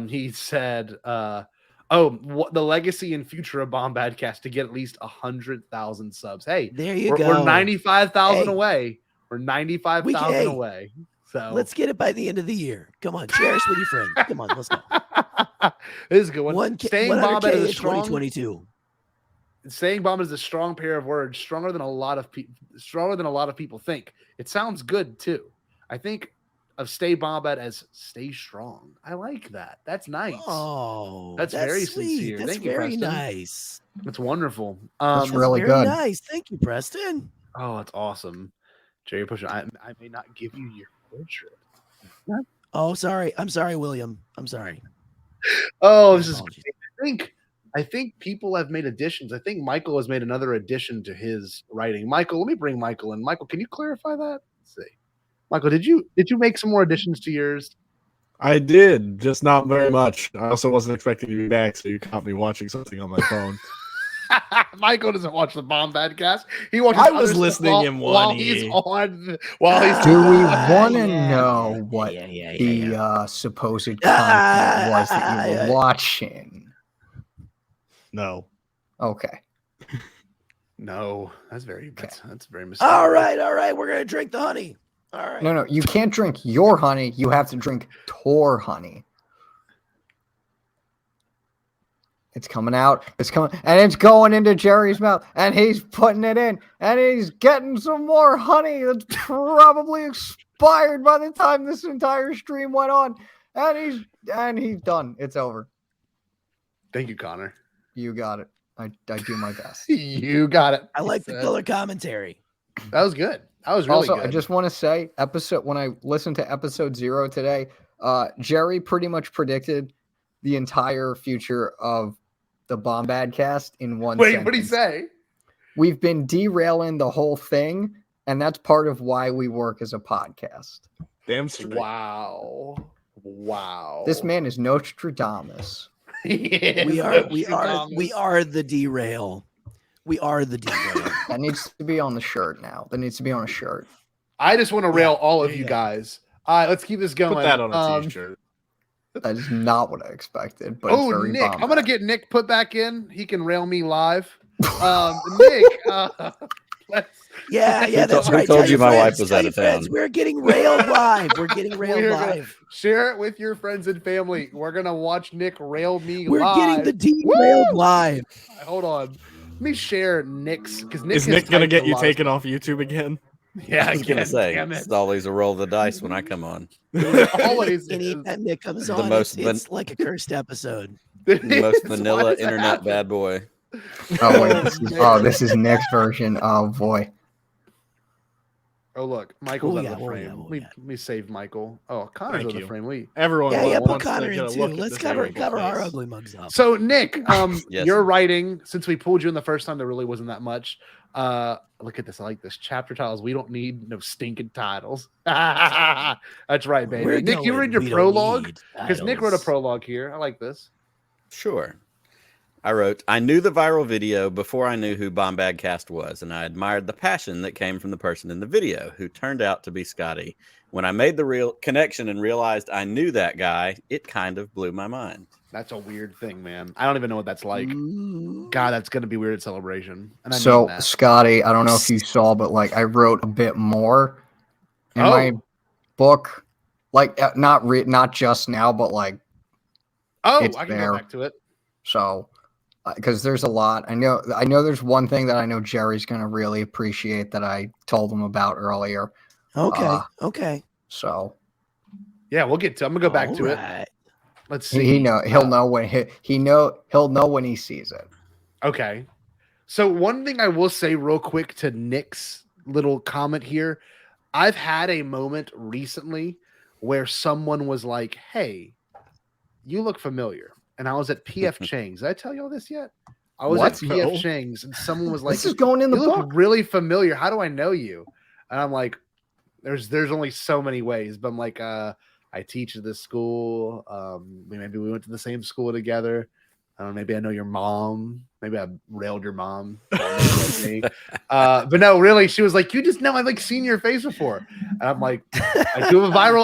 He said, what the legacy and future of Bombadcast to get at least 100,000 subs. Hey, There you we're go. 95,000 Hey. away. We're 95,000 Hey. away. So Let's get it by the end of the year. Come on, share us with your friends. Come on, let's go. this is a good one. Staying 100K Bombad is in a strong 2022. Saying Bombad is a strong pair of words, stronger than a lot of people think. It sounds good too. I think of Stay Bombad as stay strong. I like that. That's nice. Oh, that's very sweet. sincere. That's Thank you, very Preston. nice. That's wonderful. That's really Very good. nice. Thank you, Preston. Oh, that's awesome. Jerry Pusher, I may not give you your portrait. Oh, sorry. I'm sorry, William. I'm sorry. Oh, this is great. I think people have made additions. I think Michael has made another addition to his writing. Michael, let me bring Michael in. Michael, can you clarify that? Let's see. Michael, did you make some more additions to yours? I did, just not very much. I also wasn't expecting you to be back, so you caught me watching something on my phone. Michael doesn't watch the Bombadcast. He watches. I was other listening stuff in while one he's ear. on. While he's Do we want to know what the supposed content was that you were watching? No. Okay. No, that's very that's very mysterious. All right. We're gonna drink the honey. All right. No, you can't drink your honey. You have to drink Tor honey. It's coming out. It's coming, and it's going into Jerry's mouth, and he's putting it in, and he's getting some more honey that's probably expired by the time this entire stream went on, and he's done. It's over. Thank you, Connor. You got it. I do my best. You got it. I like the color commentary. That was good. That was really also, good. I just want to say, when I listened to episode 0 today, Gerry pretty much predicted the entire future of the Bombadcast in one Wait, sentence. what did he say? We've been derailing the whole thing, and that's part of why we work as a podcast. Damn straight. Wow. This man is Nostradamus. We are the derail. We are the derail. That needs to be on the shirt now. That needs to be on a shirt. I just want to rail all of you guys. All right, let's keep this going. Put that on a t-shirt. That is not what I expected. But it's very Nick. Bombad. I'm gonna get Nick put back in. He can rail me live. Nick, Yeah, that's right. Who told you my Tell your wife was out of friends, town? We're getting railed live. We're getting railed We're gonna live. share it with your friends and family. We're gonna watch Nick rail me We're live. getting the derailed live. Hold on. Let me share Nick's because Is Nick gonna get you taken off YouTube again? Yeah, I was gonna say damn it. it's always a roll of the dice when I come on. Always Anytime Nick comes The on, most it's like a cursed episode. The most Why vanilla does that internet happen? bad boy. Oh wait, this is Nick's version. Oh boy. Oh look, Michael's What we out of the got? What we frame. got? What Let we me, let me save Michael. Oh, Connor's Thank out of the you. frame. Everyone Yeah, put wants Connor to in get a too. look at Let's this cover arrogant our face. ugly mugs up. So Nick, Yes. you're writing. Since we pulled you in the first time, there really wasn't that much. Look at this. I like this. Chapter titles. We don't need no stinking titles. That's right, baby. We're Nick, you going, read your we don't prologue need because Nick wrote a titles. prologue here. I like this. Sure. I wrote, I knew the viral video before I knew who Bombadcast was, and I admired the passion that came from the person in the video, who turned out to be Scotty. When I made the real connection and realized I knew that guy, it kind of blew my mind. That's a weird thing, man. I don't even know what that's like. God, that's going to be weird at Celebration. And I So, mean that. Scotty, I don't know if you saw, but like I wrote a bit more in my book, like not just now, but like I it's can there. go back to it. So, because there's a lot. I know there's one thing that I know Jerry's going to really appreciate that I told him about earlier. Okay. Okay. So, yeah, we'll get to. I'm gonna go back to it. Let's see. He'll know when he'll know when he sees it. Okay. So one thing I will say real quick to Nick's little comment here, I've had a moment recently where someone was like, "Hey, you look familiar." And I was at PF Chang's. Did I tell you all this yet? I was at PF Chang's, and someone was like, "This is going in the book. book. Look really familiar. How do I know you?" And I'm like, "There's only so many ways." But I'm like, I teach at this school. Maybe we went to the same school together. Maybe I know your mom. Maybe I railed your mom. But no, really, she was like, "You just know I've like seen your face before." And I'm like, I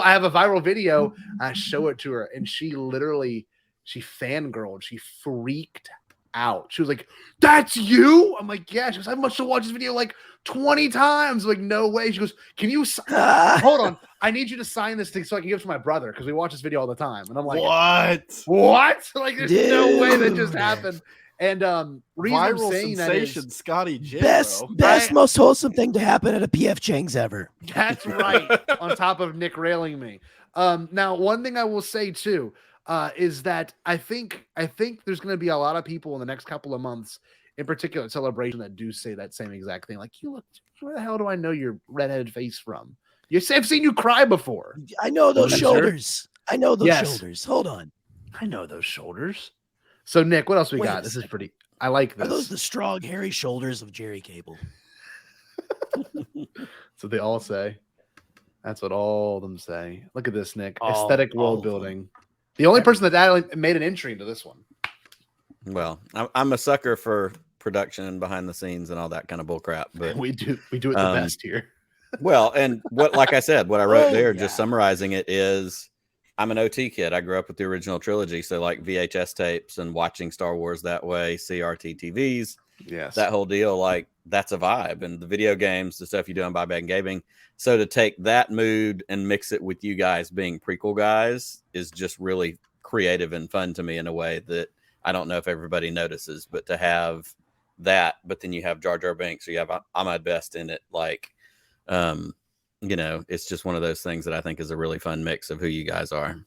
have a viral video. I show it to her, and she fangirled. She freaked out. She was like, "That's you?" I'm like, "Yeah." She goes, "I must have watched this video like 20 times." I'm like, "No way." She goes, "Can you hold on? I need you to sign this thing so I can give it to my brother because we watch this video all the time." And I'm like, "What? Like, there's no way that just happened." And reason I'm viral saying sensation, that is Scotty J. Best, most wholesome thing to happen at a PF Chang's ever. That's right. On top of Nick railing me. Now, one thing I will say too is that I think there's going to be a lot of people in the next couple of months, in particular at Celebration, that do say that same exact thing. Like, "You look, where the hell do I know your redheaded face from? You say I've seen you cry before." I know those shoulders. I know those shoulders. Hold on. I know those shoulders. So, Nick, what else we got? This is pretty. I like this. Are those the strong, hairy shoulders of Gerry Cable? So they all say. That's what all of them say. Look at this, Nick. Aesthetic world building. The only person that made an entry into this one. Well, I'm a sucker for production and behind the scenes and all that kind of bull crap. But we do it the best here. Well, and like I said, what I wrote there, just summarizing it, is I'm an OT kid. I grew up with the original trilogy, so like VHS tapes and watching Star Wars that way, CRT TVs, that whole deal. Like, that's a vibe. And the video games, the stuff you do on Bombad Gaming. So to take that mood and mix it with you guys being prequel guys is just really creative and fun to me in a way that I don't know if everybody notices. But to have that, but then you have Jar Jar Binks, or you have Ahmad Best in it, like, it's just one of those things that I think is a really fun mix of who you guys are.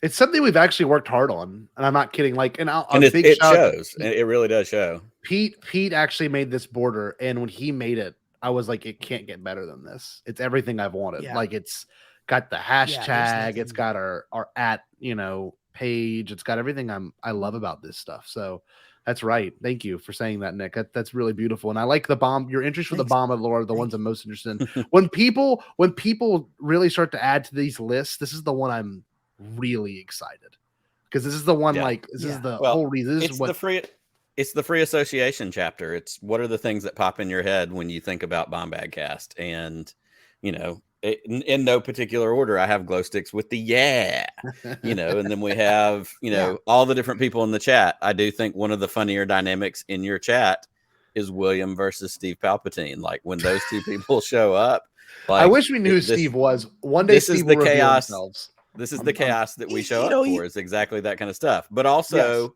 It's something we've actually worked hard on, and I'm not kidding. Like, and it shows. It really does show. Pete actually made this border, and when he made it, I was like, it can't get better than this. It's everything I've wanted. Yeah. Like, it's got the hashtag, it's got our at page, it's got everything I love about this stuff. So that's right. Thank you for saying that, Nick. That's really beautiful. And I like your interest for the Bombad lore are the ones I'm most interested in. When people really start to add to these lists, this is the one I'm really excited, because this is the one this is the whole reason. This is what it's the free association chapter. It's what are the things that pop in your head when you think about Bombadcast, and in no particular order. I have glow sticks with the and then we have all the different people in the chat. I do think one of the funnier dynamics in your chat is William versus Steve Palpatine. Like, when those two people show up, like, I wish we knew who Steve was. One day, Steve will reveal themselves. This is the chaos that we show up for, is exactly that kind of stuff. But also,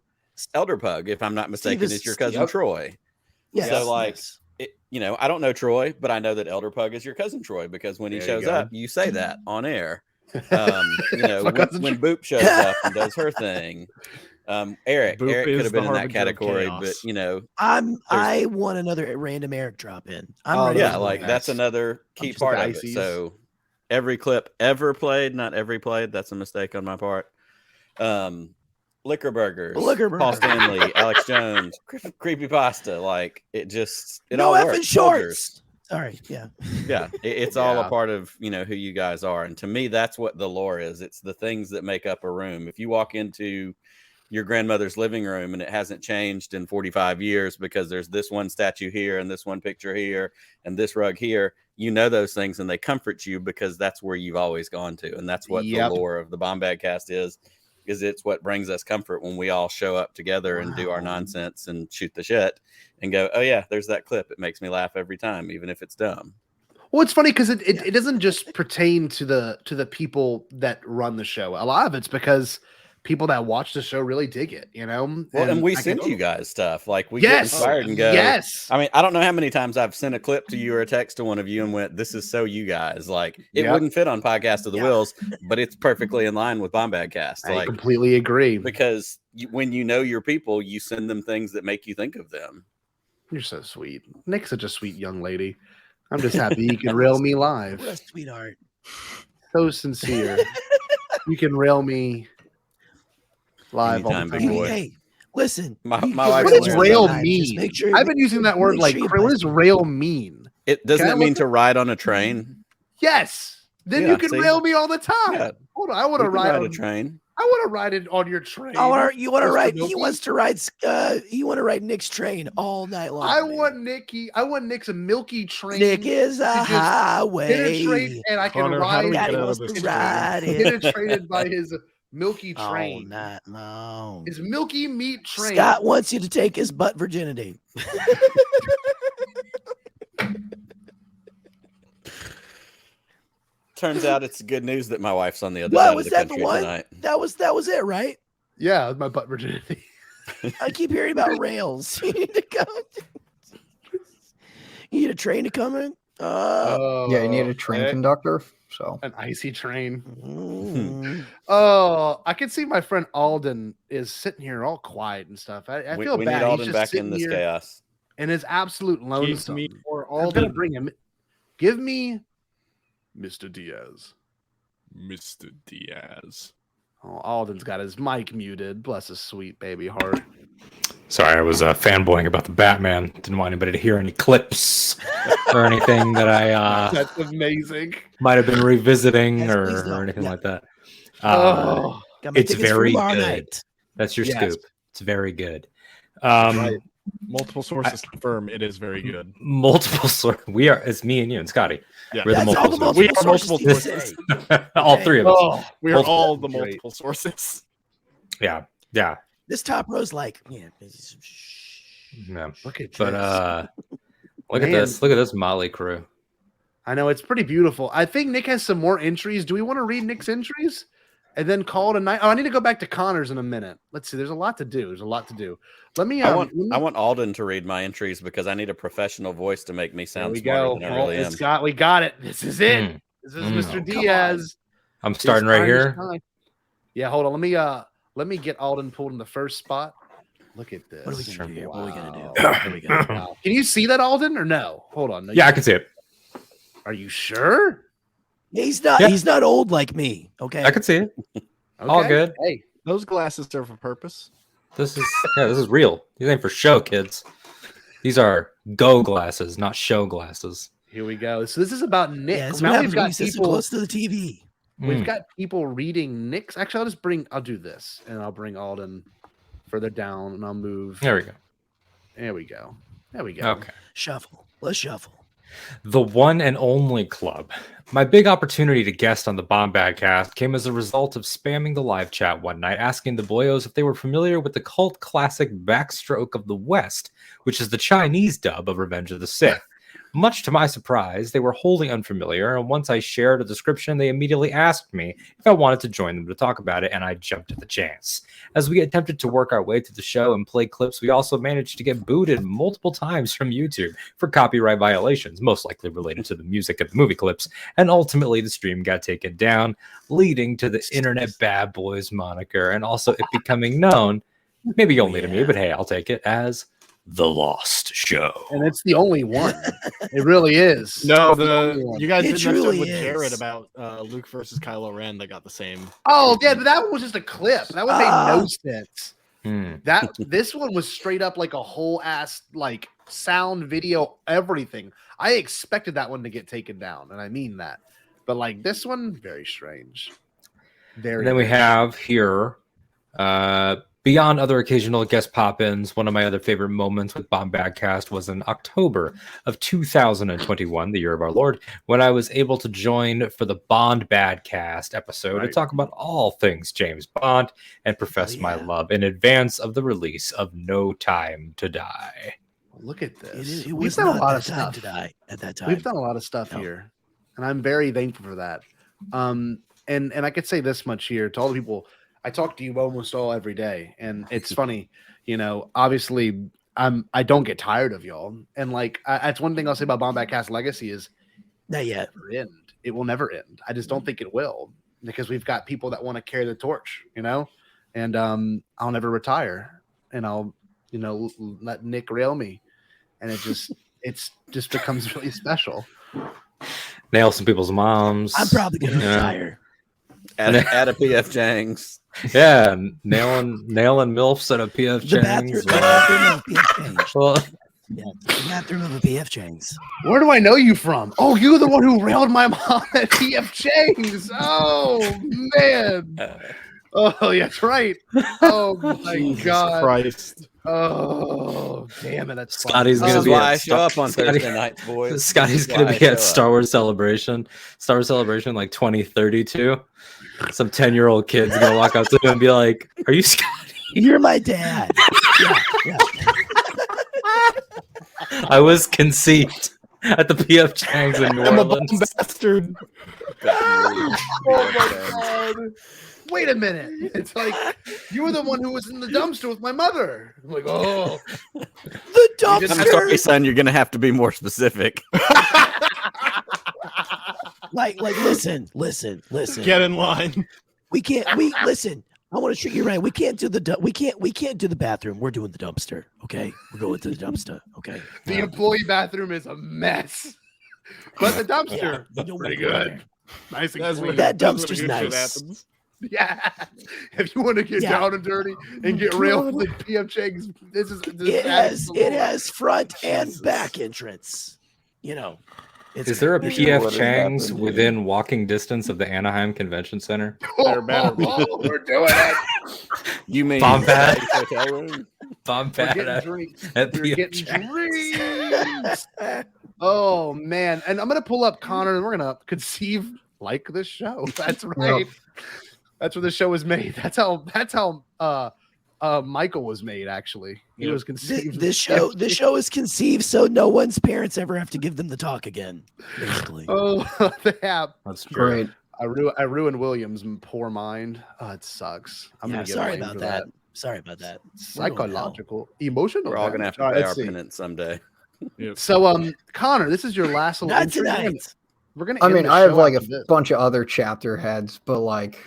Elder Pug, if I'm not mistaken, is your cousin Troy. Yes. So, like, I don't know Troy, but I know that Elder Pug is your cousin Troy, because when he shows up, you say that on air. When Boop shows up and does her thing. Eric could have been in that category, but I want another random Eric drop in. That's another key part of it. So every clip ever played, not every played. That's a mistake on my part. Liquor Burgers, Paul Stanley, Alex Jones, Creepypasta. Like, it all works. Shorts. All right, it's all a part of who you guys are, and to me, that's what the lore is. It's the things that make up a room. If you walk into your grandmother's living room and it hasn't changed in 45 years because there's this one statue here and this one picture here and this rug here. You know those things and they comfort you because that's where you've always gone to. And that's what the lore of the Bombadcast is it's what brings us comfort when we all show up together and do our nonsense and shoot the shit and go, oh yeah, there's that clip. It makes me laugh every time, even if it's dumb. Well, it's funny because it doesn't just pertain to the people that run the show. A lot of it's because people that watch the show really dig it, you know? Well, and we send you guys stuff. Like, we get inspired and go, I mean, I don't know how many times I've sent a clip to you or a text to one of you and went, this is so you guys. Like, it wouldn't fit on Podcast of the Wills, but it's perfectly in line with Bombadcast. I completely agree. Because when you know your people, you send them things that make you think of them. You're so sweet. Nick's such a sweet young lady. I'm just happy you can rail me live. What a sweetheart. So sincere. You can rail me live anytime, all the time. Hey, listen. My what does rail mean? Sure I've been using that word like, what does rail mean? Doesn't it mean to ride on a train? Yes. Then you can rail me all the time. Yeah. Hold on. I want to ride on a train. I want to ride it on your train. You want to ride? He wants to ride. You want to ride Nick's train all night long. I want Nick's a milky train. Nick is a highway, and I can ride. Daddy wants to ride it. Penetrated by his milky train. All night long. His milky meat train. Scott wants you to take his butt virginity. Turns out it's good news that my wife's on the other side of the country tonight. That was it, right? Yeah, my butt virginity. I keep hearing about rails. You need to come. You need a train to come in. Yeah, you need a train conductor. So an icy train. Mm. Oh, I can see my friend Alden is sitting here all quiet and stuff. I feel we bad. need Alden He's just back in sitting this here chaos. And his absolute lonesome. me or I'm gonna Alden. bring him. Give me Mr. Diaz. Mr. Diaz. Oh, Alden's got his mic muted. Bless his sweet baby heart. Sorry, I was fanboying about the Batman. Didn't want anybody to hear any clips or anything that I That's amazing. might have been revisiting or anything like that. It's very good. That's your scoop. It's very good. Right. Multiple sources confirm it is very good. Multiple sources. We are. It's me and you and Scotty. Yeah, we're the multiple sources. We are multiple sources. All three of us. We are all the multiple sources. Yeah. Yeah. This top row's like, yeah. Look at this. But look at this. Look at this Molly crew. I know it's pretty beautiful. I think Nick has some more entries. Do we want to read Nick's entries and then call it a night? Oh, I need to go back to Connor's in a minute. Let's see. There's a lot to do. Let me. I want Alden to read my entries because I need a professional voice to make me sound smarter than I really am. Scott, we got it. This is it. This is Mr. Diaz. I'm starting right here. Yeah, hold on. Let me get Alden pulled in the first spot. Look at this. What are we gonna do here? What are we gonna do? Here we go. Wow. Can you see that, Alden, or no? Hold on. No, Yeah, I can see it. Are you sure? He's not. Yeah. He's not old like me. Okay. I can see it. All good. Hey, those glasses serve a purpose. This is real. These ain't for show, kids. These are go glasses, not show glasses. Here we go. So this is about Nick. Yeah, Now we've got people close to the TV. We've got people reading Nick's. Actually, I'll do this, and I'll bring Alden further down, and I'll move. There we go. There we go. Okay. Shuffle. Let's shuffle. The One and Only Club. My big opportunity to guest on the Bombadcast came as a result of spamming the live chat one night, asking the boyos if they were familiar with the cult classic Backstroke of the West, which is the Chinese dub of Revenge of the Sith. Much to my surprise, they were wholly unfamiliar, and once I shared a description, they immediately asked me if I wanted to join them to talk about it, and I jumped at the chance. As we attempted to work our way through the show and play clips, we also managed to get booted multiple times from YouTube for copyright violations, most likely related to the music of the movie clips, and ultimately the stream got taken down, leading to the Internet Bad Boys moniker, and also it becoming known, maybe only to me, but hey, I'll take it, as The Lost Show. And it's the only one. It really is. No, you guys did an episode with is. Jared about Luke versus Kylo Ren that got the same. Oh, yeah, but that one was just a clip. That one made no sense. Hmm. This one was straight up like a whole ass like sound, video, everything. I expected that one to get taken down, and I mean that. But like this one, very strange. And then we have here Beyond other occasional guest pop-ins, one of my other favorite moments with Bombadcast was in October of 2021, the year of our Lord, when I was able to join for the Bombadcast episode to talk about all things James Bond and profess my love in advance of the release of No Time to Die. Look at this. We've done a lot of stuff to die at that time. We've done a lot of stuff here, and I'm very thankful for that. And I could say this much here to all the people. I talk to you almost all every day, and it's funny, you know. Obviously, I don't get tired of y'all, and like that's one thing I'll say about Bombadcast legacy is not yet. It will never end. I just don't think it will, because we've got people that want to carry the torch, you know. And I'll never retire, and I'll, you know, let Nick rail me, and it just becomes really special. Nail some people's moms. I'm probably gonna retire. At a PF Chang's. Yeah, nailing MILFs at a PF Chang's. The bathroom of a PF Chang's. Well, yeah, the bathroom of a PF Chang's. Where do I know you from? Oh, you're the one who railed my mom at PF Chang's. Oh man. Oh, yeah, that's right. Oh my Jesus God. Christ. Oh, damn it. That's Scotty's fun. gonna be why at I show up on Thursday nights, boys. Scotty's gonna be at Star Wars Celebration like 2032. Some 10-year-old kid's gonna walk up to him and be like, "Are you Scotty? You're my dad." Yeah. I was conceived at the PF Chang's in New Orleans. I'm a bastard. Oh my God. Wait a minute. It's like, you were the one who was in the dumpster with my mother. I'm like, oh. The dumpster. I'm sorry, son. You're gonna have to be more specific. Like, listen. Get in line. We listen. I want to treat you right. We can't do the bathroom. We're doing the dumpster. Okay, we're going to the dumpster. Okay. The employee bathroom is a mess, but the dumpster pretty good. Nice and clean. That dumpster's nice. Yeah, if you want to get down and dirty and get real with PF Chang's, it has front and back entrance. You know. Is there a PF Chang's within walking distance of the Anaheim Convention Center? We're doing it. You mean Bombad? Bombad at PF Chang's. Oh man, and I'm gonna pull up Connor, and we're gonna conceive like this show. That's right. That's where the show was made. That's how Michael was made. Actually, he was conceived. This show is conceived so no one's parents ever have to give them the talk again. Basically. Oh, they have. That's great. I ruined William's poor mind. Oh, it sucks. I'm gonna get sorry about that. Sorry about that. Psychological, emotional. We're all gonna have to pay our penance someday. So, Connor, this is your last little Not tonight. We're gonna. I mean, I have like a bunch of other chapter heads, but like,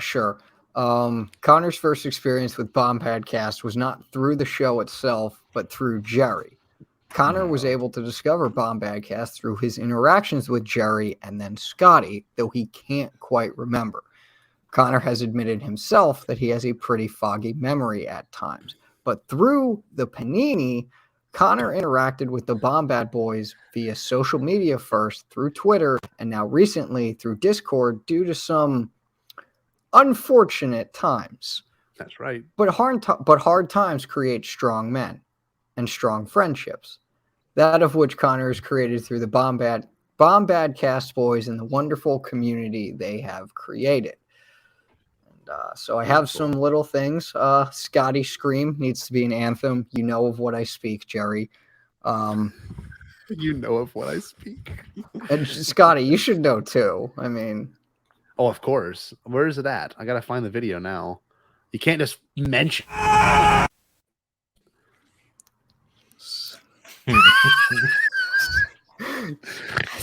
sure. Connor's first experience with Bombadcast was not through the show itself, but through Gerry. Connor was able to discover Bombadcast through his interactions with Gerry and then Scotty, though he can't quite remember. Connor has admitted himself that he has a pretty foggy memory at times, but through the Panini, Connor interacted with the Bombad boys via social media first, through Twitter, and now recently through Discord due to some unfortunate times. That's right. But hard times create strong men and strong friendships, that of which Connor has created through the Bombadcast boys and the wonderful community they have created. So I have some little things. Scotty Scream needs to be an anthem. You know of what I speak, Gerry. You know of what I speak. And Scotty, you should know too. I mean, oh, of course. Where is it at? I gotta find the video now. You can't just mention.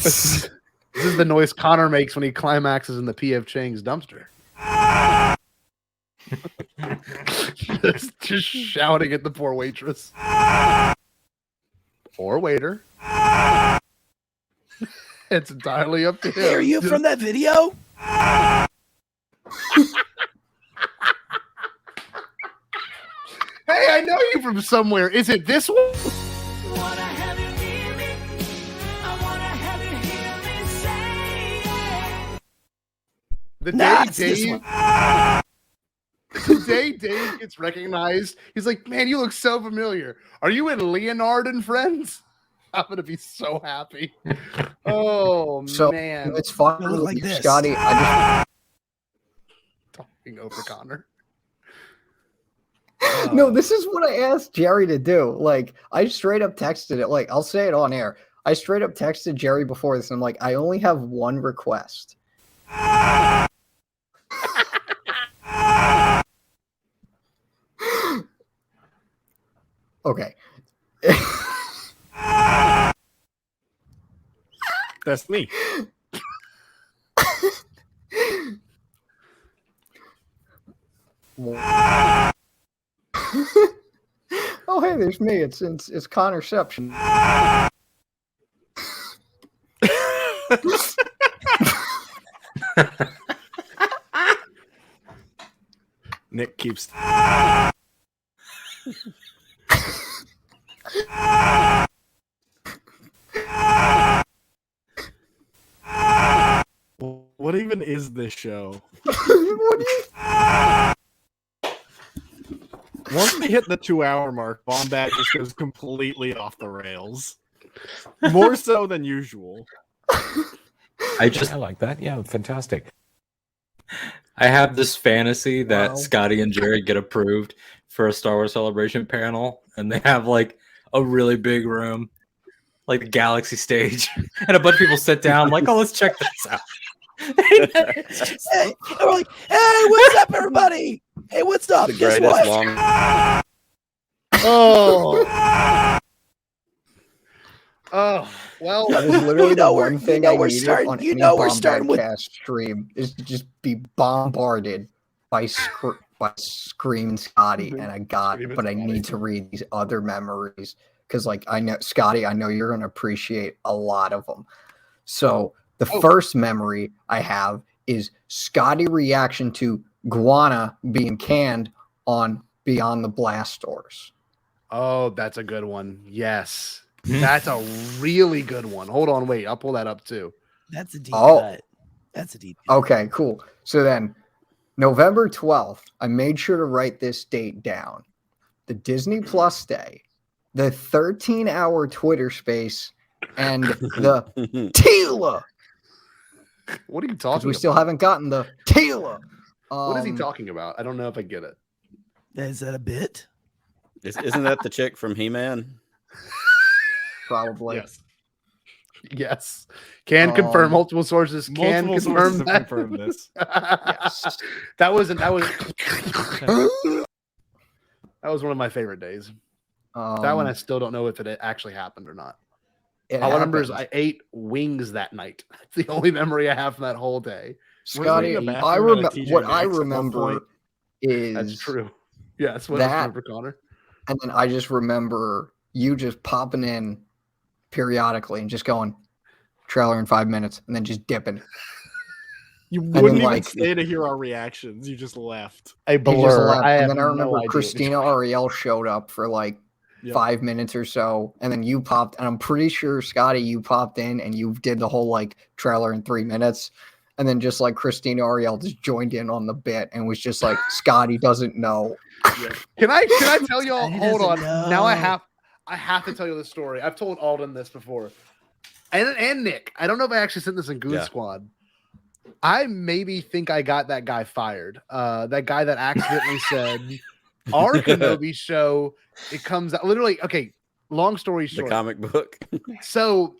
This is the noise Connor makes when he climaxes in the PF Chang's dumpster. just shouting at the poor waitress or waiter. It's entirely up to him. Hey, are you from that video? Hey, I know you from somewhere. Is it this one? The day Dave. Today, Dave gets recognized. He's like, man, you look so familiar. Are you in Leonard and Friends? I'm gonna be so happy. Oh So man, it's fun like with you, this. Scotty. I talking over Connor. just no, this is what I asked Jerry to do. Like, I straight up texted it. Like, I'll say it on air. I straight up texted Jerry before this. And I'm like, I only have one request. Okay. That's me. Oh, hey, there's me. It's Connorception. Nick keeps. What even is this show? Once we hit the 2-hour mark, Bombad just goes completely off the rails. More so than usual. I like that. Yeah, fantastic. I have this fantasy that Scotty and Jerry get approved for a Star Wars Celebration panel, and they have like a really big room, like the Galaxy stage, and a bunch of people sit down, like, oh, let's check this out. Hey, we're like, hey, what's up, everybody? Hey, what's up? The Guess greatest what? long. Oh, well, that is literally the one thing I we're needed starting- on you any know we're starting with- Bombadcast stream is to just be bombarded by Scream Scotty, and I got it, but I need to read these other memories because, like, I know Scotty, I know you're going to appreciate a lot of them. So the first memory I have is Scotty reaction to Guana being canned on Beyond the Blast Doors. Oh, that's a good one. Yes. That's a really good one. Hold on, wait. I'll pull that up too. That's a deep cut. That's a deep cut. Okay, cool. So then November 12th, I made sure to write this date down. The Disney Plus day, the 13-hour Twitter space, and the Tila. What are you talking about? We still haven't gotten the Tila. What is he talking about? I don't know if I get it. Is that a bit? Isn't that the chick from He-Man? Probably. Yes. Can confirm. Multiple sources can confirm that. Confirm this. Yes. That was one of my favorite days. That one I still don't know if it actually happened or not. All I remember is I ate wings that night. That's the only memory I have from that whole day. Scotty, what I remember is that's true. Yes, what that, I remember, Connor. And then I just remember you just popping in periodically and just going trailer in 5 minutes and then just dipping. You wouldn't even like, stay to hear our reactions. You just left. A blur. And then I remember Christina Ariel showed up for like 5 minutes or so, and then you popped, and I'm pretty sure, Scotty, you popped in and you did the whole like trailer in 3 minutes, and then just like Christina Ariel just joined in on the bit and was just like, Scotty doesn't know. Can I tell y'all? Hold on. Now I have to tell you the story. I've told Alden this before, and Nick. I don't know if I actually sent this in Goon Squad. I maybe think I got that guy fired. That guy that accidentally said our Kenobi show. It comes out literally. Okay, long story short. The comic book. So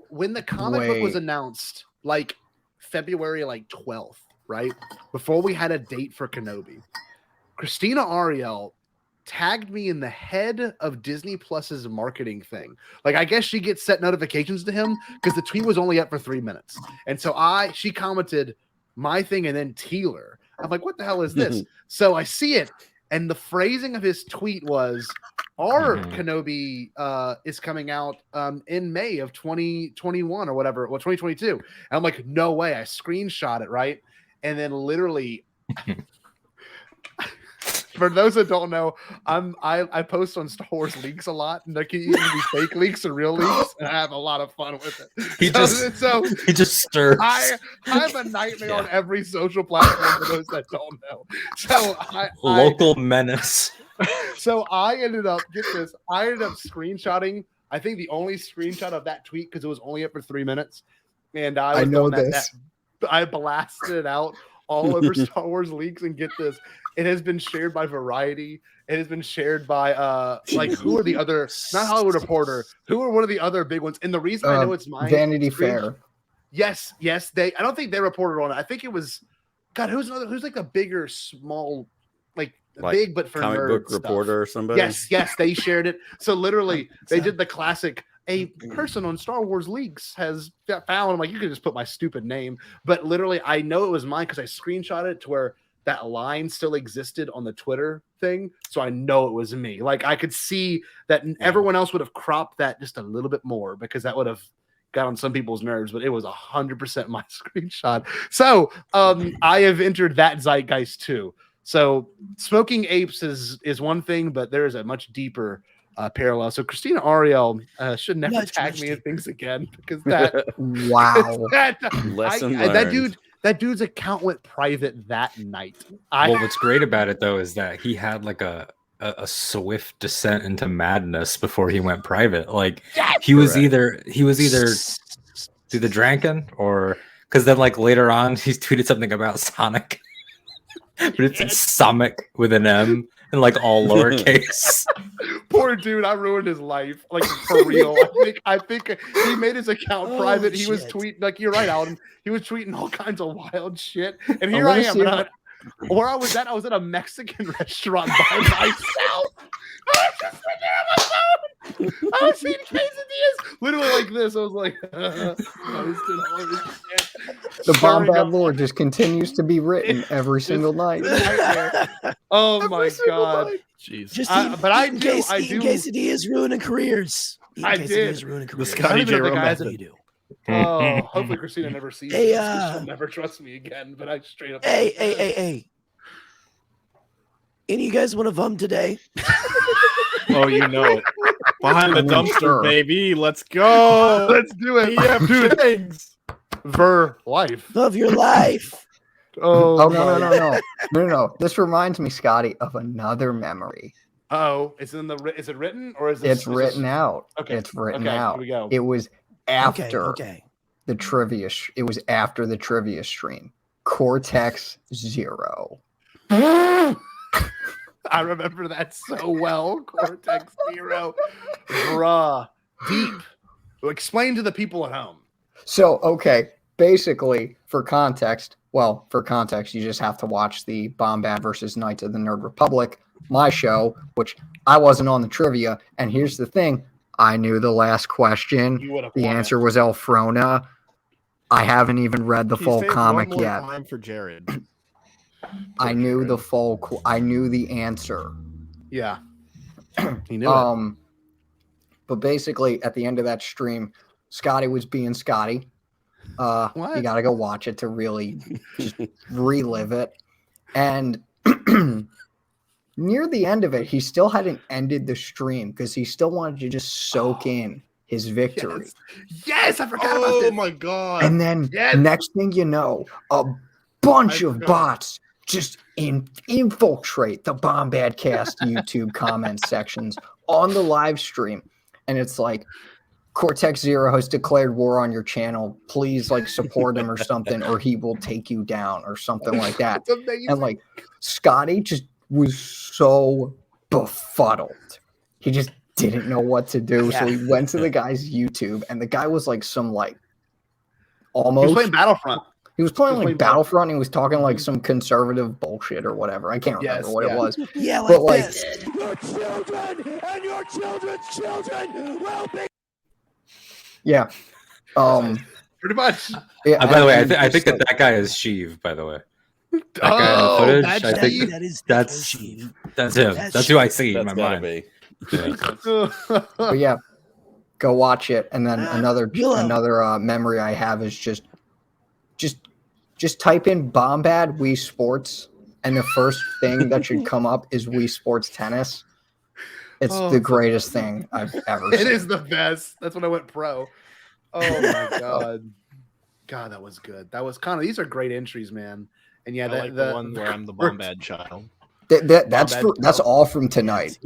when the comic book was announced, like February 12th, right before we had a date for Kenobi, Christina Ariel tagged me in the head of Disney Plus's marketing thing. Like, I guess she gets set notifications to him because the tweet was only up for 3 minutes. And so she commented my thing and then Teeler. I'm like, what the hell is this? So I see it. And the phrasing of his tweet was, our Kenobi is coming out in May of 2021 or whatever. Well, 2022. And I'm like, no way. I screenshot it, right? And then literally For those that don't know, I post on Star Wars leaks a lot, and there can either be fake leaks or real leaks, and I have a lot of fun with it. He just stirs. I have a nightmare on every social platform for those that don't know. So Local menace. So I ended up screenshotting. I think the only screenshot of that tweet because it was only up for 3 minutes, and I know this. I blasted it out all over Star Wars leaks, and get this, it has been shared by Variety. It has been shared by who are the other, not Hollywood Reporter, who are one of the other big ones. And the reason I know it's mine, Vanity Fair. Yes, I don't think they reported on it. I think it was who's like a bigger, small, like big but for comic book stuff. reporter or somebody. Yes, they shared it. So literally they did the classic, a person on Star Wars leaks has found, I'm like, you could just put my stupid name, but literally I know it was mine because I screenshot it to where that line still existed on the Twitter thing. So I know it was me. Like I could see that everyone else would have cropped that just a little bit more because that would have got on some people's nerves, but it was 100% my screenshot. So I have entered that zeitgeist too. So smoking apes is one thing, but there is a much deeper parallel. So Christina Ariel should never tag me in things again because that wow. That dude's account went private that night. What's great about it though is that he had like a swift descent into madness before he went private. Like he was either through the drinking or because then like later on he's tweeted something about Sonic, but it's Sonic with an M and like all lowercase. Poor dude, I ruined his life, like for real. I think he made his account private. He was tweeting, like you're right, Alan. He was tweeting all kinds of wild shit. And here I am. Where I was at a Mexican restaurant by myself. I just sitting there on my phone. I was eating quesadillas, literally like this. I was like, the Bombad lore just continues to be written every single night. Oh my god, Jesus! But I do. Quesadillas ruining careers. I did. The Scotty J. You do. Oh, hopefully Christina never sees me. She'll never trust me again. But I straight up. Hey! Any of you guys want to vum today? Oh, you know it. Behind the dumpster, baby. Let's go. Let's do it. PF things. Ver life. Love your life. Oh no. This reminds me, Scotty, of another memory. Oh, is it written or is it? It's written out. Okay. It's written Here out. we go. It was after the trivia. It was after the trivia stream. Cortex 0. I remember that so well. Cortex 0. Bruh. Deep. Explain to the people at home. So, okay. Basically, for context, you just have to watch the Bombad versus Knights of the Nerd Republic, my show, which I wasn't on the trivia. And here's the thing. I knew the last question. The answer was Elfrona. I haven't even read the full comic yet. Time for Jared. I knew I knew the answer. Yeah. He knew it. But basically, at the end of that stream, Scotty was being Scotty. You got to go watch it to really just relive it. And near the end of it, he still hadn't ended the stream because he still wanted to just soak in his victory. Yes, I forgot about this. Oh my god. And then next thing you know, a bunch of bots just infiltrate the Bombadcast YouTube comment sections on the live stream. And it's like, Cortex 0 has declared war on your channel. Please support him or something, or he will take you down or something like that. And Scotty just was so befuddled. He just didn't know what to do. Yeah. So he went to the guy's YouTube, and the guy was almost. He was playing Battlefront. He was playing Battlefront. And he was talking some conservative bullshit or whatever. I can't remember what it was. Yeah, but this. Your children and your children's children will be. Yeah. Pretty much. Yeah. By the way, I think that guy is Sheev, by the way. That guy in the footage, I think that's him. That's who I see in my mind. Yeah. But yeah, go watch it. And then another memory I have is just type in Bombad Wii Sports and the first thing that should come up is Wii Sports Tennis. It's the greatest thing I've ever seen. It is the best. That's when I went pro. Oh my god. God, that was good. That was kind of, these are great entries, man. And yeah, I like the one where I'm the Bombad child. That's all from tonight.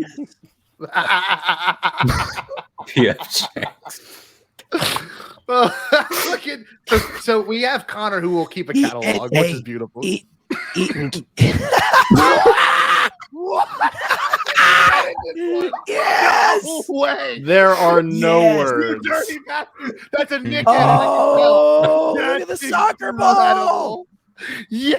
So we have Connor who will keep a catalog, which is beautiful. Yes. No way. There are no words. You dirty bastard. That's a Nick. Oh, look at the soccer ball. Yeah.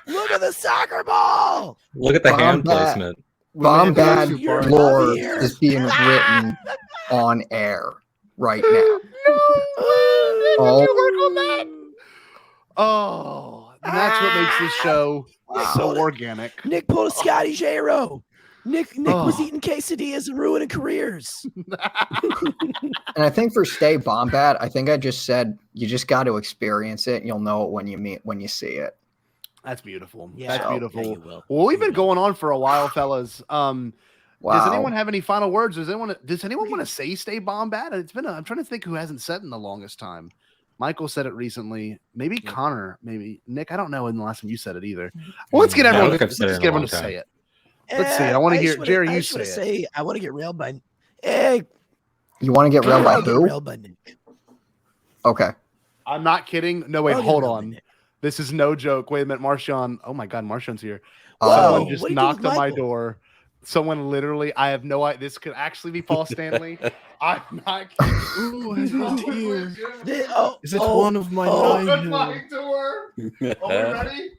Look at the soccer ball. Look at the hand placement. Bombad lore is being written on air right now. Oh, and that's what makes this show so organic. Nick pulled a Scotty J-Ro. Nick was eating quesadillas and ruining careers. And I think for Stay Bombad, I think I just said you just got to experience it. And you'll know it when you see it. That's beautiful. Yeah, that's beautiful. Yeah, you will. Well, we've been going on for a while, fellas. Does Wow. anyone have any final words? Does anyone want to say "Stay Bombad"? It's been. I'm trying to think who hasn't said it in the longest time. Michael said it recently. Maybe Connor. Maybe Nick. I don't know. In the last time you said it either. Well, let's get everyone. Let's get everyone to say it. Let's see. I want to hear Jerry. You say it. I want to get railed by. Hey, You want to get railed by I'll get who? railed by Nick. Okay. I'm not kidding. No, wait. I'll Hold get railed by on. Nick. This is no joke. Wait a minute, Marshawn. Oh my God, Marshawn's here. Whoa, Someone just what do you do knocked with on my Michael? door. Someone literally. I have no idea. This could actually be Paul Stanley. I'm not kidding. Ooh, I don't hear. Is it Oh, one of my Open nine? my door. Are we ready?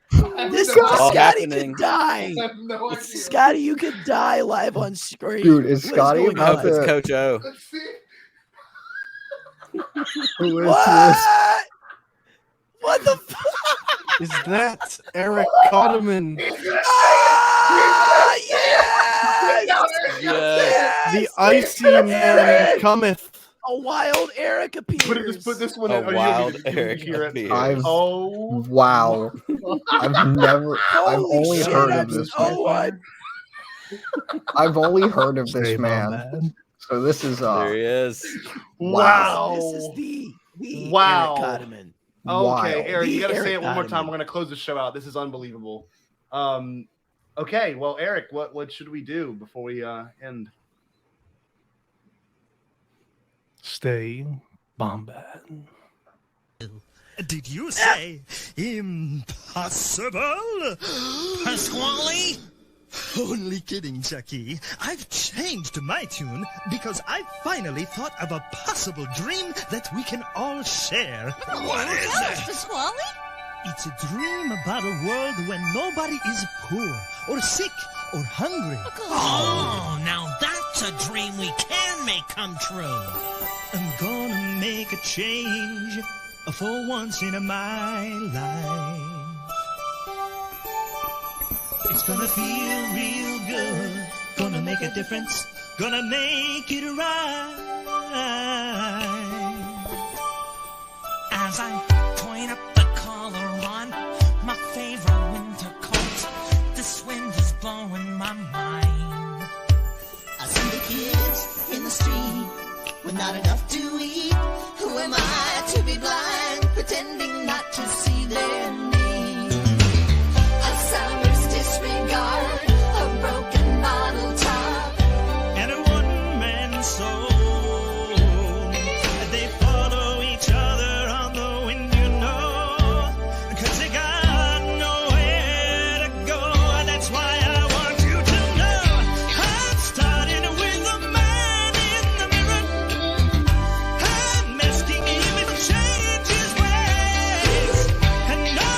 This No, Scotty happening. could die. I have no idea. Scotty, you could die live on screen. Dude, is What Scotty going about on? It's to- Coach O. Let's see. Who is this? What? What the fuck? Is that Eric Cotterman? Ah, yes! Yes. The icy man cometh. A wild Eric appears. Just put this one A in. wild You can Eric hear it. appears. Oh, Wow. I've Holy only shit, heard I'm of this so man. what? I've only heard of Stay this man. So this is There he is. wow. This is the Wow. Eric Cotterman. Okay, Wild. Eric, you The gotta say Eric it one more time. Cotterman. We're gonna close the show out. This is unbelievable. Okay, well, Eric, what should we do before we end? Stay Bombad. Did you say impossible? Pasquale? Only kidding, Jackie. I've changed my tune because I finally thought of a possible dream that we can all share. What is it? Pasquale? It's a dream about a world when nobody is poor or sick or hungry. Oh, now that's a dream we can make come true. I'm gonna make a change for once in my life. It's gonna feel real good. Gonna make a difference. Gonna make it right. As I point up the collar on my favorite winter coat, this wind is blowing my mind. I see the kids in the street with not enough to eat. Who am I to be blind, pretending not to see their need? A sour's disregard, a broken bottle top, And a one-man soul. They follow each other on the wind, you know, 'cause they got nowhere to go. That's why I want you to know I'm starting with the man in the mirror. I'm asking him to change his ways. And no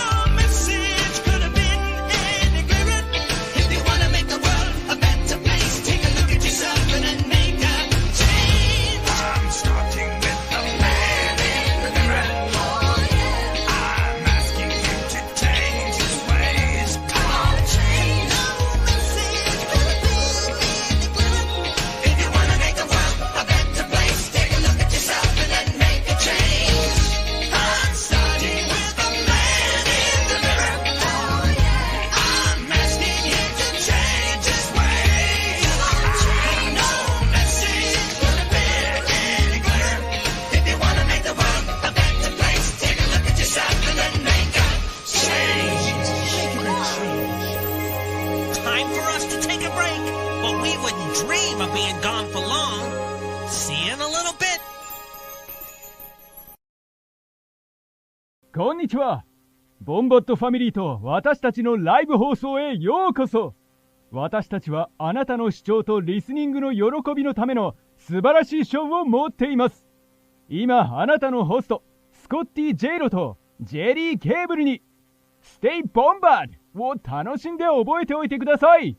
こんにちは。ボンバッドファミリーと私たちのライブ放送へようこそ。私たちはあなたの視聴とリスニングの喜びのための素晴らしいショーを持っています。今、あなたのホスト、スコッティ・ジェイロとジェリーケーブルに、Stay Bombad を楽しんで覚えておいてください。